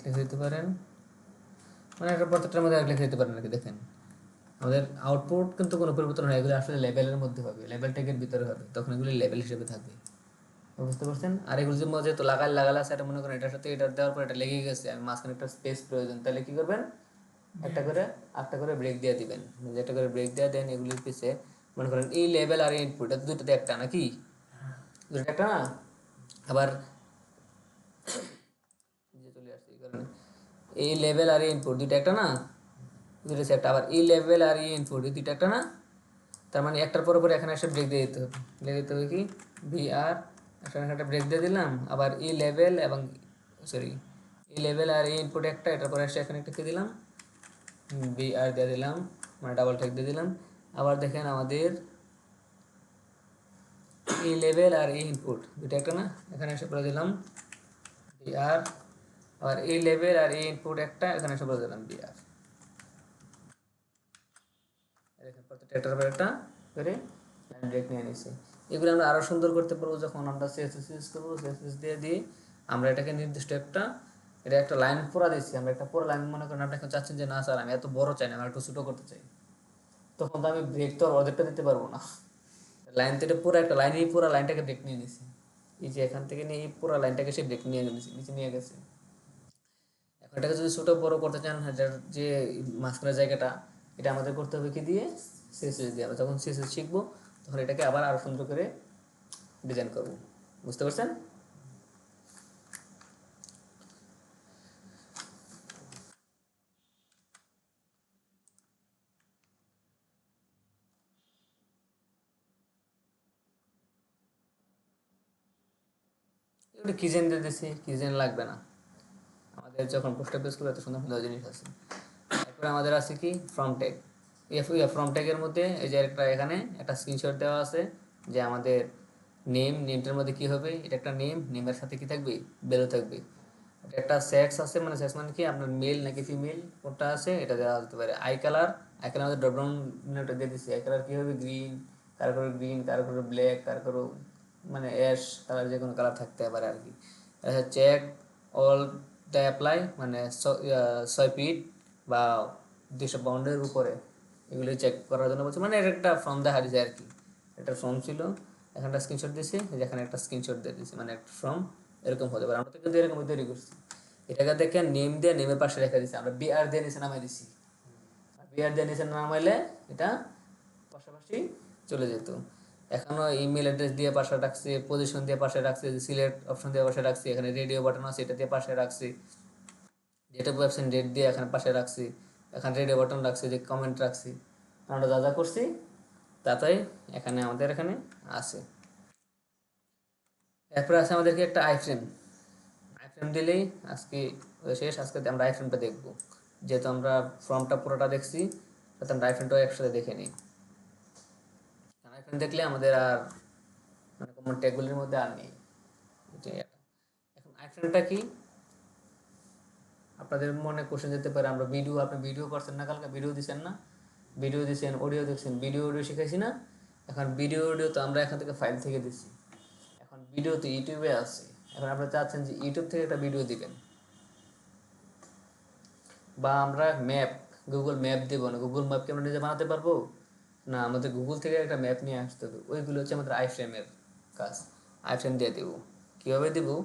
লিখে দিতে পারেন, মানে একটা প্রত্যেকটার মধ্যে এক লিখে দিতে পারেন আর কি। দেখেন আমাদের আউটপুট কিন্তু কোনো পরিবর্তন হয়, এগুলো আসলে লেভেলের মধ্যে হবে, লেভেল ট্যাগের ভিতরে হবে, তখন এগুলি লেভেল হিসেবে থাকবে। বুঝতে পারছেন? আর এগুলো যে মধ্যে তো লাগালা সেটা মনে করেন এটার সাথে এটা দেওয়ার পর এটা লেগে গেছে, আমি মাঝখানে একটা স্পেস প্রয়োজন, তাহলে কি করবেন, একটা করে ব্রেক দিয়ে দিবেন, একটা করে ব্রেক দিয়ে দেন। এগুলির পিছে মনে করেন এই লেভেল আর ইনপুট এটা দুটোতে একটা নাকি, দুটো একটা না। আবার চলে আসছে এই কারণে এই লেভেল আর ইনপুট দুটো একটা না, দুটো একটা। আবার এই লেভেল আর ইনপুট এই দুটো একটা না। তার মানে একটার পর পর এখানে একটা ব্রেক দিয়ে দিতে হবে। ব্রেক দিতে হবে কি ভি আর, এখানে একটা ব্রেক দিয়ে দিলাম। আবার ই লেভেল এবং সরি ই লেভেল আর এই ইনপুট একটা, এটার পরে এসে এখানে একটা কি দিলাম বি আর দিয়ে দিলাম, মানে ডাবল ট্যাগ দিয়ে দিলাম। আবার দেখেন আমাদের এই লেভেল আর এই ইনপুট দুটো একটা না, এখানে এসে করে দিলাম বি আর। আবার এই লেভেল আর এই ইনপুট একটা, এখানে এসে করে দিলাম বি আর। দেখেন প্রত্যেকটা একটার পর একটা করে লাইন ব্রেক নিয়ে নিছি। এগুলো আমরা আরও সুন্দর করতে পারবো যখন আমরা সিএসএস ইউজ করবো। সিএসএস দিয়ে দিই আমরা এটাকে নির্দিষ্ট এটা একটা লাইন পুরা দিচ্ছি আমরা, একটা পুরো লাইন মনে করেন আপনি এখন চাচ্ছেন যে না স্যার আমি এত বড় চাই না, আমি একটু ছোটো করতে চাই, তখন তো আমি ব্রেক তো আর অর্ধেকটা দিতে পারবো না। লাইন থেকে পুরো একটা লাইনেই পুরো লাইনটাকে ব্রেক নিয়ে নিছি। এই যে এখান থেকে নিয়ে এই পুরো লাইনটাকে সে ব্রেক নিয়ে গেছে, নিচে নিয়ে গেছে। এখন এটাকে যদি ছোটো বড় করতে চান, এটার যে মাঝখানের জায়গাটা এটা আমাদের করতে হবে কি দিয়ে, সিএসএস দিয়ে। আমরা যখন সিএসএস শিখবো তখন এটাকে আবার আরও সুন্দর করে ডিজাইন করবো। বুঝতে পারছেন? এগুলো কিজেন দিয়ে দিছি, কিজেন লাগবে না আমাদের, যখন পোস্ট অফিস করবো এত সুন্দর সুন্দর জিনিস আছে। তারপরে আমাদের আছে কি ফ্রম ট্যাগ। ফ্রম ট্যাগের মধ্যে এই যে একটা এখানে একটা স্ক্রিনশট দেওয়া আছে যে আমাদের নেমটার মধ্যে কি হবে, এটা একটা নেমের সাথে কি থাকবে, ভ্যালু থাকবে। এটা একটা সেক্স আছে, মানে সেক্স মানে কি আপনার মেল নাকি ফিমেল কোনটা আছে এটা দেওয়া যেতে পারে। আই কালার আমাদের ড্রপডাউন মেনুটা দিয়ে দিচ্ছি। আই কালার কী হবে, গ্রিন, কারো করে ব্ল্যাক, কারো করে মানে অ্যাশ কালার, যে কোনো কালার থাকতে পারে আর কি। চেক অল দ্য অ্যাপ্লাই, মানে 6 ফিট বা 252 উপরে এগুলি চেক করার জন্য বলছে, মানে এটা একটা ফর্ম দেখা দিয়েছে আর কি। একটা ফর্ম ছিল, এখানটা স্ক্রিনশট দিয়েছি, যেখানে একটা স্ক্রিনশট দিয়ে দিয়েছি, মানে একটা ফর্ম এরকম হতে পারে। আমরা তো কিন্তু এরকম তৈরি করছি। এটাকে দেখে নেম দিয়ে নেমের পাশে রেখে দিচ্ছি আমরা, বিআর দিয়ে নিচে নামাই দিছি। বিআর দিয়ে নিচে নামাইলে এটা পাশাপাশি চলে যেত। এখনও ইমেল অ্যাড্রেস দিয়ে পাশে রাখছি, পজিশন দিয়ে পাশে রাখছি, সিলেক্ট অপশন দিয়ে পাশে রাখছি, এখানে রেডিও বাটন আছে এটা দিয়ে পাশে রাখছি, ডেট অফ অ্যাবসেন্ট ডেট দিয়ে এখানে পাশে রাখছি, এখানে রেডিও বাটন রাখছি, যে কমেন্ট রাখছি। আমরা যা যা করছি তাতেই এখানে আমাদের এখানে আছে। এরপরে আছে আমাদেরকে একটা আইফ্রেম দিলেই আজকে শেষ। আজকে আমরা আইফ্রেমটা দেখবো, যেহেতু আমরা ফর্মটা পুরোটা দেখছি, তাতে আমরা আইফ্রেমটাও একসাথে দেখে নিই। আইফ্রেম দেখলে আমাদের আর মানে কমন ট্যাগগুলির মধ্যে আর নেই। এখন আইফ্রেমটা কি আপনাদের মনে কোশ্চেন যেতে পারে, আমরা আপনি ভিডিও করছেন না, কালকে ভিডিও দিচ্ছেন না, ভিডিও দিচ্ছেন, অডিও দেখছেন, ভিডিও শিখাইছি না। এখন ভিডিও তো আমরা এখান থেকে ফাইল থেকে দিচ্ছি। এখন ভিডিও তো ইউটিউবে আছে। এখন আপনারা চাচ্ছেন যে ইউটিউব থেকে একটা ভিডিও দিবেন, বা আমরা গুগল ম্যাপ দেবো না, গুগল ম্যাপকে আমরা নিজে বানাতে পারবো না, আমাদের গুগল থেকে একটা ম্যাপ নিয়ে আসতে হবে। ওইগুলো হচ্ছে আমাদের আইফ্রেমের কাজ। আইফ্রেম দিয়ে দেবো। কীভাবে দেবো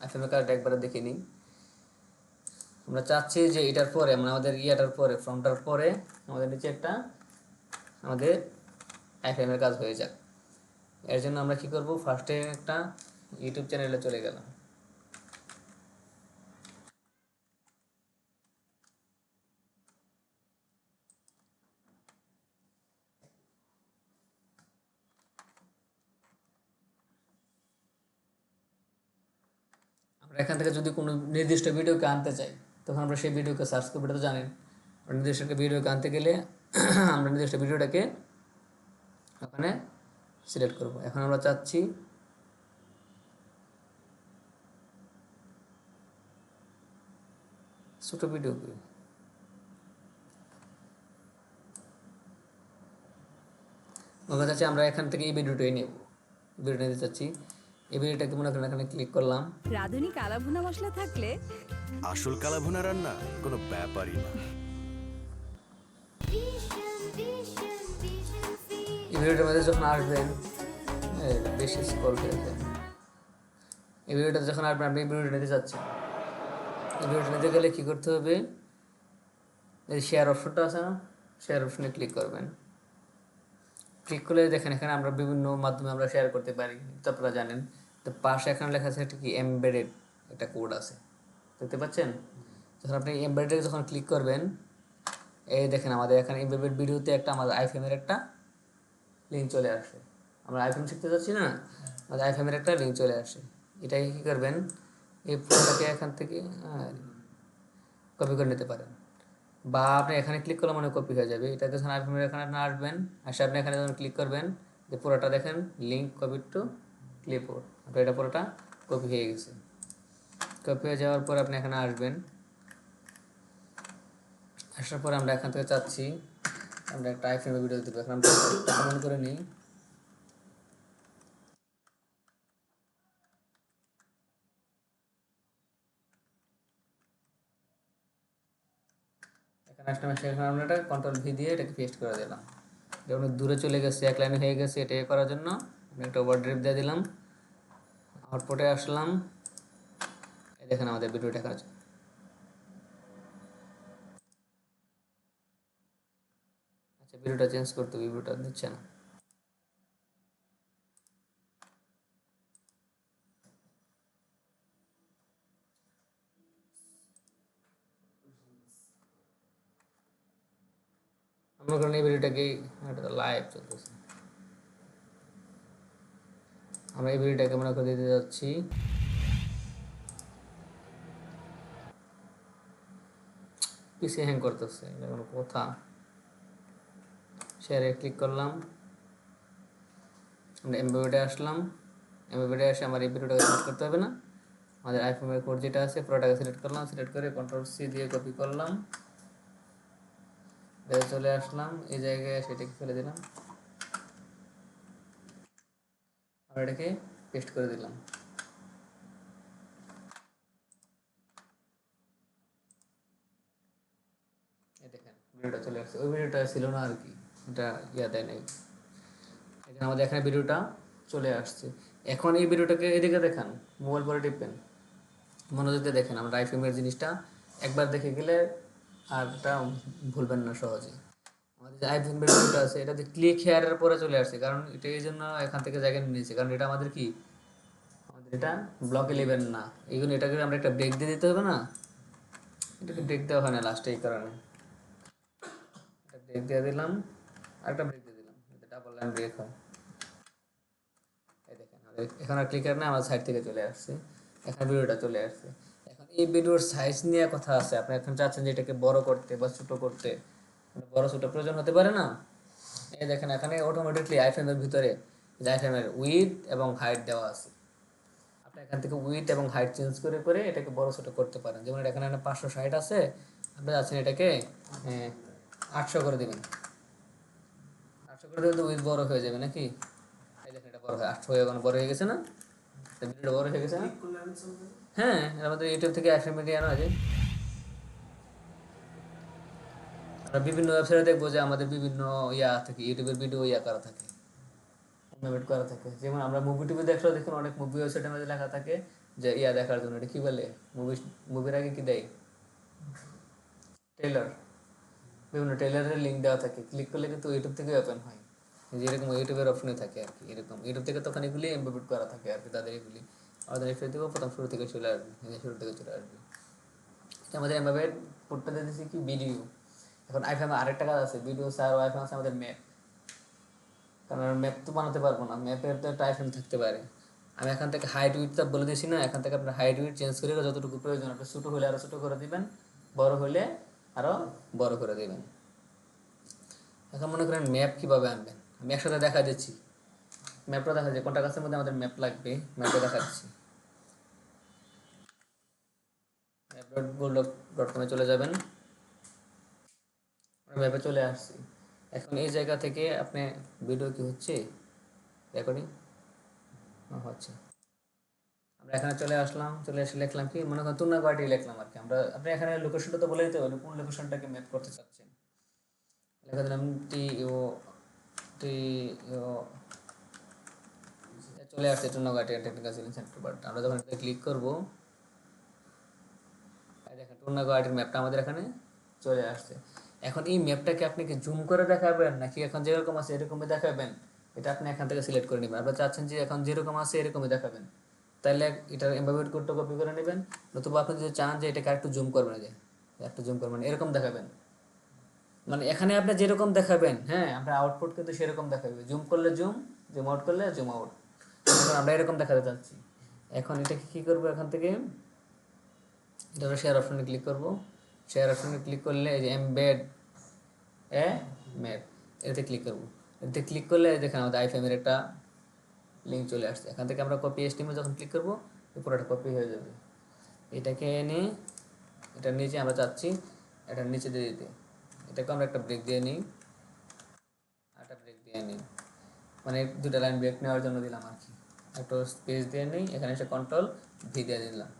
আইফ্রেমের কাজটা একবারে দেখে নিই। আমরা চাচ্ছি যে এটার পরে আমাদের পরে ফর্মটার পরে আমাদের নিচে একটা আমাদের আইফ্রেমের কাজ হয়ে যাক। এর জন্য আমরা কি করব, ফার্স্টে একটা ইউটিউব চ্যানেলে চলে গেলাম। আমরা এখান থেকে যদি কোনো নির্দিষ্ট ভিডিওকে আনতে চাই, তখন আমরা সেই ভিডিওকে সার্চ করবো, এটা তো জানেন। নির্দিষ্ট একটা ভিডিওকে আনতে গেলে আমরা নির্দিষ্ট ভিডিওটাকে ওখানে সিলেক্ট করব। এখন আমরা চাচ্ছি ছোটো ভিডিওকে, আমরা চাচ্ছি আমরা এখান থেকে এই ভিডিওটাই নেব, ভিডিওটা নিতে চাচ্ছি। এই ভিডিওটাকে মনে করেন এখানে ক্লিক করলাম। রাঁধুনি কালাভুনা মশলা থাকলে আসল কালাভুনা রান্না কোনো ব্যাপারই না। এই ভিডিওটার মধ্যে যখন আসবেন, বেশি স্ক্রল হয়ে যায়। এই ভিডিওটা যখন আসবেন, আপনি এই ভিডিওটা নিতে চাচ্ছেন, এই ভিডিওটা নিতে গেলে কী করতে হবে, এই শেয়ার অপশনটা আছে না, শেয়ার অপশনে ক্লিক করবেন। ক্লিক করলে দেখেন এখানে আমরা বিভিন্ন মাধ্যমে আমরা শেয়ার করতে পারি, তো আপনারা জানেন। তো পাশে এখানে লেখা আছে একটা কি এমবেডেড একটা কোড আছে, দেখতে পাচ্ছেন? যখন আপনি এমবেডেড যখন ক্লিক করবেন, এই দেখেন আমাদের এখানে এমবেডেড ভিডিওতে একটা আমাদের আইফ্রেমের একটা লিঙ্ক চলে আসে। আমরা আইফ্রেম শিখতে যাচ্ছি না, আমাদের আইফ্রেমের একটা লিঙ্ক চলে আসে। এটাকে কী করবেন, এই পুরোটাকে এখান থেকে কপি করে নিতে পারেন, বা আপনি এখানে ক্লিক করলে মানে কপি হয়ে যাবে। এটাকে যখন আইফ্রেমের এখানে না আসবেন, আসে আপনি এখানে যখন ক্লিক করবেন, যে পুরোটা দেখেন লিঙ্ক কপি টু ক্লিপবোর্ড, আপনার এটা পুরোটা কপি হয়ে গেছে। কপি হয়ে যাওয়ার পর আপনি এখানে আসবেন, আসার পর আমরা এখান থেকে চাচ্ছি আমরা একটা আইফ্রেমের ভিডিও দেবো। এখন আমরা কমেন্ট করে নিই, এখানে আসলাম, সেখানে আমরা এটা কন্ট্রোল ভি দিয়ে এটাকে পেস্ট করে দিলাম। এটা অনেক দূরে চলে গেছে, এক লাইনে হয়ে গেছে, এটা করার জন্য আমি একটা ওভারড্রাইভ দিয়ে দিলাম। আউটপুটে আসলাম, এই দেখেন আমাদের ভিডিওটা কাজ। আচ্ছা, ভিডিওটা চেঞ্জ করতে হবে, ভিডিওটা দিচ্ছে না। আমরা কারণ এই ভিডিওটাকে লাইভ চলতেছে, আমরা এই ভিডিওটাকে মনে করে দিতে যাচ্ছি। পিসি হ্যাং করতেছে, এটা কোনো কথা? শেয়ারে ক্লিক করলাম, আমরা এমবেডে আসলাম, এমবেডে এসে আমার এই ভিডিওটাকে সিলেক্ট করতে হবে না, আমাদের আইফোনের কোড যেটা আছে পুরোটাকে সিলেক্ট করলাম, সিলেক্ট করে কন্ট্রোল সি দিয়ে কপি করলাম, চলে আসলাম এই জায়গায়, সেটাকে ফেলে দিলাম, আমরা এটাকে পেস্ট করে দিলাম। এই দেখেন ভিডিওটা চলে আসছে, ওই ভিডিওটা ছিল না আর কি, এটা দেয় নাই। এখানে আমাদের এখানে ভিডিওটা চলে আসছে। এখন এই ভিডিওটাকে এদিকে দেখান, মোবাইল পরে টিপবেন, মনোযোগ দিয়ে দেখেন। আমরা আইফ্রেমের জিনিসটা একবার দেখে গেলে আর এটা ভুলবেন না সহজে। আমাদের যে আইফ্রেমের ভিডিওটা আছে এটাতে ক্লিক হেয়ারের পরে চলে আসছে, কারণ এটা এই জন্য এখান থেকে জায়গা নিয়ে নিয়েছে, কারণ এটা আমাদের কি, আমাদের এটা ব্লক 11 না, এই জন্য এটাকে আমরা একটা ব্রেক দিয়ে দিতে হবে না, এটাকে ব্রেক দেওয়া হয় না লাস্টে, এই কারণে একটা ব্রেক দিয়ে দিলাম, আরেকটা ব্রেক দিয়ে দিলাম, যাতে ডাবল লাইন ব্রেক হয়। এই দেখেন এখন আর ক্লিকার না, আমার সাইড থেকে চলে আসছে, এখন ভিডিওটা চলে আসছে। এখন এই ভিডিওর সাইজ নিয়ে কথা আছে, আপনি এখন চাচ্ছেন যে এটাকে বড় করতে বা ছোট করতে, বড় ছোট প্রয়োজন হতে পারে না। এই দেখেন এখানে অটোমেটিকলি আইফ্রেমের ভিতরে আইফ্রেমের উইথ এবং হাইট দেওয়া আছে, আপনি এখান থেকে উইথ এবং হাইট চেঞ্জ করে করে এটাকে বড় ছোট করতে পারেন। যেমন এখানে 560 আছে, আপনি যাচ্ছেন এটাকে 800 করে দেবেন, 800 করে দিলে তো উইথ বড় হয়ে যাবে নাকি? এই দেখেন এটা বড় হয়, 800 হয়ে বড় হয়ে গেছে না, ভিডিওটা বড় হয়ে গেছে না? ক্লিক করলে আমি চলবে। হ্যাঁ, আমাদের ইউটিউব থেকে আইফ্রেম মিডিয়া আনা আছে। আমরা বিভিন্ন ওয়েবসাইটে দেখবো যে আমাদের বিভিন্ন থাকে, ইউটিউবের ভিডিও করা থাকে, অন্যবেট করা থাকে। যেমন আমরা মুভি টুভি দেখলেও দেখুন অনেক মুভি ওয়েবসাইটের মধ্যে লেখা থাকে যে দেখার জন্য, এটা কি বলে, মুভির আগে কি দেয়, ট্রেলার, বিভিন্ন ট্রেলারের লিঙ্ক দেওয়া থাকে, ক্লিক করলে কিন্তু ইউটিউব থেকে ওপেন হয়, যেরকম ইউটিউবের অপশনে থাকে আর কি, এরকম ইউটিউব থেকে তখন এগুলি এমবেড করা থাকে আর কি, তাদের এগুলি আমাদের এই থেকেও প্রথম শুরু থেকে চলে আসবে, শুরু থেকে চলে আসবে। আমাদের এমবেড কোডটা দিয়েছি কি ভিডিও। এখন আইফোনে আরেকটা কাজ আছে, ভিডিও স্যার আইফোন আছে আমাদের ম্যাপ, কারণ ম্যাপ তো বানাতে পারবো না, ম্যাপের তো একটা আইফোন থাকতে পারে। আমি এখান থেকে হাইট উইডটা বলে দিয়েছি না, এখান থেকে আপনার হাইট উইড চেঞ্জ করে যতটুকু প্রয়োজন, আপনি ছোটো হলে আরও ছোটো করে দিবেন, বড় হলে আরও বড় করে দেবেন। এখন মনে করেন ম্যাপ কীভাবে আনবেন, আমি একসাথে দেখা দিচ্ছি, ম্যাপটা দেখা যায় কোনটা কাছের মধ্যে আমাদের ম্যাপ লাগবে, ম্যাপটা দেখা দিচ্ছি। ম্যাপ.google.com চলে যাবেন, ম্যাপে চলে আসছি। এখন এই জায়গা থেকে আপনি ভিডিও কি হচ্ছে, রেকর্ডিং হচ্ছে, আমরা এখানে চলে আসলাম, চলে এসে লিখলাম কি, মনে করেন তুলনাগুয়াহাটি লিখলাম আর কি। আপনি এখানে লোকেশনটা তো বলে দিতে হবে, কোন লোকেশনটাকে ম্যাপ করতে চাচ্ছেন। লেখা দিলাম টি ও, চলে আসছে টুনাগুয়াহাটি টেকনিক্যাল সিভিল সেন্টার। বাট আমরা যখন এটা ক্লিক করবো, দেখেন টুনাগুয়াহাটির ম্যাপটা আমাদের এখানে চলে আসছে। এখন এই ম্যাপটাকে আপনি কি জুম করে দেখাবেন নাকি এখন যেরকম আছে এরকমই দেখাবেন, এটা আপনি এখান থেকে সিলেক্ট করে নেবেন। আপনারা চাচ্ছেন যে এখন যেরকম আছে এরকমই দেখাবেন, তাহলে এটার এমবেডেড কোডটা কপি করে নেবেন। নতুবা আপনি যদি চান যে এটাকে একটু জুম করবেন, যে একটু জুম করবেন এরকম দেখাবেন, মানে এখানে আপনি যেরকম দেখাবেন, হ্যাঁ আপনার আউটপুট কিন্তু সেরকম দেখাবে। জুম করলে জুম, জুম আউট করলে জুম আউট। এখন আমরা এরকম দেখাতে চাচ্ছি। এখন এটাকে কী করবো, এখান থেকে এটা শেয়ার অপশনে ক্লিক করব। শেয়ার অপশনে ক্লিক করলে এই যে এমবেড এ ম্যাপ, এতে ক্লিক করব। এতে ক্লিক করলে দেখেন আমাদের আইফ্রেমের একটা লিঙ্ক চলে আসছে। এখান থেকে আমরা কপি এস্টিমে যখন ক্লিক করবো পুরোটা কপি হয়ে যাবে। এটাকে এনে এটার নিচে আমরা চাচ্ছি এটার নিচে দিয়ে দিতে, এটাকে আমরা একটা ব্রেক দিয়ে নিই, একটা ব্রেক দিয়ে নিই, মানে দুটো লাইন ব্রেক নেওয়ার জন্য দিলাম আর কি। একটা স্পেস দিয়ে নিই, এখানে এসে কন্ট্রোল ভি দিয়ে দিলাম।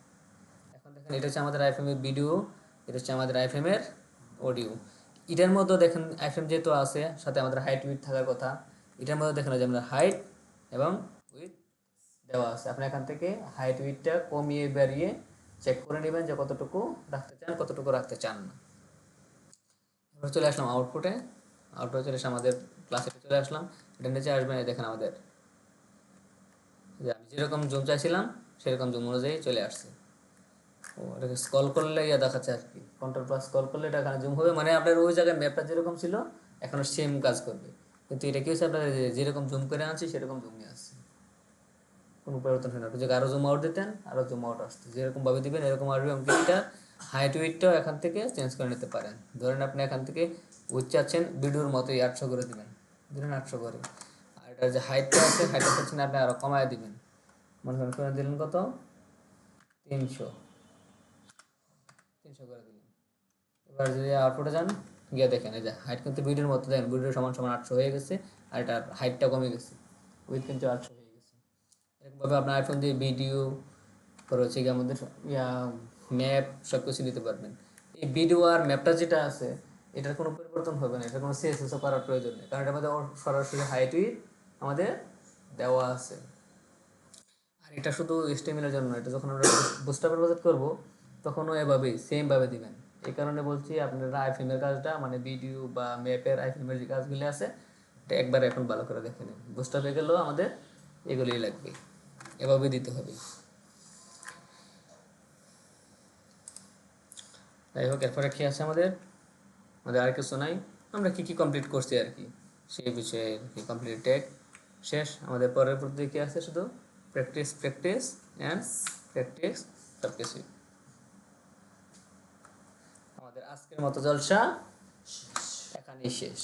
এখন দেখেন এটা হচ্ছে আমাদের আইফ্রেমের ভিডিও, এটা হচ্ছে আমাদের আইফ্রেমের অডিও। এটার মধ্যে দেখেন আইফ্রেম যেহেতু আছে সাথে আমাদের হাইট উইথ থাকার কথা, এটার মধ্যে দেখেন যে আমাদের হাইট এবং উইথ দেওয়া আছে। আপনি এখান থেকে হাইট উইথটা কমিয়ে বাড়িয়ে চেক করে নেবেন যে কতটুকু রাখতে চান কতটুকু রাখতে চান না। এবার চলে আসলাম আউটপুটে, আউটপুটে চলে এসে আমাদের ক্লাসে চলে আসলাম। এটা নিচে আসবেন, এই দেখেন আমাদের যে আমি যেরকম জুম চাইছিলাম সেরকম জুম অনুযায়ী চলে আসছে। ও এটাকে স্ক্রল করলে ইয়া দেখাচ্ছে আর কি, কন্ট্রোল প্লাস স্ক্রল করলে এটা এখানে জুম হবে, মানে আপনার ওই জায়গায় ম্যাপটা যেরকম ছিল এখনও সেম কাজ করবে। কিন্তু এটা কি হচ্ছে, আপনার যেরকম জুম করে আনছি সেরকম জুম নিয়ে আসছে, কোনো পরিবর্তন হয় না। আপনি যদি আরও জুম আউট দিতেন আরও জুম আউট আসতো, যেরকমভাবে দিবেন এরকম আসবে। এবং এটা হাইট উইথটাও এখান থেকে চেঞ্জ করে নিতে পারেন। ধরেন আপনি এখান থেকে উইথ চাচ্ছেন ভিডিওর মতোই 800 করে দিবেন, ধরেন 800 করে। আর এটার যে হাইটটা আছে হাইটটা চাচ্ছেন আপনি আরও কমায় দিবেন, মনে করেন করে দিলেন কত 300 করে দিলেন। এবার যদি আউটপুটে যান গিয়ে দেখেন এই যে হাইট কিন্তু ভিডিওর মতো, দেখেন ভিডিও সমান সমান 800 হয়ে গেছে, আর এটার হাইটটা কমে গেছে, উইথ কিন্তু 800 হয়ে গেছে। এরকমভাবে আপনার আইফোন দিয়ে ভিডিও পরে হচ্ছে গিয়ে আমাদের ইয়া ম্যাপ সব কিছু নিতে পারবেন। এই ভিডিও আর ম্যাপটা যেটা আছে এটার কোনো পরিবর্তন হবে না, এটার কোনো সিএসএসও করার প্রয়োজন নেই, কারণ এটার মধ্যে সরাসরি হাইট উইথ আমাদের দেওয়া আছে। আর এটা শুধু HTML এর জন্য, এটা যখন আমরা বুস্টআপের প্রজেক্ট করবো তখনও এভাবেই সেমভাবে দিবেন। এই কারণে বলছি আপনারা আইফ্রেমের কাজটা, মানে ভিডিও বা ম্যাপের আইফ্রেমের যে কাজগুলো আছে এটা একবার এখন ভালো করে দেখে নিন। বুস্টআপে গেলেও আমাদের এগুলোই লাগবে, এভাবে দিতে হবে। যাই হোক, এরপরে কী আছে আমাদের, আমাদের আর কিছু নাই। আমরা কী কী কমপ্লিট করছি আর কি সেই বিষয়ে কি কমপ্লিট টেক শেষ। আমাদের পরের প্রতি কী আছে, শুধু প্র্যাকটিস প্র্যাকটিস অ্যান্ড প্র্যাকটিস, সব কিছুই। আমাদের আজকের মতো জলসা এখানেই শেষ।